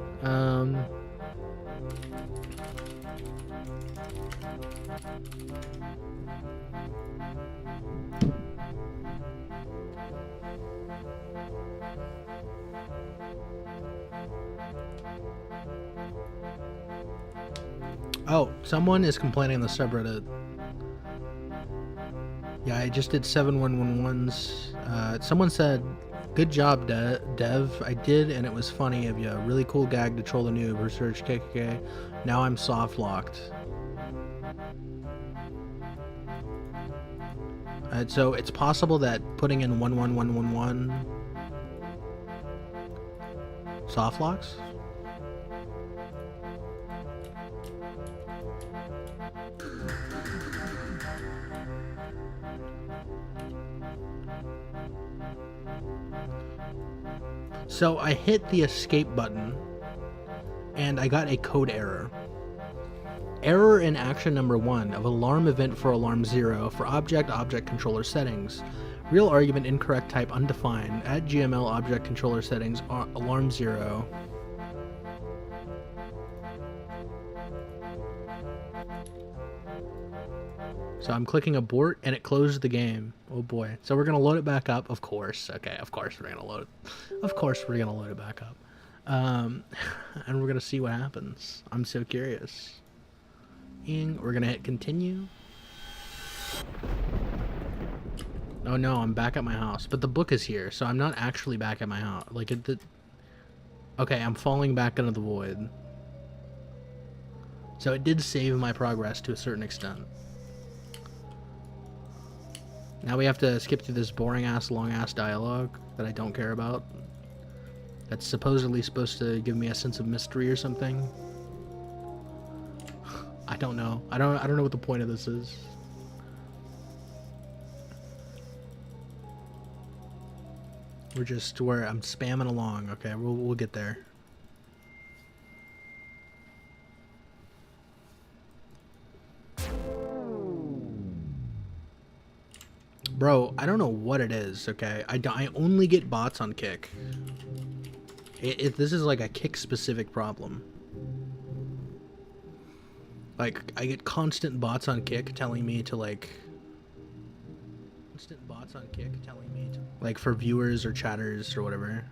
Oh, someone is complaining on the subreddit. Yeah, I just did 7111s. Someone said, "Good job, Dev. I did, and it was funny of you. Really cool gag to troll the noob. Research KKK. Now I'm soft locked." So it's possible that putting in 11111 Soft locks? So I hit the escape button and I got a code error. Error in action number 1 of alarm event for alarm 0 for object controller settings. Real argument incorrect type undefined. At GML object controller settings alarm 0. So I'm clicking abort and it closed the game. Oh boy. So we're gonna load it back up, of course. Okay, of course we're gonna load it. Of course we're gonna load it back up. And we're gonna see what happens. I'm so curious. We're gonna hit continue. Oh no, I'm back at my house. But the book is here, so I'm not actually back at my house. Like okay, I'm falling back into the void. So it did save my progress to a certain extent. Now we have to skip through this boring ass, long ass dialogue that I don't care about. That's supposedly supposed to give me a sense of mystery or something. I don't know. I don't know what the point of this is. I'm spamming along. Okay, we'll get there. Bro, I don't know what it is, okay? I only get bots on Kick. This is like a Kick-specific problem. Like, I get constant bots on Kick telling me to, like... Constant bots on Kick telling me to... Like, for viewers or chatters or whatever.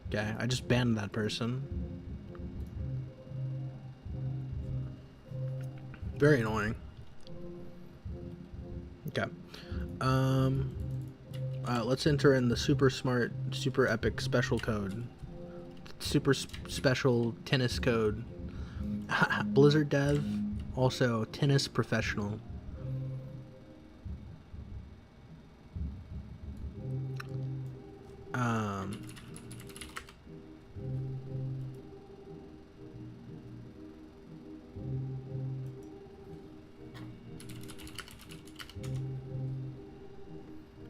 Okay, I just banned that person. Very annoying. Okay. Let's enter in the super smart, super epic special code. Super special tennis code. Blizzard dev, also tennis professional.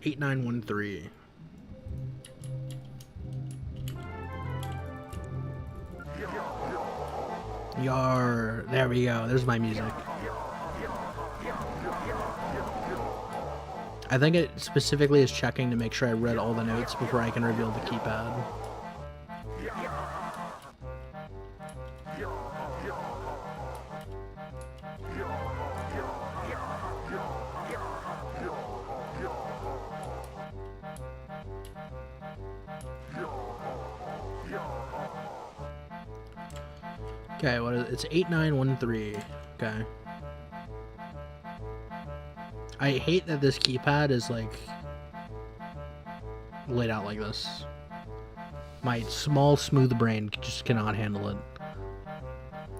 $8913. Yar, there we go. There's my music. I think it specifically is checking to make sure I read all the notes before I can reveal the keypad. Okay, what is it? It's 8913. Okay. I hate that this keypad is like laid out like this. My small smooth brain just cannot handle it.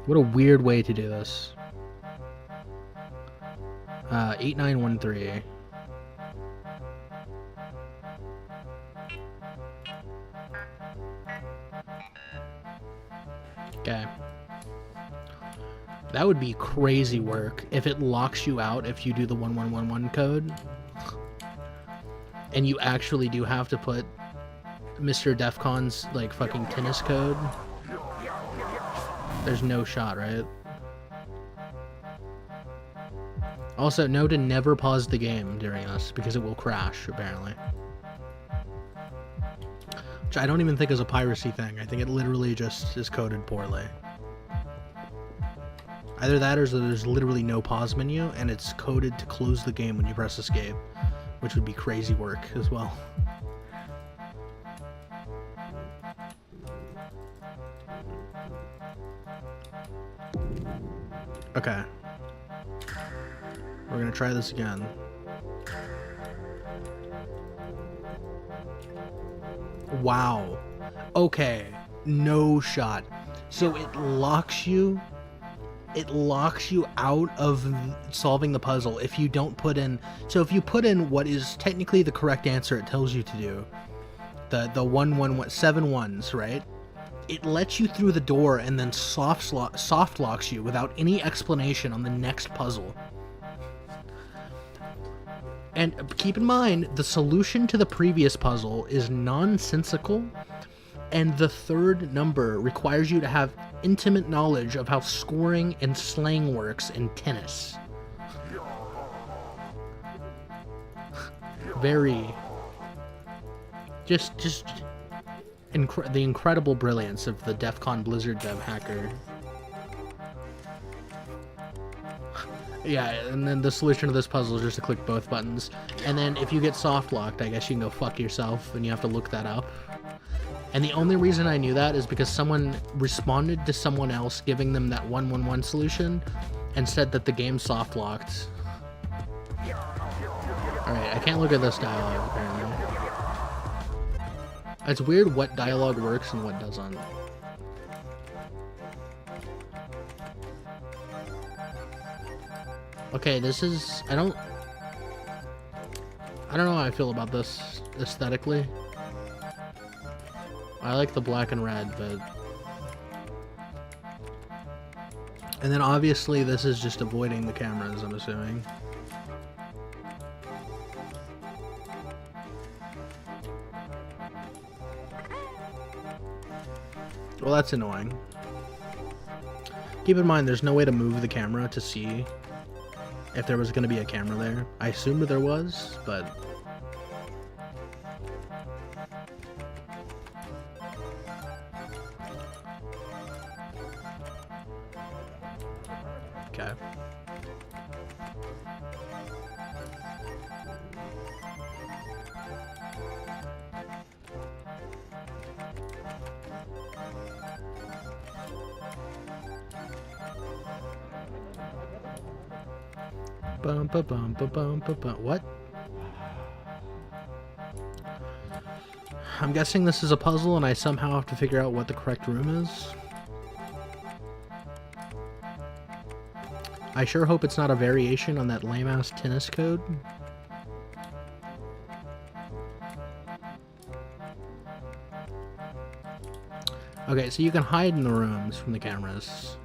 What a weird way to do this. 8913. Okay. That would be crazy work if it locks you out if you do the 1111 code. And you actually do have to put Mr. Defcon's like fucking tennis code. There's no shot, right? Also, note to never pause the game during this because it will crash, apparently. Which I don't even think is a piracy thing. I think it literally just is coded poorly. Either that or there's literally no pause menu and it's coded to close the game when you press escape, which would be crazy work as well. Okay. We're gonna try this again. Wow. Okay. No shot. So it locks you out of solving the puzzle if you don't put in... So if you put in what is technically the correct answer it tells you to do, the 7 ones, right? It lets you through the door and then soft locks you without any explanation on the next puzzle. And keep in mind, the solution to the previous puzzle is nonsensical, and the third number requires you to have intimate knowledge of how scoring and slang works in tennis. Very... Just the incredible brilliance of the DEF CON Blizzard dev hacker. Yeah, and then the solution to this puzzle is just to click both buttons. And then if you get soft locked, I guess you can go fuck yourself, and you have to look that up. And the only reason I knew that is because someone responded to someone else giving them that 111 solution and said that the game soft locked. Alright, I can't look at this dialogue apparently. It's weird what dialogue works and what doesn't. Okay, this is... I don't know how I feel about this aesthetically. I like the black and red, but... And then obviously this is just avoiding the cameras, I'm assuming. Well, that's annoying. Keep in mind, there's no way to move the camera to see if there was going to be a camera there. I assumed there was, but... Okay. Bum ba bum ba bum ba bum. What? I'm guessing this is a puzzle and I somehow have to figure out what the correct room is. I sure hope it's not a variation on that lame-ass tennis code. Okay, so you can hide in the rooms from the cameras.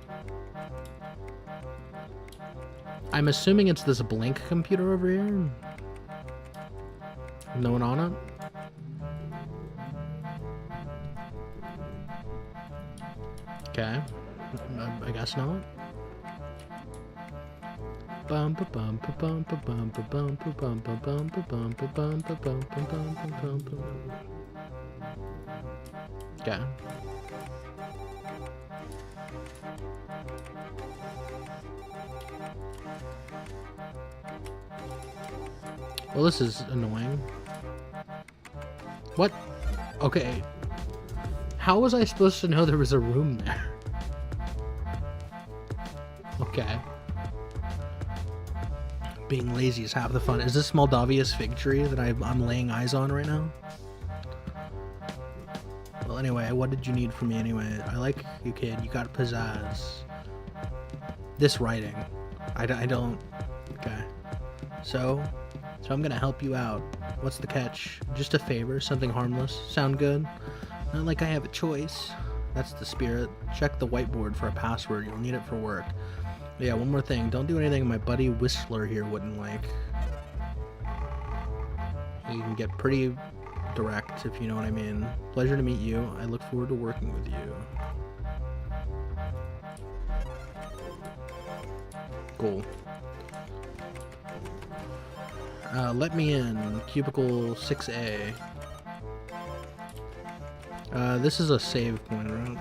I'm assuming it's this Blink computer over here. No one on it. Okay, I guess not. Bum ba bum ba bum ba bum ba bum ba bum ba bum ba bum ba bum ba bum ba bum ba bum ba. Okay. Well, this is annoying. What? Okay. How was I supposed to know there was a room there? Okay. Being lazy is half the fun. Is this Moldavia's fig tree that I'm laying eyes on right now? Well, anyway, what did you need from me anyway? I like you, kid. You got pizzazz. This writing. I don't... Okay. So I'm gonna help you out. What's the catch? Just a favor, something harmless. Sound good? Not like I have a choice. That's the spirit. Check the whiteboard for a password. You'll need it for work. Yeah, one more thing. Don't do anything my buddy Whistler here wouldn't like. You can get pretty direct, if you know what I mean. Pleasure to meet you. I look forward to working with you. Cool. Let me in. Cubicle 6A. This is a save point, right?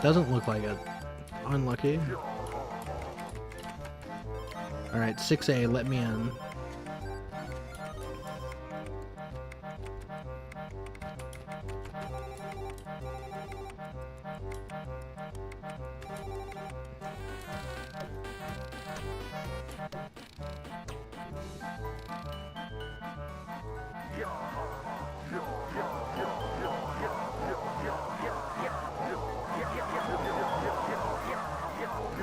Doesn't look like it. Unlucky. Alright, 6A, let me in.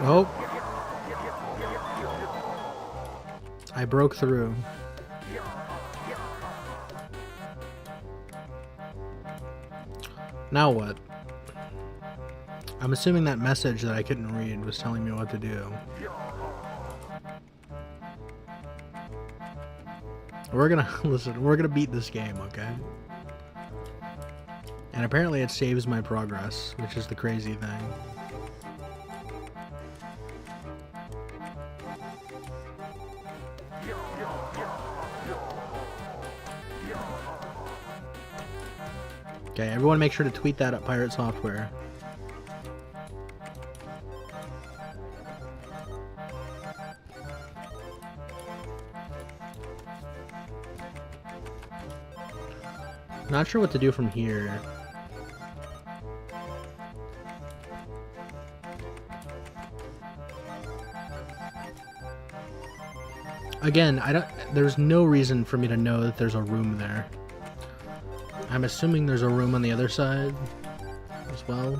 Oh. I broke through. Now what? I'm assuming that message that I couldn't read was telling me what to do. We're gonna, listen, we're gonna beat this game, okay? And apparently it saves my progress, which is the crazy thing. Okay, everyone make sure to tweet that at Pirate Software. Not sure what to do from here. Again, there's no reason for me to know that there's a room there. I'm assuming there's a room on the other side as well.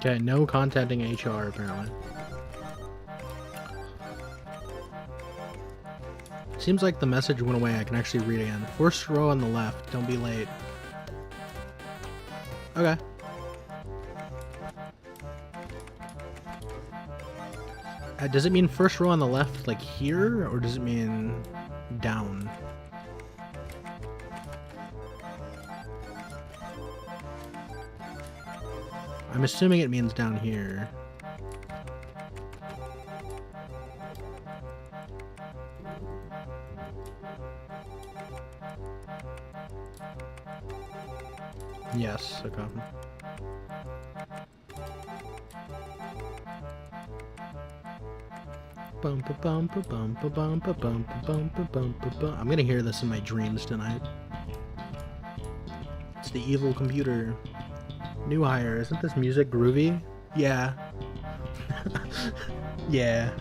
Okay, no contacting HR apparently. Seems like the message went away. I can actually read again. First row on the left. Don't be late. Okay. Does it mean first row on the left, like here, or does it mean down? I'm assuming it means down here. Yes, okay. I'm gonna hear this in my dreams tonight. It's the evil computer. New hire. Isn't this music groovy? Yeah. Yeah.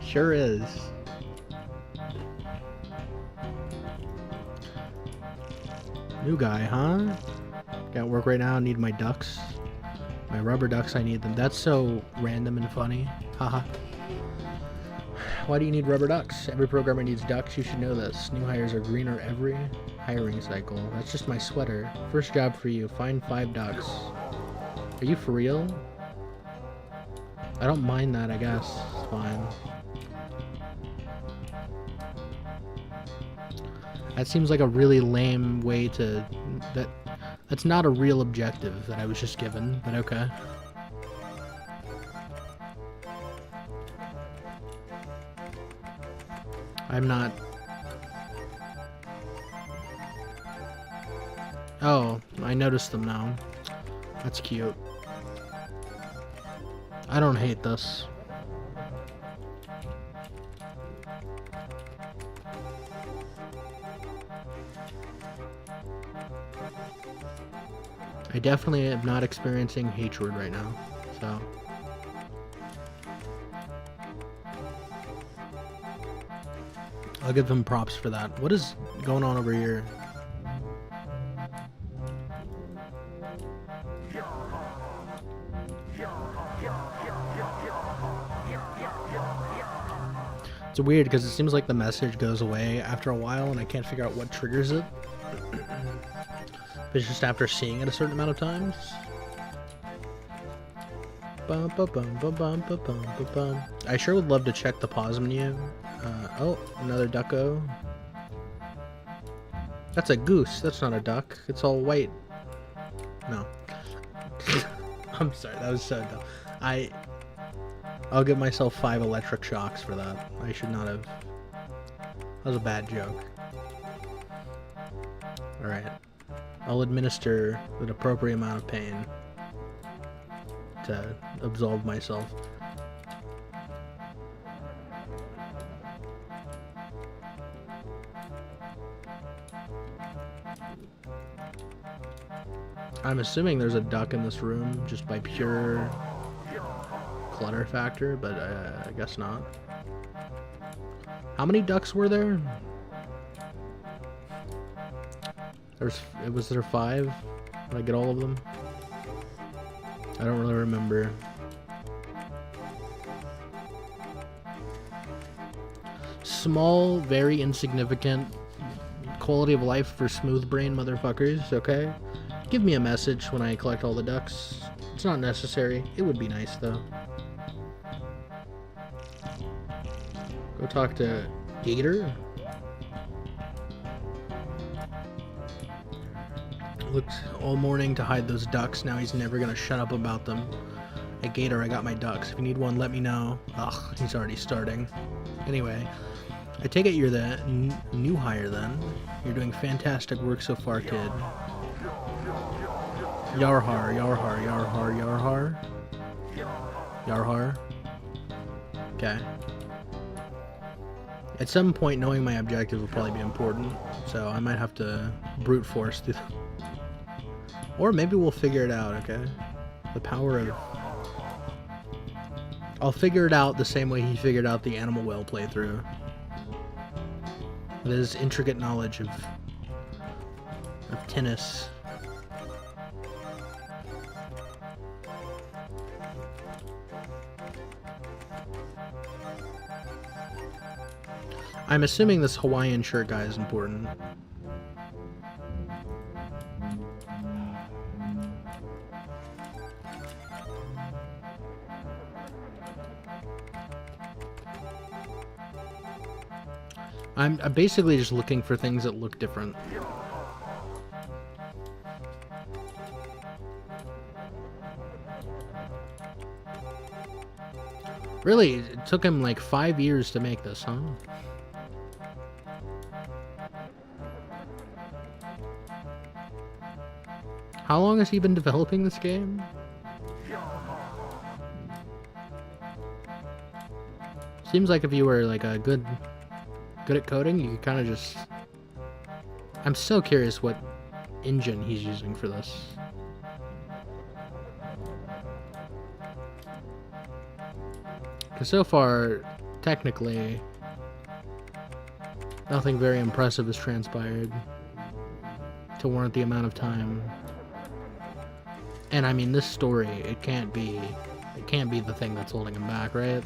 Sure is. New guy, huh? Got work right now, need my ducks. My rubber ducks, I need them. That's so random and funny. Haha. Why do you need rubber ducks? Every programmer needs ducks, you should know this. New hires are greener every hiring cycle. That's just my sweater. First job for you, find 5 ducks. Are you for real? I don't mind that, I guess. It's fine. That seems like a really lame way to... That's not a real objective that I was just given, but okay. I'm not... Oh, I noticed them now. That's cute. I don't hate this. I definitely am not experiencing hatred right now, so... I'll give them props for that. What is going on over here? It's weird because it seems like the message goes away after a while and I can't figure out what triggers it. It's just after seeing it a certain amount of times. I sure would love to check the pause menu. Oh, another ducko. That's a goose. That's not a duck. It's all white. No. I'm sorry. That was so dumb. I'll give myself 5 electric shocks for that. I should not have. That was a bad joke. Alright. I'll administer an appropriate amount of pain to absolve myself. I'm assuming there's a duck in this room just by pure clutter factor, but I guess not. How many ducks were there? Was there 5? Did I get all of them? I don't really remember. Small, very insignificant quality of life for smooth brain motherfuckers, okay? Give me a message when I collect all the ducks. It's not necessary. It would be nice, though. Go talk to Gator. Looked all morning to hide those ducks. Now he's never gonna shut up about them. Hey, Gator, I got my ducks. If you need one, let me know. Ugh, he's already starting. Anyway, I take it you're the new hire then. You're doing fantastic work so far, kid. Yarhar, Yarhar, Yarhar, Yarhar. Yarhar. Okay. At some point, knowing my objective will probably be important, so I might have to brute force through. Or maybe we'll figure it out, okay? The power of... I'll figure it out the same way he figured out the Animal Well playthrough. With his intricate knowledge of tennis. I'm assuming this Hawaiian shirt guy is important. I'm basically just looking for things that look different. Really, it took him like 5 years to make this, huh? How long has he been developing this game? Seems like if you were like a good at coding, you could kind of just... I'm so curious what engine he's using for this. Because so far, technically, nothing very impressive has transpired to warrant the amount of time. And I mean, this story, it can't be the thing that's holding him back, right?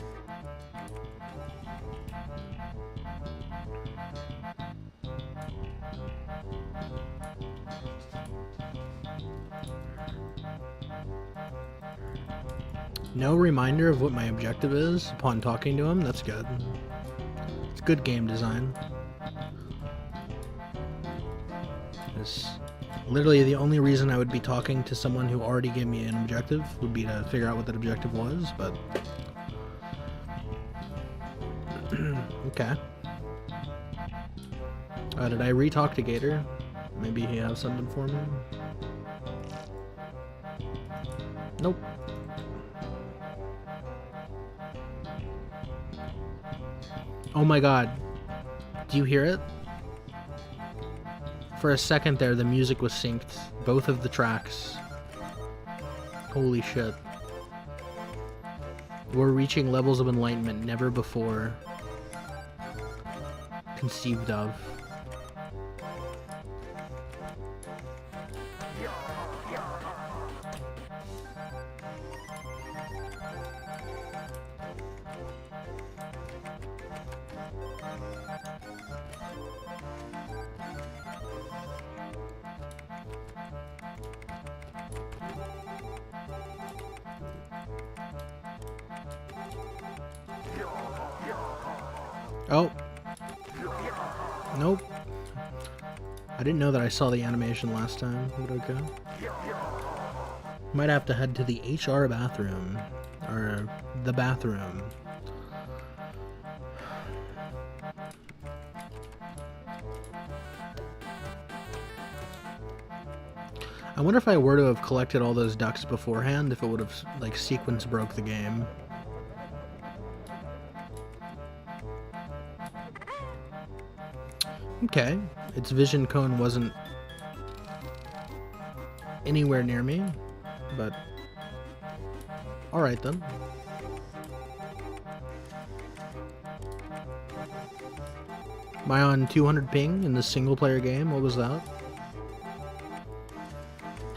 No reminder of what my objective is upon talking to him? That's good. It's good game design. It's literally the only reason I would be talking to someone who already gave me an objective would be to figure out what that objective was, but... Okay. Did I re-talk to Gator? Maybe he has something for me? Nope. Oh my god. Do you hear it? For a second there, the music was synced. Both of the tracks. Holy shit. We're reaching levels of enlightenment never before conceived of. Oh. Nope. I didn't know that I saw the animation last time, but okay. Might have to head to the HR bathroom. Or the bathroom. I wonder if I were to have collected all those ducks beforehand, if it would have, like, sequence broke the game. Okay, its vision cone wasn't anywhere near me, but alright then. Am I on 200 ping in this single player game? What was that?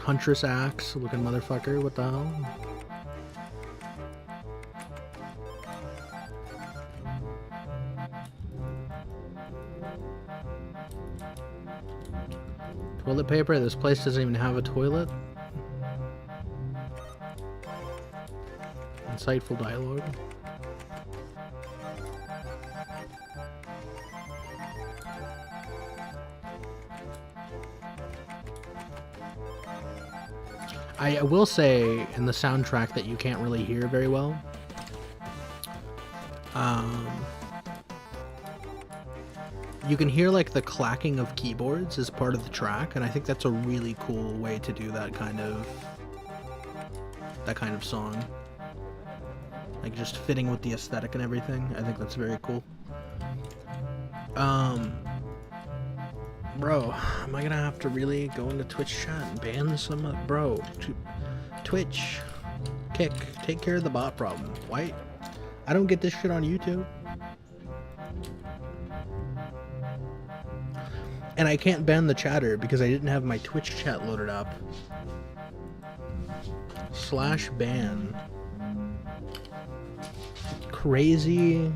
Huntress axe looking motherfucker. What the hell? Toilet paper? This place doesn't even have a toilet? Insightful dialogue. I will say in the soundtrack that you can't really hear very well. You can hear like the clacking of keyboards as part of the track, and I think that's a really cool way to do that kind of song. Like just fitting with the aesthetic and everything. I think that's very cool. Bro, am I gonna have to really go into Twitch chat and ban some? Bro, Twitch, kick, take care of the bot problem. Why? I don't get this shit on YouTube. And I can't ban the chatter because I didn't have my Twitch chat loaded up. /ban. Crazy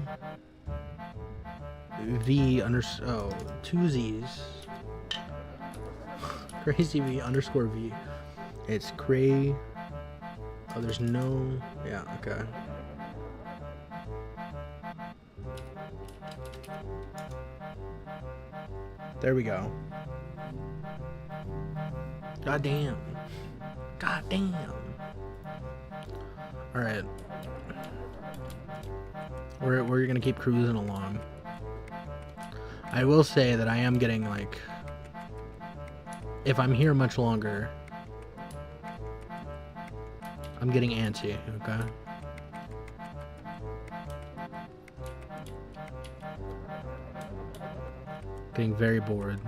V two Z's. Crazy V underscore V. It's cray. Oh, there's no. Yeah, okay. There we go. God damn. God damn. Alright. We're gonna keep cruising along. I will say that I am getting like, if I'm here much longer, I'm getting antsy, okay? Getting very bored.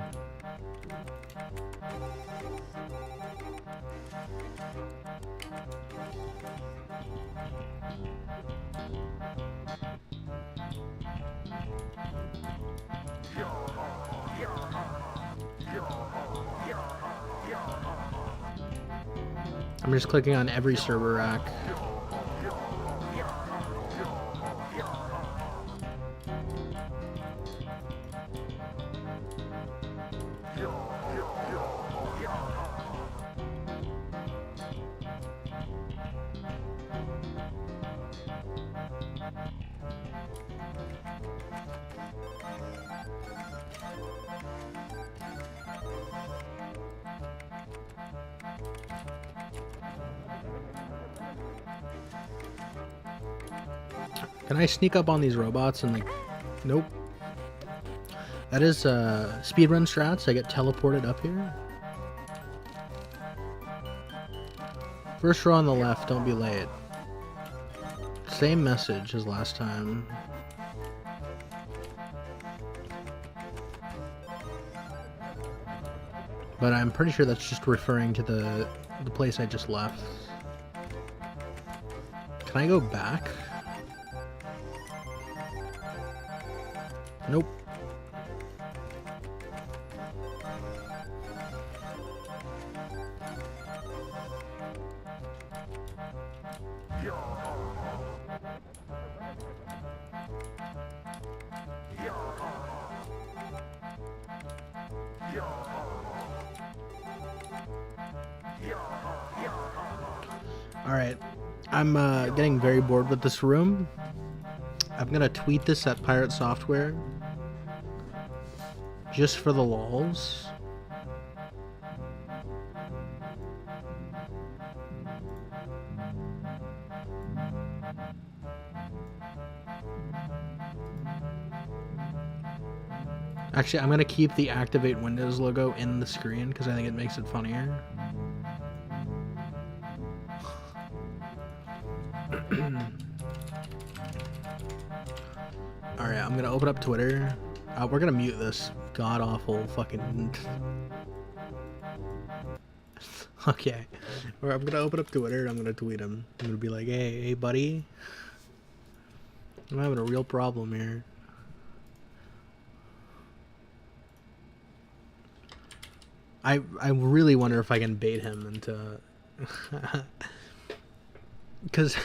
I'm just clicking on every server rack. Can I sneak up on these robots and like, nope. That is speedrun strats. I get teleported up here. First row on the left, don't be late. Same message as last time. But I'm pretty sure that's just referring to the place I just left. Can I go back? Nope. Alright, I'm getting very bored with this room. I'm gonna tweet this at Pirate Software just for the lols. Actually, I'm gonna keep the Activate Windows logo in the screen because I think it makes it funnier. Alright, I'm gonna open up Twitter. We're gonna mute this god-awful fucking... Okay. I'm gonna open up Twitter and I'm gonna tweet him. I'm gonna be like, hey buddy. I'm having a real problem here. I really wonder if I can bait him into, because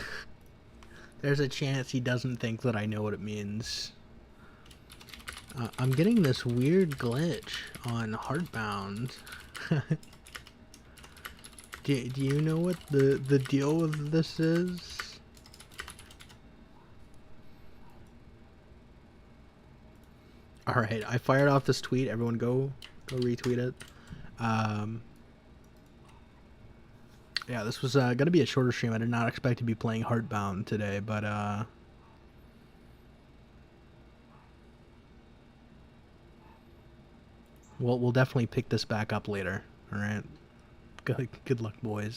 there's a chance he doesn't think that I know what it means. I'm getting this weird glitch on Heartbound. do you know what the deal with this is? Alright, I fired off this tweet. Everyone go retweet it. Yeah, this was going to be a shorter stream. I did not expect to be playing Heartbound today, but we'll definitely pick this back up later. Alright? Good luck, boys.